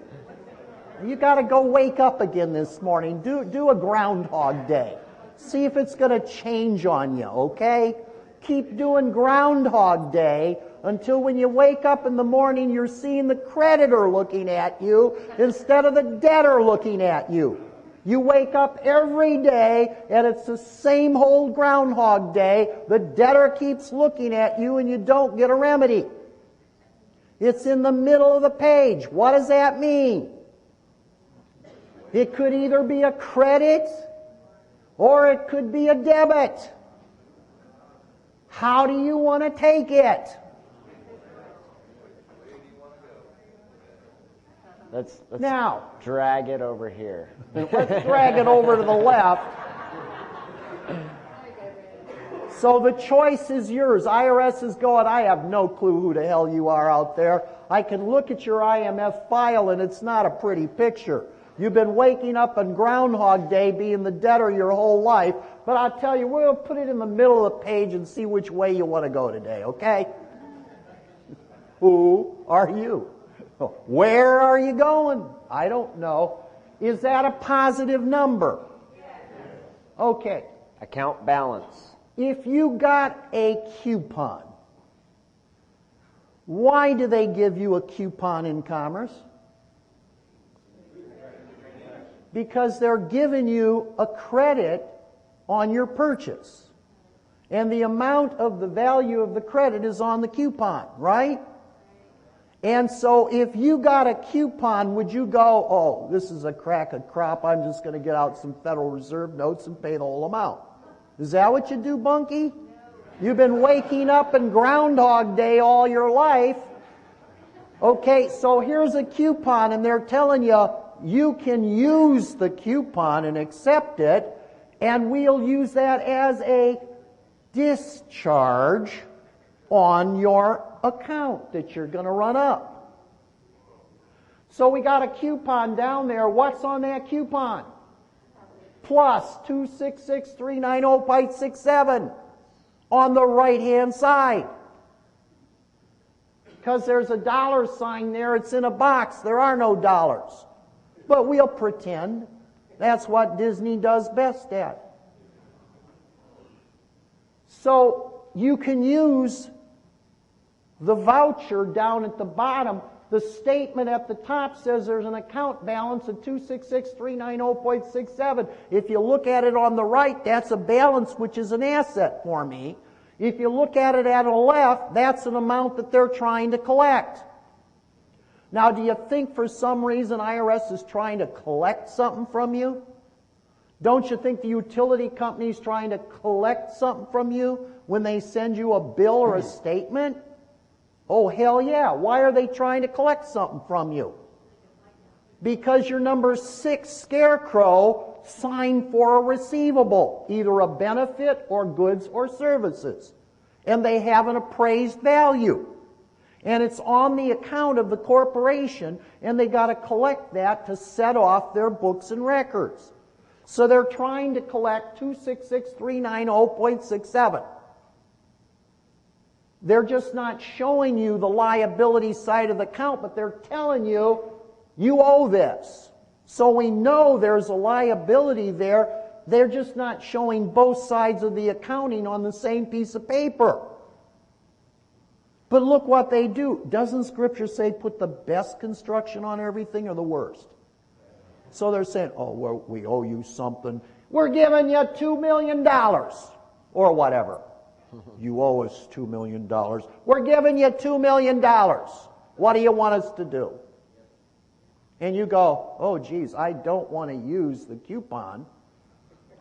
You got to go wake up again this morning. Do a Groundhog Day. See if it's going to change on you, okay? Keep doing Groundhog Day until when you wake up in the morning, you're seeing the creditor looking at you instead of the debtor looking at you. You wake up every day and it's the same old Groundhog Day. The debtor keeps looking at you and you don't get a remedy. It's in the middle of the page. What does that mean? It could either be a credit or it could be a debit. How do you want to take it? Let's now drag it over here. Let's drag it over to the left. So the choice is yours. IRS is going, I have no clue who the hell you are out there. I can look at your IMF file and it's not a pretty picture. You've been waking up on Groundhog Day being the debtor your whole life, but I'll tell you, we'll put it in the middle of the page and see which way you want to go today, okay? Who are you? Where are you going? I don't know. Is that a positive number? Okay. Account balance. If you got a coupon, why do they give you a coupon in commerce? Because they're giving you a credit on your purchase. And the amount of the value of the credit is on the coupon, right? And so if you got a coupon, would you go, oh, this is a crack of crop, I'm just going to get out some Federal Reserve notes and pay the whole amount? Is that what you do, Bunky? You've been waking up in Groundhog Day all your life. Okay, so here's a coupon, and they're telling you, you can use the coupon and accept it, and we'll use that as a discharge on your account that you're going to run up. So we got a coupon down there. What's on that coupon? Plus 266,390.67 on the right-hand side. Because there's a dollar sign there. It's in a box. There are no dollars. But we'll pretend. That's what Disney does best at. So you can use the voucher down at the bottom. The statement at the top says there's an account balance of 266,390.67. If you look at it on the right, that's a balance which is an asset for me. If you look at it at the left, that's an amount that they're trying to collect. Now, do you think for some reason IRS is trying to collect something from you? Don't you think the utility company is trying to collect something from you when they send you a bill or a statement? Oh, hell yeah. Why are they trying to collect something from you? Because your number 6 scarecrow signed for a receivable, either a benefit or goods or services. And they have an appraised value. And it's on the account of the corporation, and they got to collect that to set off their books and records. So they're trying to collect 266,390.67. They're just not showing you the liability side of the account, but they're telling you, you owe this. So we know there's a liability there. They're just not showing both sides of the accounting on the same piece of paper. But look what they do. Doesn't Scripture say put the best construction on everything or the worst? So they're saying, oh, well, we owe you something. We're giving you $2 million or whatever. You owe us $2 million. We're giving you $2 million. What do you want us to do? And you go, oh, geez, I don't want to use the coupon.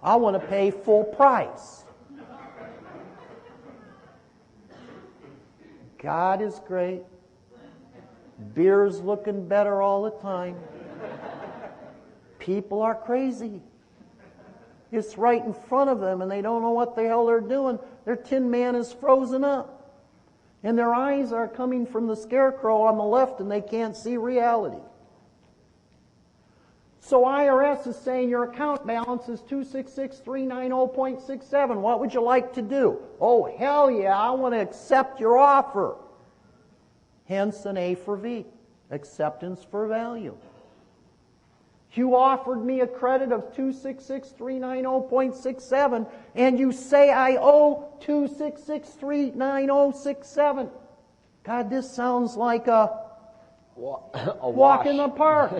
I want to pay full price. God is great. Beer's looking better all the time. People are crazy. It's right in front of them, and they don't know what the hell they're doing. Their Tin Man is frozen up. And their eyes are coming from the scarecrow on the left, and they can't see reality. So IRS is saying your account balance is 266,390.67. What would you like to do? Oh, hell yeah, I want to accept your offer. Hence an A for V, acceptance for value. You offered me a credit of 266,390.67, and you say I owe 266,390.67. God, this sounds like a walk in the park.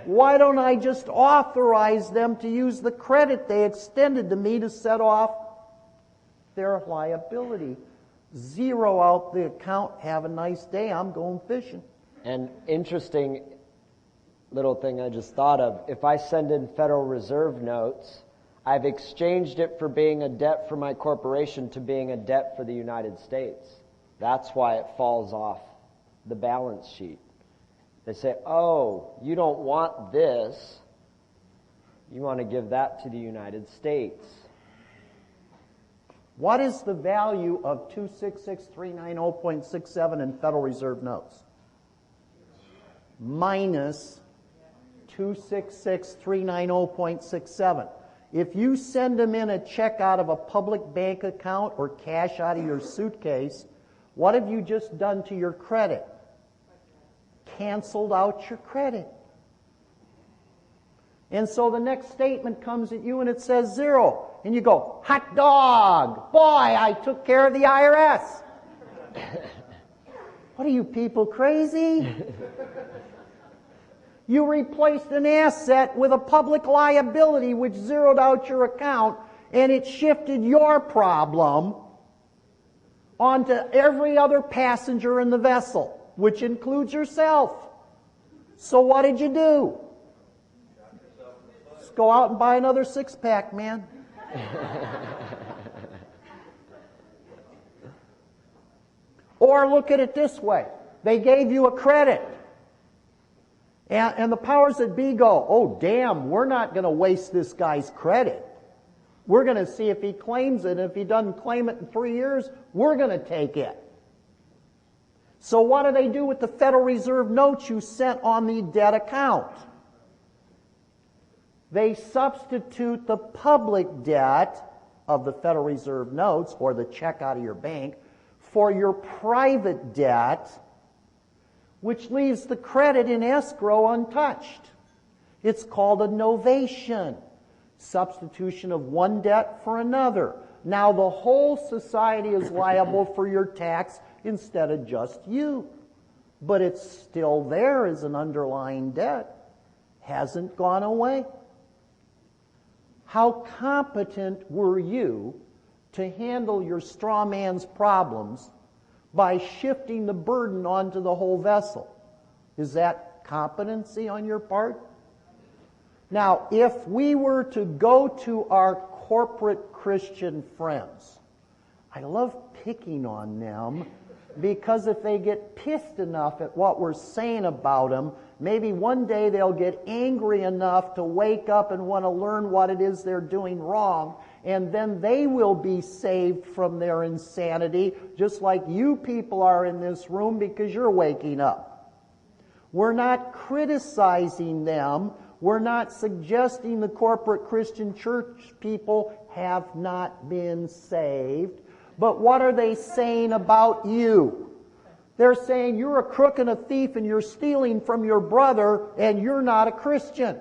Why don't I just authorize them to use the credit they extended to me to set off their liability? Zero out the account, have a nice day, I'm going fishing. And interesting little thing I just thought of, if I send in Federal Reserve notes, I've exchanged it for being a debt for my corporation to being a debt for the United States. That's why it falls off the balance sheet. They say, oh, you don't want this. You want to give that to the United States. What is the value of 266,390.67 in Federal Reserve notes? Minus 266,390.67. If you send them in a check out of a public bank account or cash out of your suitcase, what have you just done to your credit? Canceled out your credit. And so the next statement comes at you and it says zero. And you go, hot dog! Boy, I took care of the IRS. What are you people, crazy? You replaced an asset with a public liability which zeroed out your account, and it shifted your problem onto every other passenger in the vessel, which includes yourself. So what did you do? Just go out and buy another six-pack, man. Or look at it this way. They gave you a credit. And the powers that be go, oh, damn, we're not going to waste this guy's credit. We're going to see if he claims it. And if he doesn't claim it in 3 years, we're going to take it. So what do they do with the Federal Reserve notes you sent on the debt account? They substitute the public debt of the Federal Reserve notes, or the check out of your bank, for your private debt, which leaves the credit in escrow untouched. It's called a novation, substitution of one debt for another. Now the whole society is liable for your tax instead of just you. But it's still there as an underlying debt. Hasn't gone away. How competent were you to handle your straw man's problems by shifting the burden onto the whole vessel? Is that competency on your part? Now, if we were to go to our corporate Christian friends, I love picking on them because if they get pissed enough at what we're saying about them, maybe one day they'll get angry enough to wake up and want to learn what it is they're doing wrong, and then they will be saved from their insanity, just like you people are in this room because you're waking up. We're not criticizing them. We're not suggesting the corporate Christian church people have not been saved. But what are they saying about you? They're saying you're a crook and a thief and you're stealing from your brother and you're not a Christian.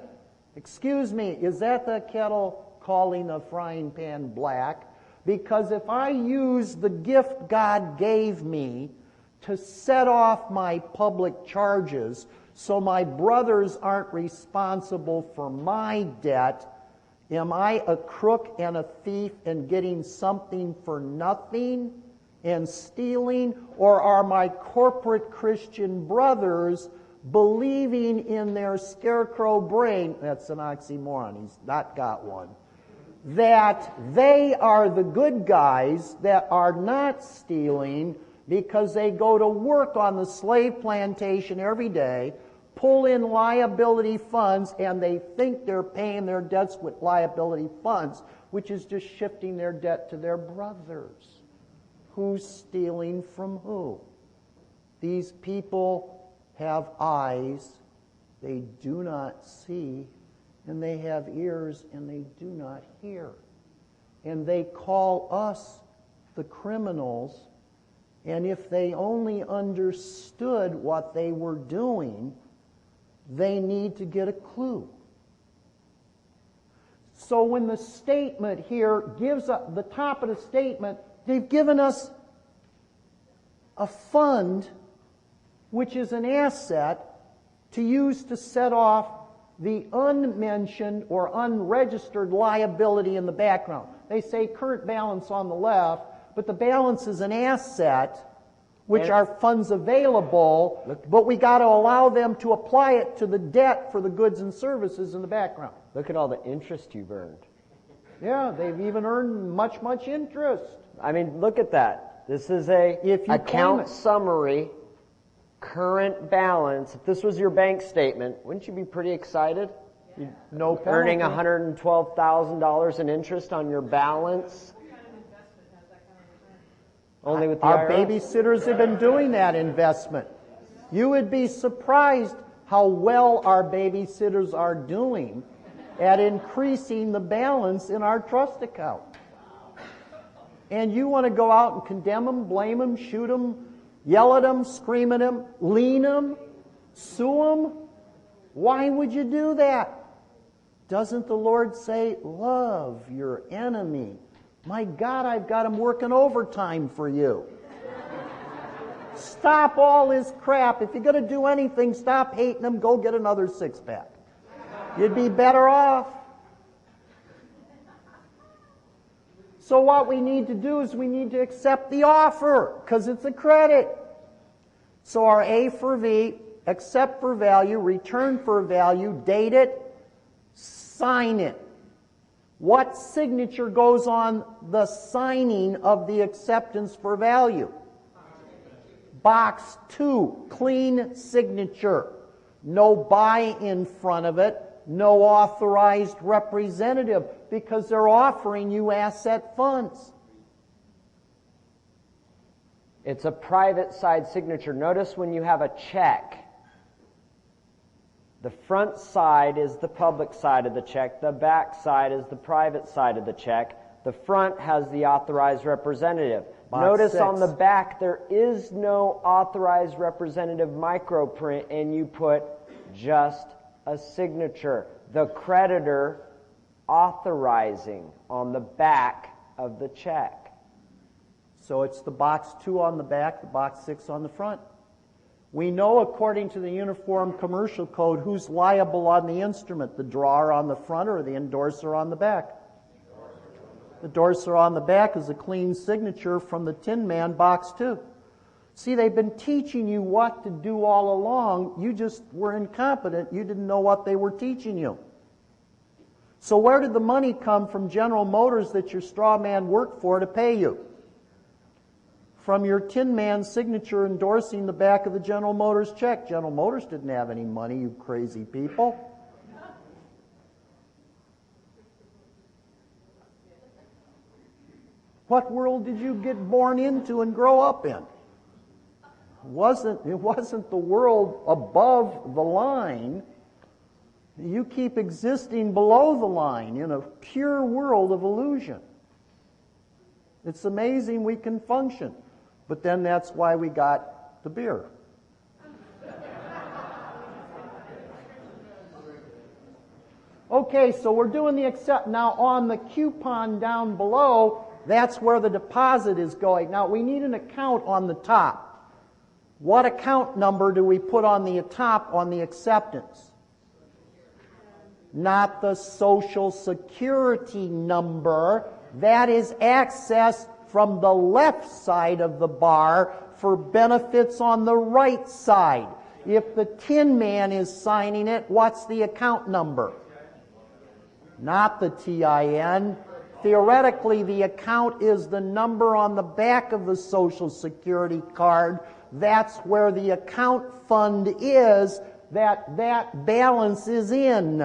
Excuse me, is that the kettle calling the frying pan black? Because if I use the gift God gave me to set off my public charges so my brothers aren't responsible for my debt, am I a crook and a thief and getting something for nothing and stealing? Or are my corporate Christian brothers believing in their scarecrow brain, that's an oxymoron, he's not got one, that they are the good guys that are not stealing because they go to work on the slave plantation every day, pull in liability funds, and they think they're paying their debts with liability funds, which is just shifting their debt to their brothers. Who's stealing from who? These people have eyes, they do not see, and they have ears, and they do not hear. And they call us the criminals, and if they only understood what they were doing, they need to get a clue. So when the statement here gives up the top of the statement, they've given us a fund which is an asset to use to set off the unmentioned or unregistered liability in the background. They say current balance on the left, but the balance is an asset which are funds available, but we got to allow them to apply it to the debt for the goods and services in the background. Look at all the interest you've earned. Yeah, they've even earned much, much interest. I mean, look at that. This is a account summary, current balance. If this was your bank statement, wouldn't you be pretty excited? No penalty. Earning $112,000 in interest on your balance. Only with the Our IRS. babysitters have been doing that investment. You would be surprised how well our babysitters are doing at increasing the balance in our trust account. And you want to go out and condemn them, blame them, shoot them, yell at them, scream at them, lien them, sue them? Why would you do that? Doesn't the Lord say, love your enemy? My God, I've got him working overtime for you. Stop all this crap. If you're going to do anything, stop hating them. Go get another six-pack. You'd be better off. So what we need to do is we need to accept the offer because it's a credit. So our A for V, accept for value, return for value, date it, sign it. What signature goes on the signing of the acceptance for value? Box 2, clean signature. No by in front of it, no authorized representative, because they're offering you asset funds. It's a private side signature. Notice when you have a check, the front side is the public side of the check. The back side is the private side of the check. The front has the authorized representative. Notice 6. on the back there is no authorized representative microprint, and you put just a signature. The creditor authorizing on the back of the check. So it's the box 2 on the back, the box 6 on the front. We know according to the Uniform Commercial Code who's liable on the instrument, the drawer on the front or the endorser on the back. The endorser on the back is a clean signature from the Tin Man, box 2. See, they've been teaching you what to do all along. You just were incompetent. You didn't know what they were teaching you. So where did the money come from General Motors that your straw man worked for to pay you? From your Tin Man signature endorsing the back of the General Motors check. General Motors didn't have any money, you crazy people. What world did you get born into and grow up in? It wasn't the world above the line. You keep existing below the line in a pure world of illusion. It's amazing we can function. But then that's why we got the beer. Okay, so we're doing the accept. Now on the coupon down below, that's where the deposit is going. Now we need an account on the top. What account number do we put on the top on the acceptance? Not the Social Security number. That is accessed from the left side of the bar for benefits on the right side. If the Tin Man is signing it, what's the account number? Not the TIN. Theoretically, the account is the number on the back of the Social Security card. That's where the account fund is. that balance is in.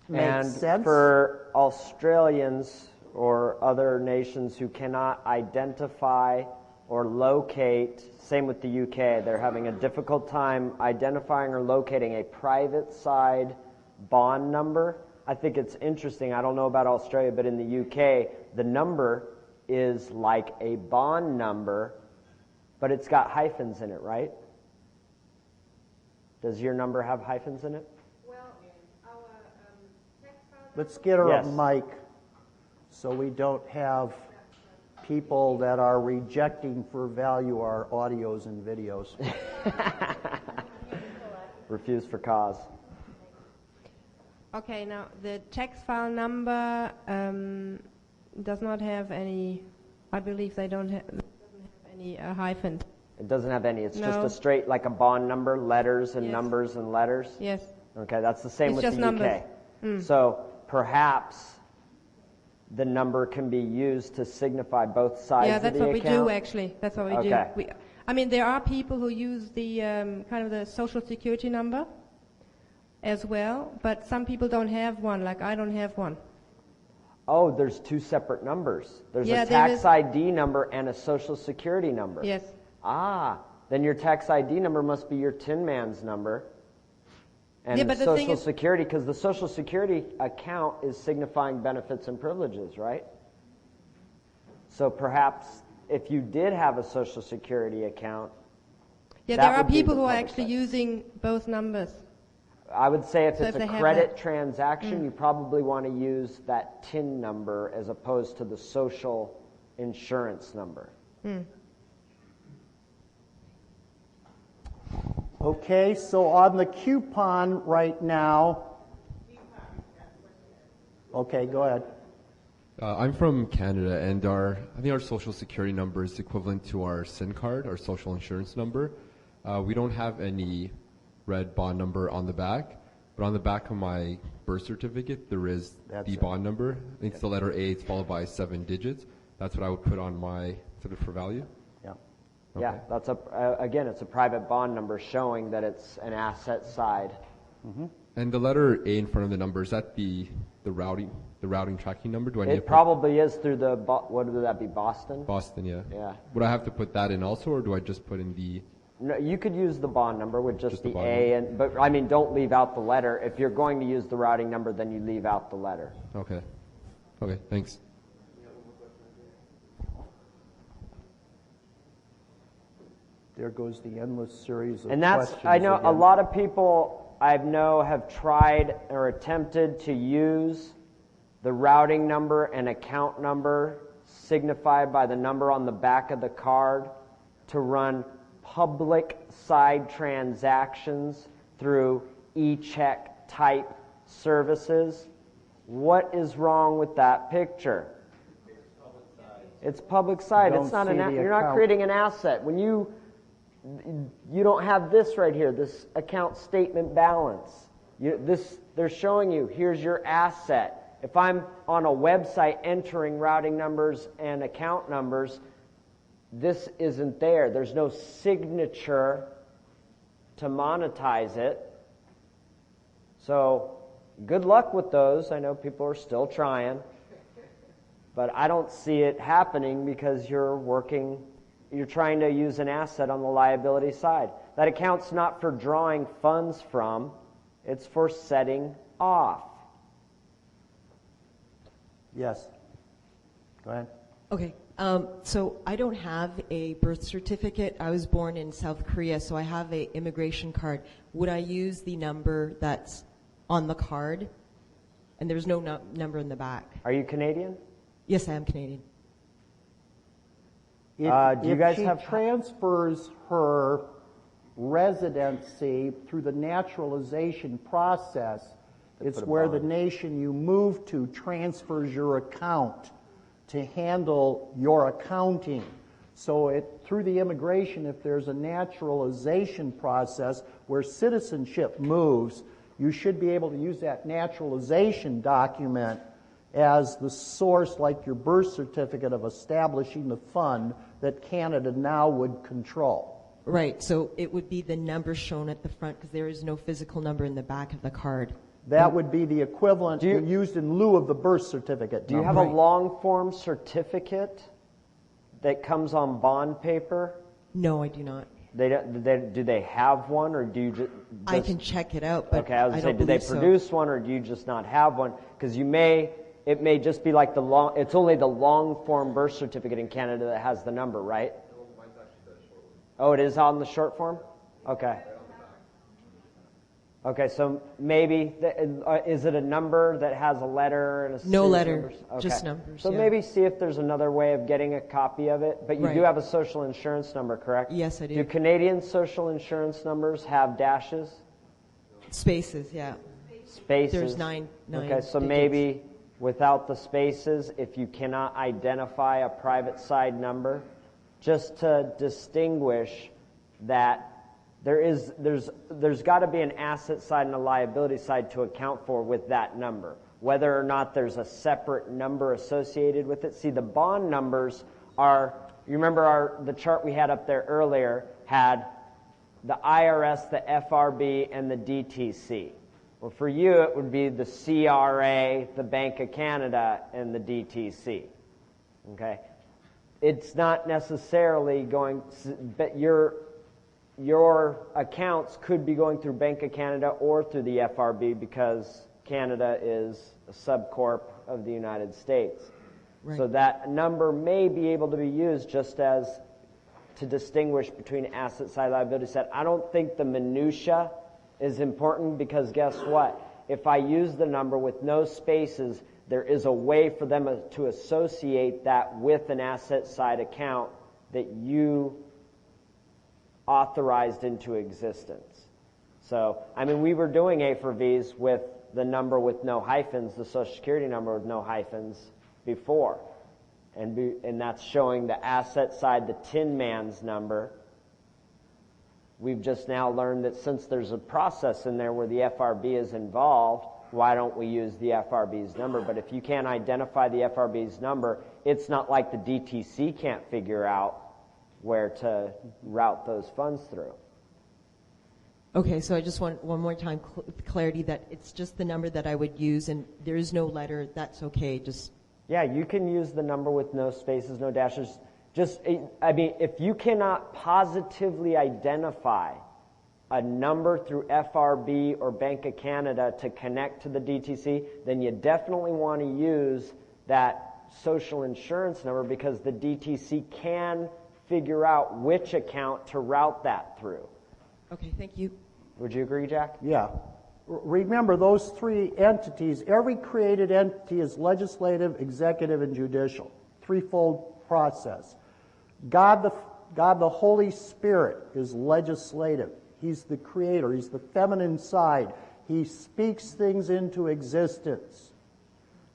Makes And sense? for Australians or other nations who cannot identify or locate, same with the UK, they're having a difficult time identifying or locating a private side bond number. I think it's interesting, I don't know about Australia, but in the UK, the number is like a bond number, but it's got hyphens in it, right? Does your number have hyphens in it? Let's get her Yes. a mic so we don't have people that are rejecting for value our audios and videos. Refuse for cause. Okay, now the tax file number does not have any, I believe they don't have, any hyphens. It doesn't have any. It's just No. a straight, like a bond number, letters and Yes. numbers and letters. Yes. Okay, that's the same It's with just the UK. numbers. So perhaps the number can be used to signify both sides Yeah, of that's the what account. we do actually. That's what we Okay. do. I mean, there are people who use the kind of the social security number as well, but some people don't have one, like I don't have one. Oh, there's two separate numbers. There's Yeah, a there tax is. ID number and a social security number. Yes. Ah, then your tax ID number must be your Tin Man's number. And Yeah, but the thing social is- security, because the social security account is signifying benefits and privileges, right? So perhaps if you did have a social security account, Yeah, that there are would be people the who are public actually side. using both numbers. I would say if So it's if a they have credit that- transaction, you probably want to use that TIN number as opposed to the social insurance number. Okay, so on the coupon right now. Okay, go ahead. I'm from Canada, and I think our social security number is equivalent to our SIN card, our social insurance number. We don't have any red bond number on the back, but on the back of my birth certificate, there is That's the it. bond number. I think it's the letter A, it's followed by 7 digits. That's what I would put on my sort of for value. Yeah. Yeah, Okay. that's again, it's a private bond number showing that it's an asset side. And the letter A in front of the number, is that the routing tracking number? Do I need to It put probably is through the, what would that be, Boston? Boston, yeah. Yeah. Would I have to put that in also, or do I just put in the... No, you could use the bond number with just the the bond A, but I mean, don't leave out the letter. If you're going to use the routing number, then you leave out the letter. Okay. Okay, thanks. There goes the endless series of And that's, questions. I know a again. lot of people I know have tried or attempted to use the routing number and account number signified by the number on the back of the card to run public side transactions through e-check type services. What is wrong with that picture? It's public side. Don't It's not see the you're not account. creating an asset. When you don't have this right here, this account statement balance. They're showing you, here's your asset. If I'm on a website entering routing numbers and account numbers, this isn't there. There's no signature to monetize it. So good luck with those. I know people are still trying. But I don't see it happening because you're trying to use an asset on the liability side. That account's not for drawing funds from, it's for setting off. Yes. Go ahead. Okay. So I don't have a birth certificate. I was born in South Korea, so I have an immigration card. Would I use the number that's on the card? And there's no number in the back. Are you Canadian? Yes, I am Canadian. If, Do you if guys she have- transfers her residency through the naturalization process, it's put a where the bond. nation you move to transfers your account to handle your accounting. So through the immigration, if there's a naturalization process where citizenship moves, you should be able to use that naturalization document as the source, like your birth certificate, of establishing the fund that Canada now would control. Right, so it would be the number shown at the front because there is no physical number in the back of the card. That would be the equivalent used in lieu of the birth certificate. Do you have a long form certificate that comes on bond paper? No, I do not. Do they have one, or do you just? I can check it out, but okay, I was I gonna say, don't do they believe so. produce one, or do you just not have one? Because it may just be like it's only the long form birth certificate in Canada that has the number, right? Oh, it is on the short form? Okay. Okay, so maybe, is it a number that has a letter and a series No of letter, numbers? Okay. just numbers. So yeah. maybe see if there's another way of getting a copy of it. But you Right. do have a social insurance number, correct? Yes, I do. Do Canadian social insurance numbers have dashes? Spaces, yeah. Spaces? There's nine Okay, so digits. maybe without the spaces, if you cannot identify a private side number, just to distinguish that there's got to be an asset side and a liability side to account for with that number. Whether or not there's a separate number associated with it. See, the bond numbers are, you remember the chart we had up there earlier had the IRS, the FRB, and the DTC. Well, for you, it would be the CRA, the Bank of Canada, and the DTC. Okay? It's not necessarily going, but your accounts could be going through Bank of Canada or through the FRB because Canada is a subcorp of the United States. Right. So that number may be able to be used just as to distinguish between asset side, liability side. I don't think the minutia is important because guess what? If I use the number with no spaces, there is a way for them to associate that with an asset side account that you authorized into existence. So, I mean, we were doing A for Vs with the number with no hyphens, the Social Security number with no hyphens before. And that's showing the asset side, the Tin Man's number. We've just now learned that since there's a process in there where the FRB is involved, why don't we use the FRB's number? But if you can't identify the FRB's number, it's not like the DTC can't figure out where to route those funds through. Okay, so I just want one more time clarity that it's just the number that I would use and there is no letter, that's okay, just... Yeah, you can use the number with no spaces, no dashes. Just, I mean, if you cannot positively identify a number through FRB or Bank of Canada to connect to the DTC, then you definitely want to use that social insurance number because the DTC can figure out which account to route that through. Okay, thank you. Would you agree, Jack? Yeah. Remember, those three entities, every created entity is legislative, executive, and judicial. Threefold process. God the Holy Spirit is legislative. He's the creator. He's the feminine side. He speaks things into existence.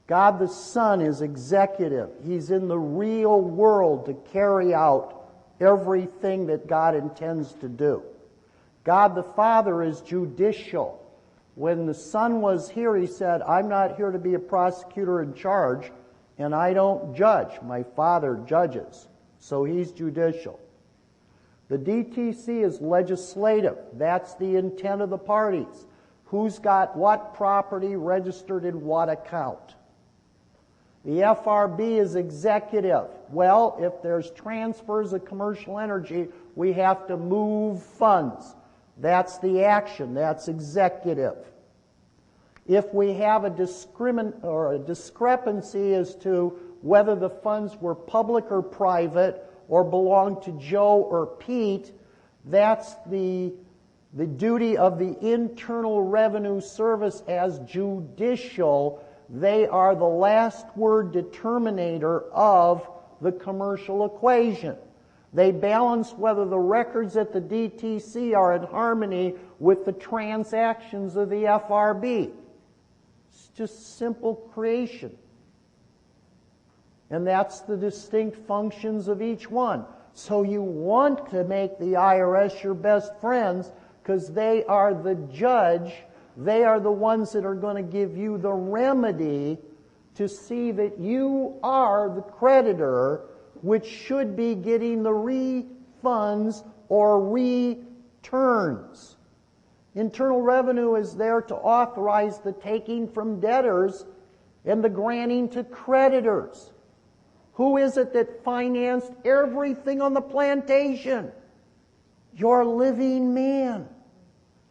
God the Son is executive. He's in the real world to carry out everything that God intends to do. God the Father is judicial. When the Son was here, he said, I'm not here to be a prosecutor in charge, and I don't judge. My Father judges. So he's judicial. The DTC is legislative. That's the intent of the parties. Who's got what property registered in what account? The FRB is executive. Well, if there's transfers of commercial energy, we have to move funds. That's the action. That's executive. If we have a discrepancy as to whether the funds were public or private or belonged to Joe or Pete, that's the duty of the Internal Revenue Service as judicial. They are the last word determinator of the commercial equation. They balance whether the records at the DTC are in harmony with the transactions of the FRB. It's just simple creation. And that's the distinct functions of each one. So you want to make the IRS your best friends because they are the judge. They are the ones that are going to give you the remedy to see that you are the creditor, which should be getting the refunds or returns. Internal revenue is there to authorize the taking from debtors and the granting to creditors. Who is it that financed everything on the plantation? Your living man.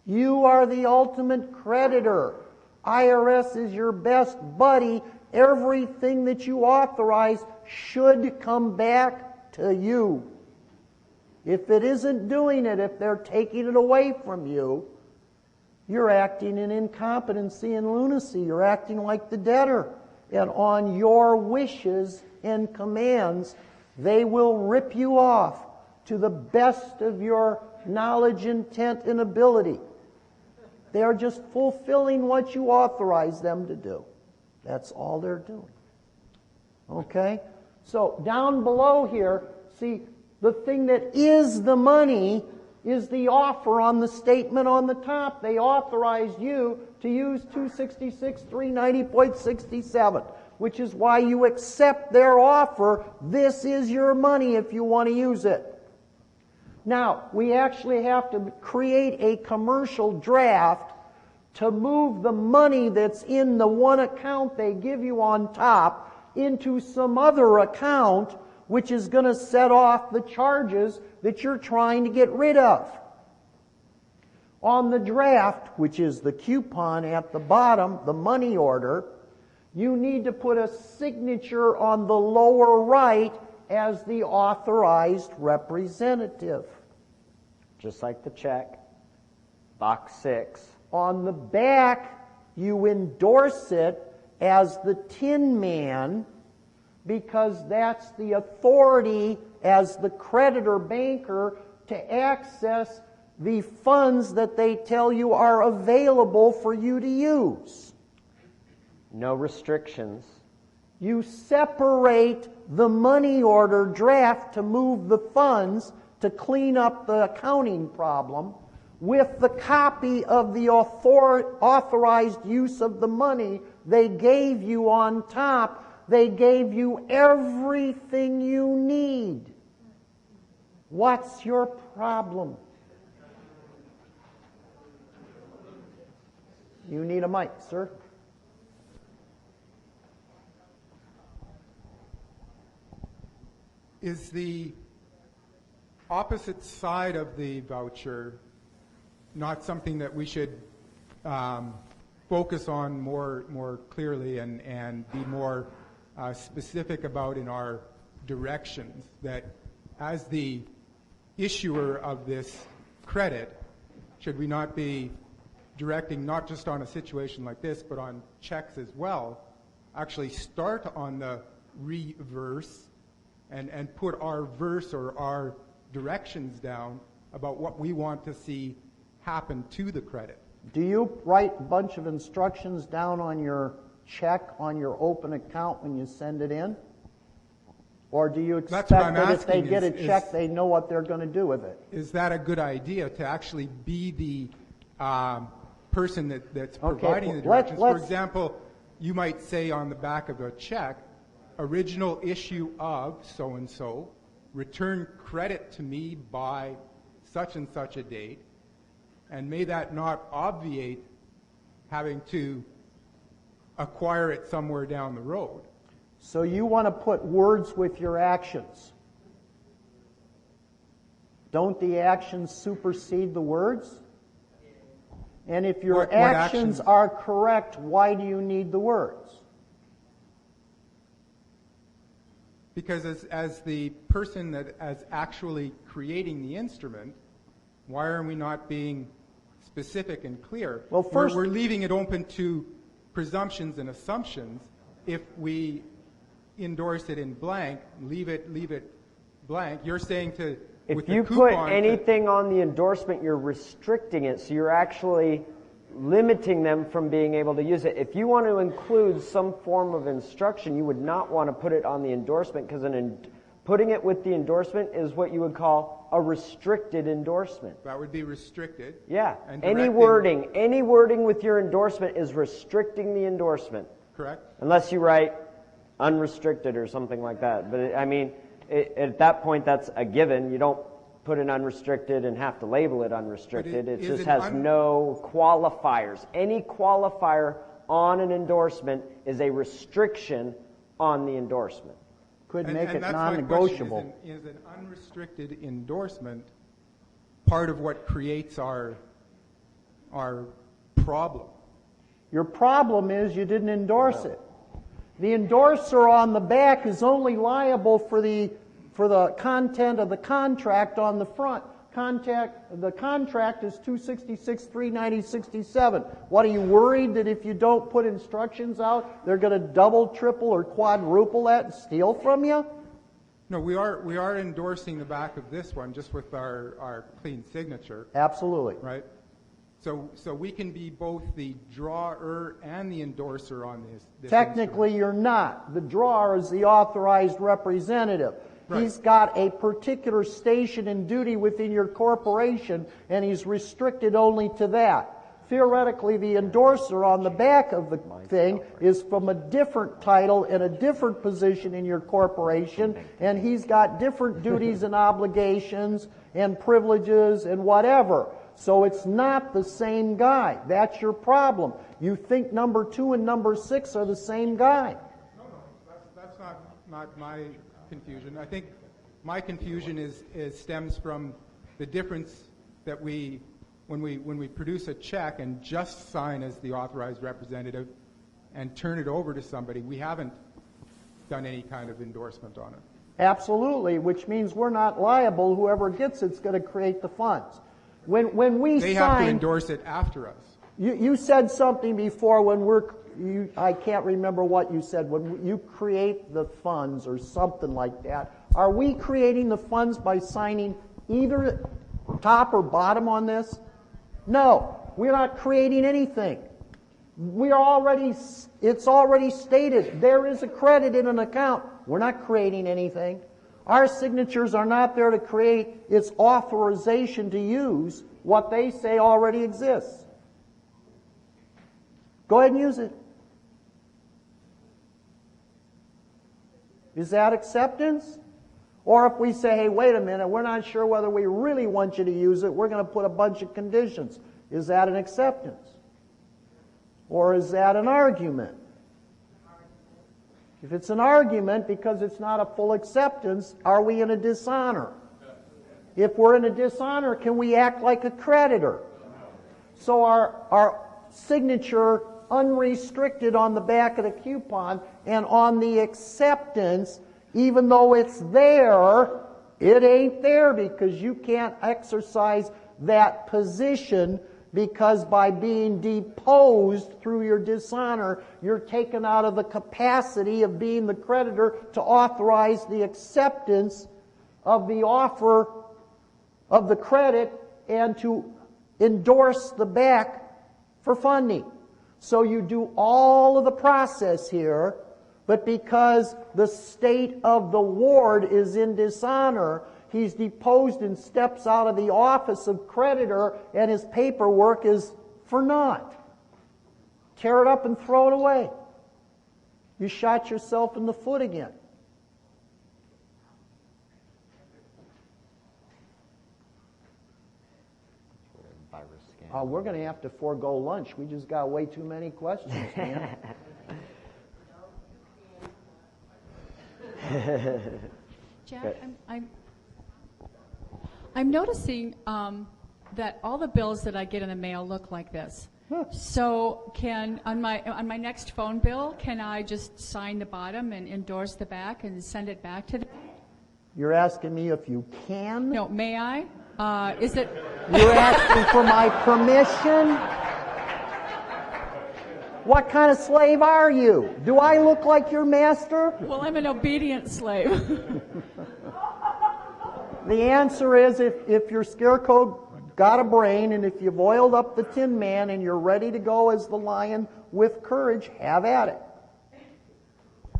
You are the ultimate creditor. IRS is your best buddy. Everything that you authorize should come back to you. If it isn't doing it, if they're taking it away from you, you're acting in incompetency and lunacy. You're acting like the debtor. And on your wishes and commands, they will rip you off to the best of your knowledge, intent, and ability. They are just fulfilling what you authorize them to do. That's all they're doing. Okay? So down below here, see, the thing that is the money is the offer on the statement on the top. They authorized you to use 266,390.67, which is why you accept their offer. This is your money if you want to use it. Now, we actually have to create a commercial draft to move the money that's in the one account they give you on top into some other account, which is going to set off the charges that you're trying to get rid of. On the draft, which is the coupon at the bottom, the money order, you need to put a signature on the lower right as the authorized representative. Just like the check. Box 6. On the back, you endorse it as the Tin Man, because that's the authority as the creditor banker to access the funds that they tell you are available for you to use. No restrictions. You separate the money order draft to move the funds to clean up the accounting problem with the copy of the authorized use of the money they gave you on top. They gave you everything you need. What's your problem? You need a mic, sir. Is the opposite side of the voucher not something that we should focus on more clearly and be more specific about in our directions? That as the issuer of this credit, should we not be directing, not just on a situation like this, but on checks as well, actually start on the reverse and put our verse or our directions down about what we want to see happen to the credit? Do you write a bunch of instructions down on your check on your open account when you send it in? Or do you expect that if they get a check, they know what they're going to do with it? Is that a good idea to actually be the person that's providing the directions? For example, you might say on the back of a check, original issue of so-and-so, return credit to me by such and such a date, and may that not obviate having to acquire it somewhere down the road. So you want to put words with your actions. Don't the actions supersede the words? And if your actions are correct, why do you need the words? Because as the person that is actually creating the instrument, why are we not being specific and clear? Well, first, we're leaving it open to presumptions and assumptions. If we endorse it in blank, leave it blank. You're saying to if you put anything on the endorsement, you're restricting it, so you're actually limiting them from being able to use it. If you want to include some form of instruction, you would not want to put it on the endorsement, because putting it with the endorsement is what you would call a restricted endorsement. That would be restricted. Yeah. Any wording with your endorsement is restricting the endorsement. Correct. Unless you write unrestricted or something like that. But at that point, that's a given. You don't put in unrestricted and have to label it unrestricted. But It just has no qualifiers. Any qualifier on an endorsement is a restriction on the endorsement. Could make it that's my non-negotiable. question. Is an unrestricted endorsement part of what creates our problem? Your problem is you didn't endorse it. The endorser on the back is only liable for the content of the contract on the front. The contract is 266, 390, 67. What, are you worried that if you don't put instructions out, they're going to double, triple, or quadruple that and steal from you? No, we are endorsing the back of this one just with our clean signature. Absolutely. Right? So we can be both the drawer and the endorser on this Technically, you're not. The drawer is the authorized representative. Right. He's got a particular station and duty within your corporation, and he's restricted only to that. Theoretically, the endorser on the back of the thing is from a different title and a different position in your corporation, and he's got different duties and obligations and privileges and whatever. So it's not the same guy. That's your problem. You think number 2 and number 6 are the same guy. No, that's not my confusion. I think my confusion stems from the difference that when we produce a check and just sign as the authorized representative and turn it over to somebody, we haven't done any kind of endorsement on it. Absolutely, which means we're not liable. Whoever gets it's going to create the funds. When we they sign, have to endorse it after us. You said something before I can't remember what you said. When you create the funds or something like that, are we creating the funds by signing either top or bottom on this? No, we're not creating anything. It's already stated there is a credit in an account. We're not creating anything. Our signatures are not there to create its authorization to use what they say already exists. Go ahead and use it. Is that acceptance? Or if we say, hey, wait a minute, we're not sure whether we really want you to use it, we're going to put a bunch of conditions. Is that an acceptance? Or is that an argument? If it's an argument because it's not a full acceptance, are we in a dishonor? If we're in a dishonor, can we act like a creditor? So our signature unrestricted on the back of the coupon and on the acceptance, even though it's there, it ain't there because you can't exercise that position, because by being deposed through your dishonor, you're taken out of the capacity of being the creditor to authorize the acceptance of the offer of the credit and to endorse the back for funding. So you do all of the process here, but because the state of the ward is in dishonor, he's deposed and steps out of the office of creditor, and his paperwork is for naught. Tear it up and throw it away. You shot yourself in the foot again. We're going to have to forego lunch. We just got way too many questions, man. Jack, I'm noticing that all the bills that I get in the mail look like this. So on my next phone bill, can I just sign the bottom and endorse the back and send it back to them? You're asking me if you can? No, may I? Is it? You're asking for my permission? What kind of slave are you? Do I look like your master? Well, I'm an obedient slave. The answer is if your scarecrow got a brain and if you've oiled up the Tin Man and you're ready to go as the lion with courage, have at it.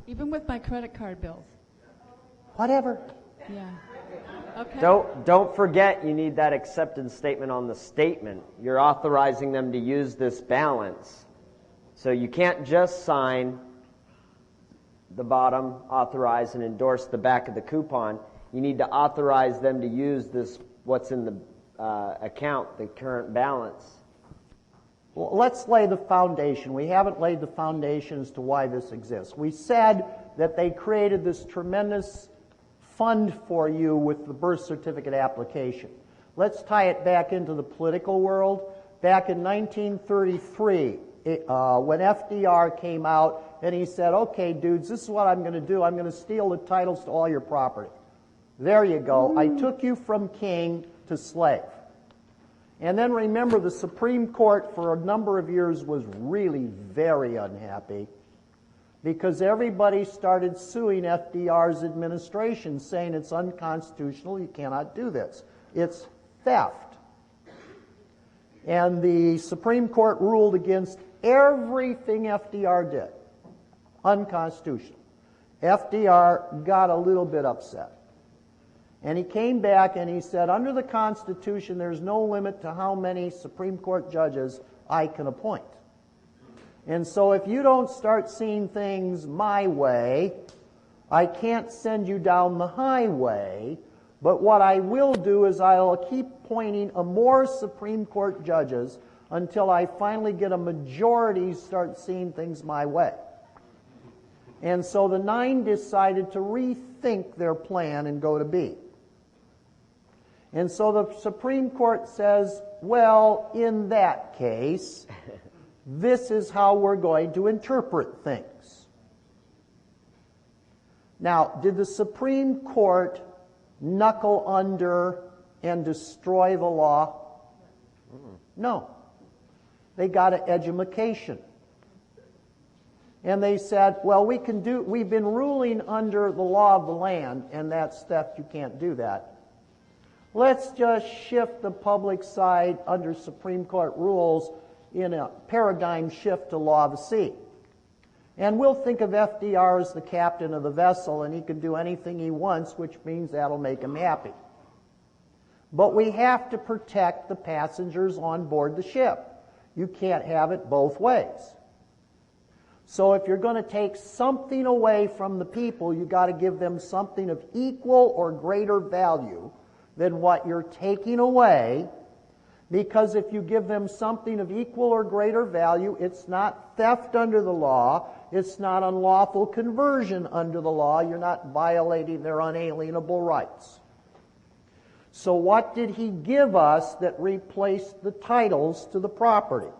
Even with my credit card bills. Whatever. Yeah. Okay. Don't forget you need that acceptance statement on the statement. You're authorizing them to use this balance. So you can't just sign the bottom, authorize and endorse the back of the coupon. You need to authorize them to use this what's in the account, the current balance. Well, let's lay the foundation. We haven't laid the foundation as to why this exists. We said that they created this tremendous fund for you with the birth certificate application. Let's tie it back into the political world. Back in 1933, when FDR came out and he said, okay, dudes, this is what I'm going to do. I'm going to steal the titles to all your property. There you go. I took you from king to slave. And then remember, the Supreme Court for a number of years was really very unhappy because everybody started suing FDR's administration, saying it's unconstitutional, you cannot do this. It's theft. And the Supreme Court ruled against everything FDR did. Unconstitutional. FDR got a little bit upset. And he came back and he said, under the Constitution, there's no limit to how many Supreme Court judges I can appoint. And so if you don't start seeing things my way, I can't send you down the highway. But what I will do is I'll keep appointing more Supreme Court judges until I finally get a majority start seeing things my way. And so the 9 decided to rethink their plan and go to B. And so the Supreme Court says, well, in that case, this is how we're going to interpret things. Now, did the Supreme Court knuckle under and destroy the law? No. They got an edumacation. And they said, well, we've been ruling under the law of the land, and that's theft, you can't do that. Let's just shift the public side under Supreme Court rules in a paradigm shift to law of the sea. And we'll think of FDR as the captain of the vessel, and he can do anything he wants, which means that'll make him happy. But we have to protect the passengers on board the ship. You can't have it both ways. So if you're going to take something away from the people, you've got to give them something of equal or greater value than what you're taking away, because if you give them something of equal or greater value, it's not theft under the law, it's not unlawful conversion under the law, you're not violating their unalienable rights. So what did he give us that replaced the titles to the property?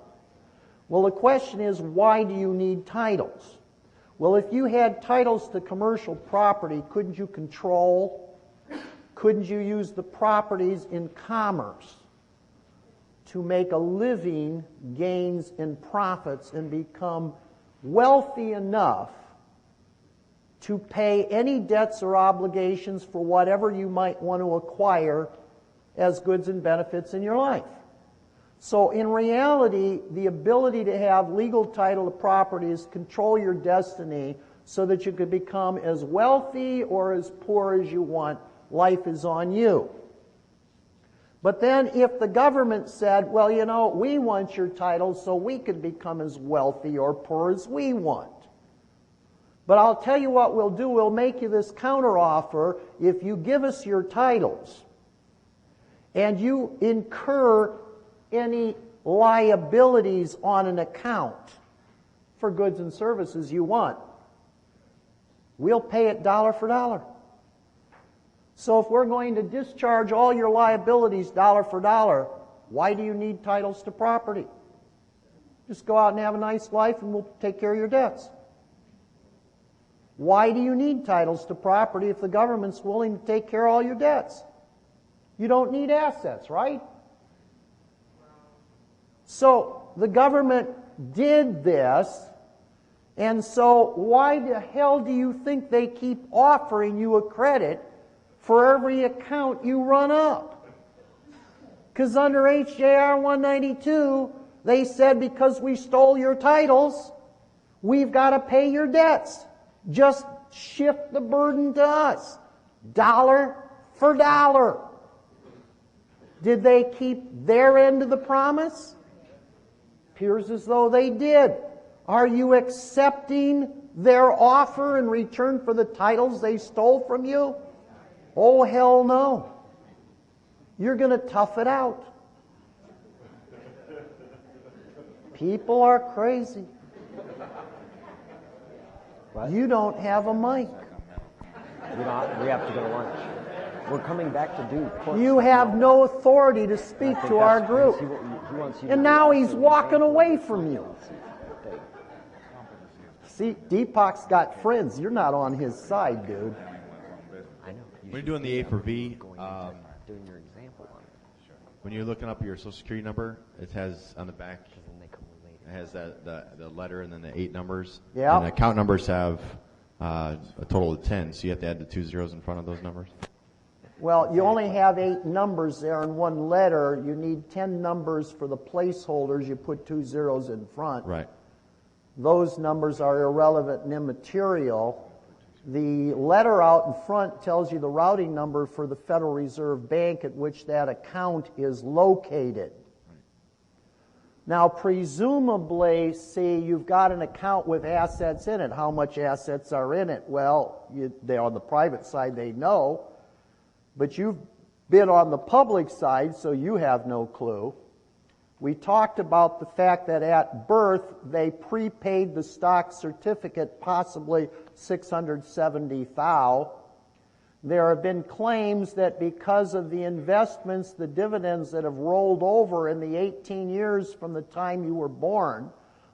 Well, the question is, why do you need titles? Well, if you had titles to commercial property, couldn't you control? Couldn't you use the properties in commerce to make a living, gains, and profits, and become wealthy enough to pay any debts or obligations for whatever you might want to acquire as goods and benefits in your life? So in reality, the ability to have legal title to properties, control your destiny so that you could become as wealthy or as poor as you want. Life is on you. But then if the government said, well, you know, we want your title so we could become as wealthy or poor as we want. But I'll tell you what we'll do. We'll make you this counteroffer if you give us your titles and you incur any liabilities on an account for goods and services you want. We'll pay it dollar for dollar. So if we're going to discharge all your liabilities dollar for dollar, why do you need titles to property? Just go out and have a nice life and we'll take care of your debts. Why do you need titles to property if the government's willing to take care of all your debts? You don't need assets, right? So the government did this, and so why the hell do you think they keep offering you a credit for every account you run up? Because under HJR 192, they said because we stole your titles, we've got to pay your debts. Just shift the burden to us. Dollar for dollar. Did they keep their end of the promise? Appears as though they did. Are you accepting their offer in return for the titles they stole from you? Oh, hell no. You're going to tough it out. People are crazy. What? You don't have a mic. We have to go to lunch. We're coming back to do court. You have no authority to speak to our group. He wants you to And do now also he's the walking example away of the from you. thing. See, Deepak's got friends. You're not on his side, dude. I know. When you're doing the A for V, Doing your example on it. when you're looking up your social security number, it has on the back, it has the letter and then the 8 numbers. Yeah. And the account numbers have a total of 10, so you have to add the 2 zeros in front of those numbers. Well, you only have 8 numbers there in one letter. You need 10 numbers for the placeholders. You put 2 zeros in front. Right. Those numbers are irrelevant and immaterial. The letter out in front tells you the routing number for the Federal Reserve Bank at which that account is located. Now, presumably, see, you've got an account with assets in it. How much assets are in it? Well, they're on the private side, they know. But you've been on the public side, so you have no clue. We talked about the fact that at birth, they prepaid the stock certificate, possibly $670,000. There have been claims that because of the investments, the dividends that have rolled over in the 18 years from the time you were born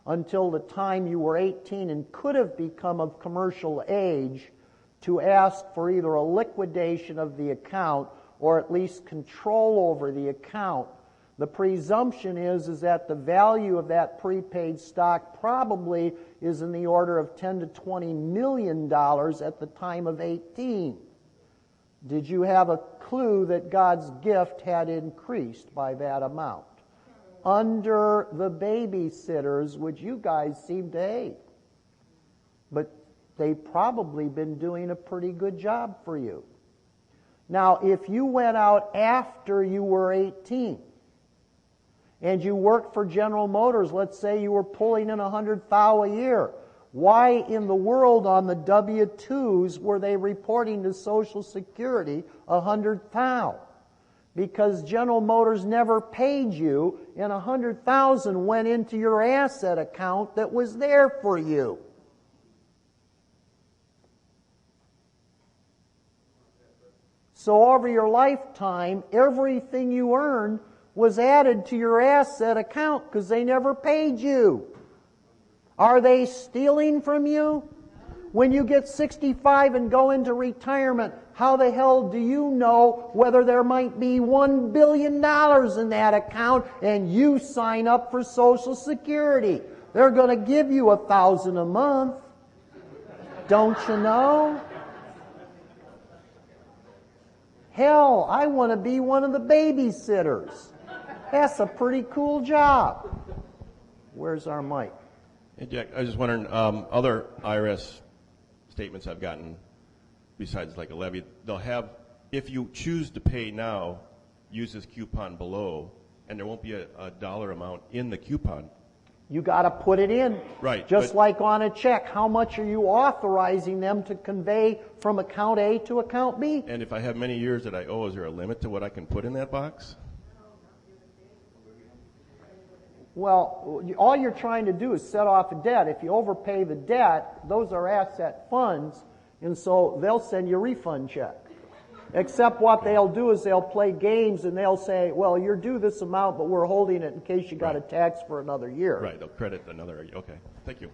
until the time you were 18 and could have become of commercial age, to ask for either a liquidation of the account or at least control over the account. The presumption is that the value of that prepaid stock probably is in the order of $10 to $20 million at the time of 18. Did you have a clue that God's gift had increased by that amount? Under the babysitters, which you guys seem to hate. But they've probably been doing a pretty good job for you. Now, if you went out after you were 18 and you worked for General Motors, let's say you were pulling in $100,000 a year, why in the world on the W-2s were they reporting to Social Security $100,000? Because General Motors never paid you, and $100,000 went into your asset account that was there for you. So over your lifetime, everything you earned was added to your asset account because they never paid you. Are they stealing from you? When you get 65 and go into retirement, how the hell do you know whether there might be $1 billion in that account and you sign up for Social Security? They're going to give you $1,000 a month. Don't you know? Hell, I want to be one of the babysitters. That's a pretty cool job. Where's our mic? Hey, Jack, I was just wondering, other IRS statements I've gotten, besides like a levy, they'll have, if you choose to pay now, use this coupon below, and there won't be a dollar amount in the coupon. You got to put it in. Right. Just like on a check, how much are you authorizing them to convey from account A to account B? And if I have many years that I owe, is there a limit to what I can put in that box? Well, all you're trying to do is set off a debt. If you overpay the debt, those are asset funds, and so they'll send you a refund check. Except what they'll do is they'll play games and they'll say, well, you're due this amount, but we're holding it in case you got a tax for another year. Right, they'll credit another, okay, thank you.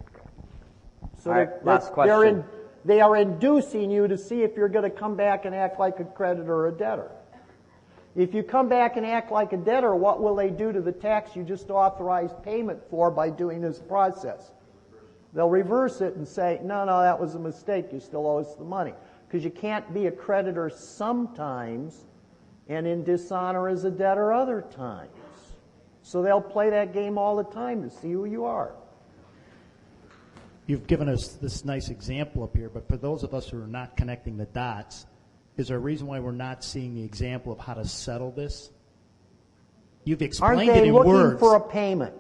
So All right, last question. they are inducing you to see if you're going to come back and act like a creditor or a debtor. If you come back and act like a debtor, what will they do to the tax you just authorized payment for by doing this process? They'll reverse it and say, no, that was a mistake. You still owe us the money. Because you can't be a creditor sometimes and in dishonor as a debtor other times. So they'll play that game all the time to see who you are. You've given us this nice example up here, but for those of us who are not connecting the dots, is there a reason why we're not seeing the example of how to settle this? You've explained it in words. Aren't they looking for a payment?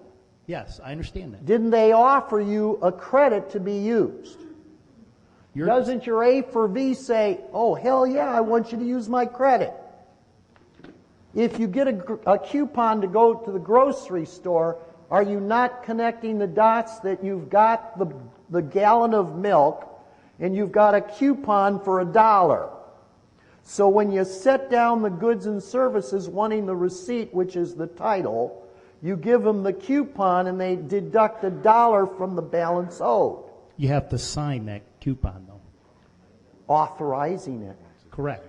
Yes, I understand that. Didn't they offer you a credit to be used? Doesn't your A for V say, oh, hell yeah, I want you to use my credit? If you get a coupon to go to the grocery store, are you not connecting the dots that you've got the gallon of milk and you've got a coupon for $1? So when you set down the goods and services wanting the receipt, which is the title, you give them the coupon and they deduct $1 from the balance owed. You have to sign that coupon, though. Authorizing it. Correct.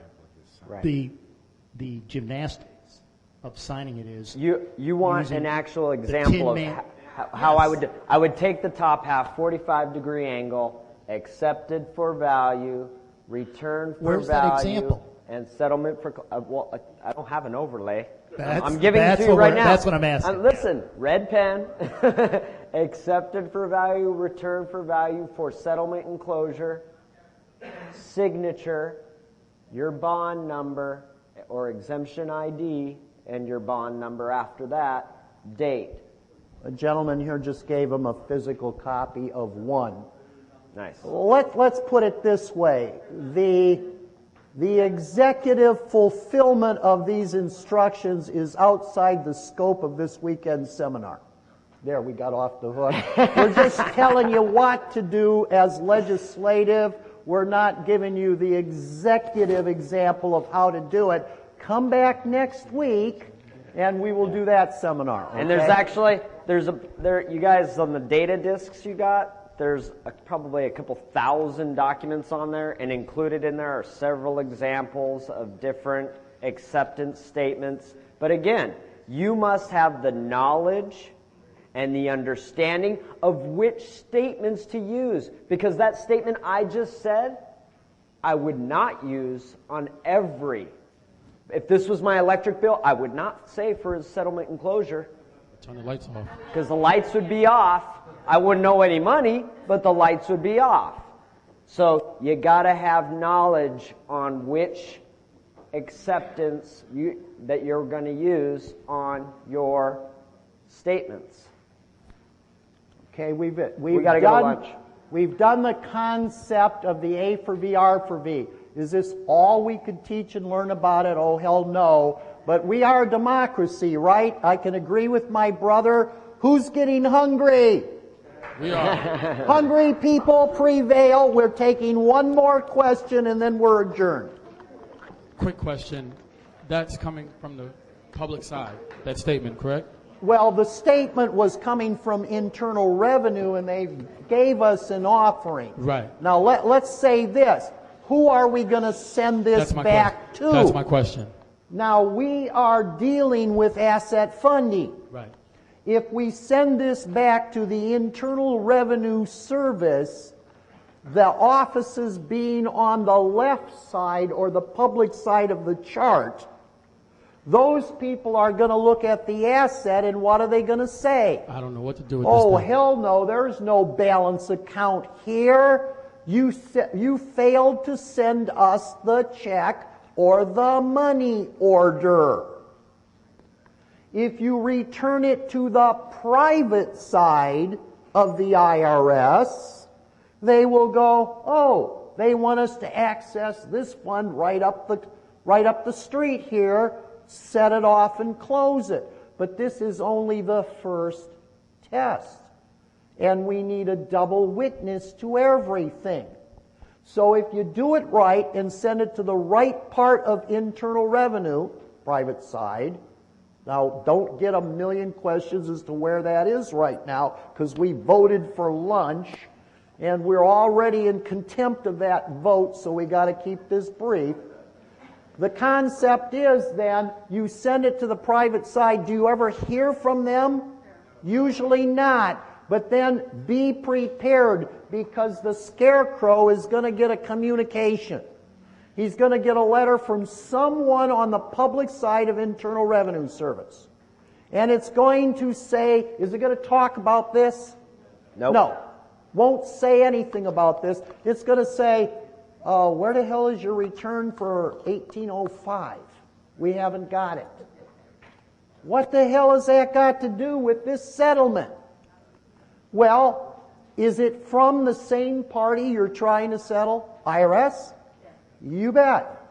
Right. The gymnastics of signing it is you want an actual example of how I would take the top half, 45-degree angle, accepted for value, return for Where's value, that example? and settlement for. Well, I don't have an overlay. That's- I'm giving it that's to you what right we're- now. that's what I'm asking. Listen, red pen, accepted for value, return for value for settlement and closure, signature, your bond number or exemption ID, and your bond number after that, date. A gentleman here just gave him a physical copy of one. Nice. Let's put it this way. The executive fulfillment of these instructions is outside the scope of this weekend's seminar. There, we got off the hook. We're just telling you what to do as legislative. We're not giving you the executive example of how to do it. Come back next week, and we will do that seminar. Okay? And there's actually, you guys on the data discs you got, there's probably a couple thousand documents on there, and included in there are several examples of different acceptance statements. But again, you must have the knowledge and the understanding of which statements to use, because that statement I just said, I would not use on every. If this was my electric bill, I would not say for his settlement and closure. Turn the lights off. Because the lights would be off. I wouldn't owe any money, but the lights would be off. So you got to have knowledge on which acceptance that you're going to use on your statements. Okay, we've got to go to lunch. We've done the concept of the A for V, R for V. Is this all we could teach and learn about it? Oh, hell no. But we are a democracy, right? I can agree with my brother. Who's getting hungry? We are. Hungry people prevail. We're taking one more question and then we're adjourned. Quick question. That's coming from the public side, that statement, correct? Well, the statement was coming from internal revenue and they gave us an offering. Right. Now let's say this. Who are we going to send this back to? That's my question. Now we are dealing with asset funding. Right. If we send this back to the Internal Revenue Service, the offices being on the left side or the public side of the chart, those people are going to look at the asset and what are they going to say? I don't know what to do with Oh, this. hell no, there's no balance account here. You failed to send us the check or the money order. If you return it to the private side of the IRS, they will go, oh, they want us to access this fund right up the street here, set it off and close it. But this is only the first test. And we need a double witness to everything. So if you do it right and send it to the right part of internal revenue, private side, now don't get a million questions as to where that is right now, because we voted for lunch and we're already in contempt of that vote, so we got to keep this brief. The concept is then you send it to the private side. Do you ever hear from them? Usually not. But then be prepared, because the scarecrow is going to get a communication. He's going to get a letter from someone on the public side of Internal Revenue Service. And it's going to say, is it going to talk about this? Nope. No. Won't say anything about this. It's going to say, where the hell is your return for 1805? We haven't got it. What the hell has that got to do with this settlement? Well, is it from the same party you're trying to settle? IRS? You bet.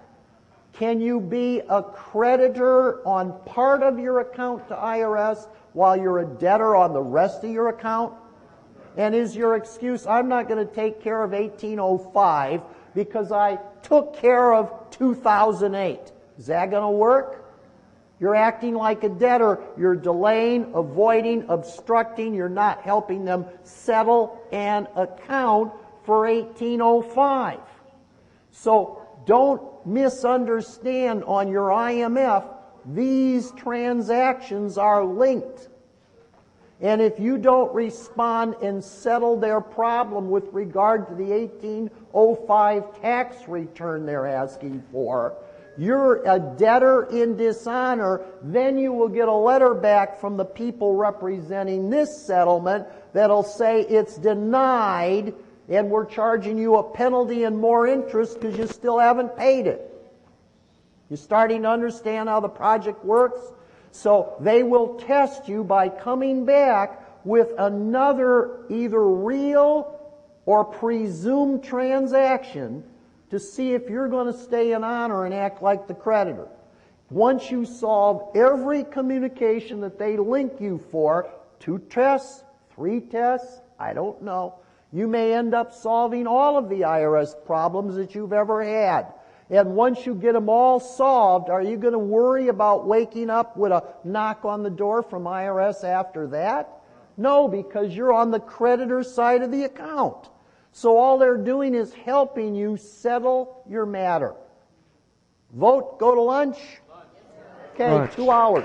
Can you be a creditor on part of your account to IRS while you're a debtor on the rest of your account? And is your excuse, I'm not going to take care of 1805 because I took care of 2008. Is that going to work? You're acting like a debtor. You're delaying, avoiding, obstructing. You're not helping them settle and account for 1805. So don't misunderstand on your IMF. These transactions are linked. And if you don't respond and settle their problem with regard to the 1805 tax return they're asking for, you're a debtor in dishonor. Then you will get a letter back from the people representing this settlement that'll say it's denied and we're charging you a penalty and more interest because you still haven't paid it. You starting to understand how the project works? So they will test you by coming back with another either real or presumed transaction to see if you're going to stay in honor and act like the creditor. Once you solve every communication that they link you for, 2 tests, 3 tests, I don't know, you may end up solving all of the IRS problems that you've ever had. And once you get them all solved, are you going to worry about waking up with a knock on the door from IRS after that? No, because you're on the creditor side of the account. So all they're doing is helping you settle your matter. Vote, go to lunch. Okay, 2 hours.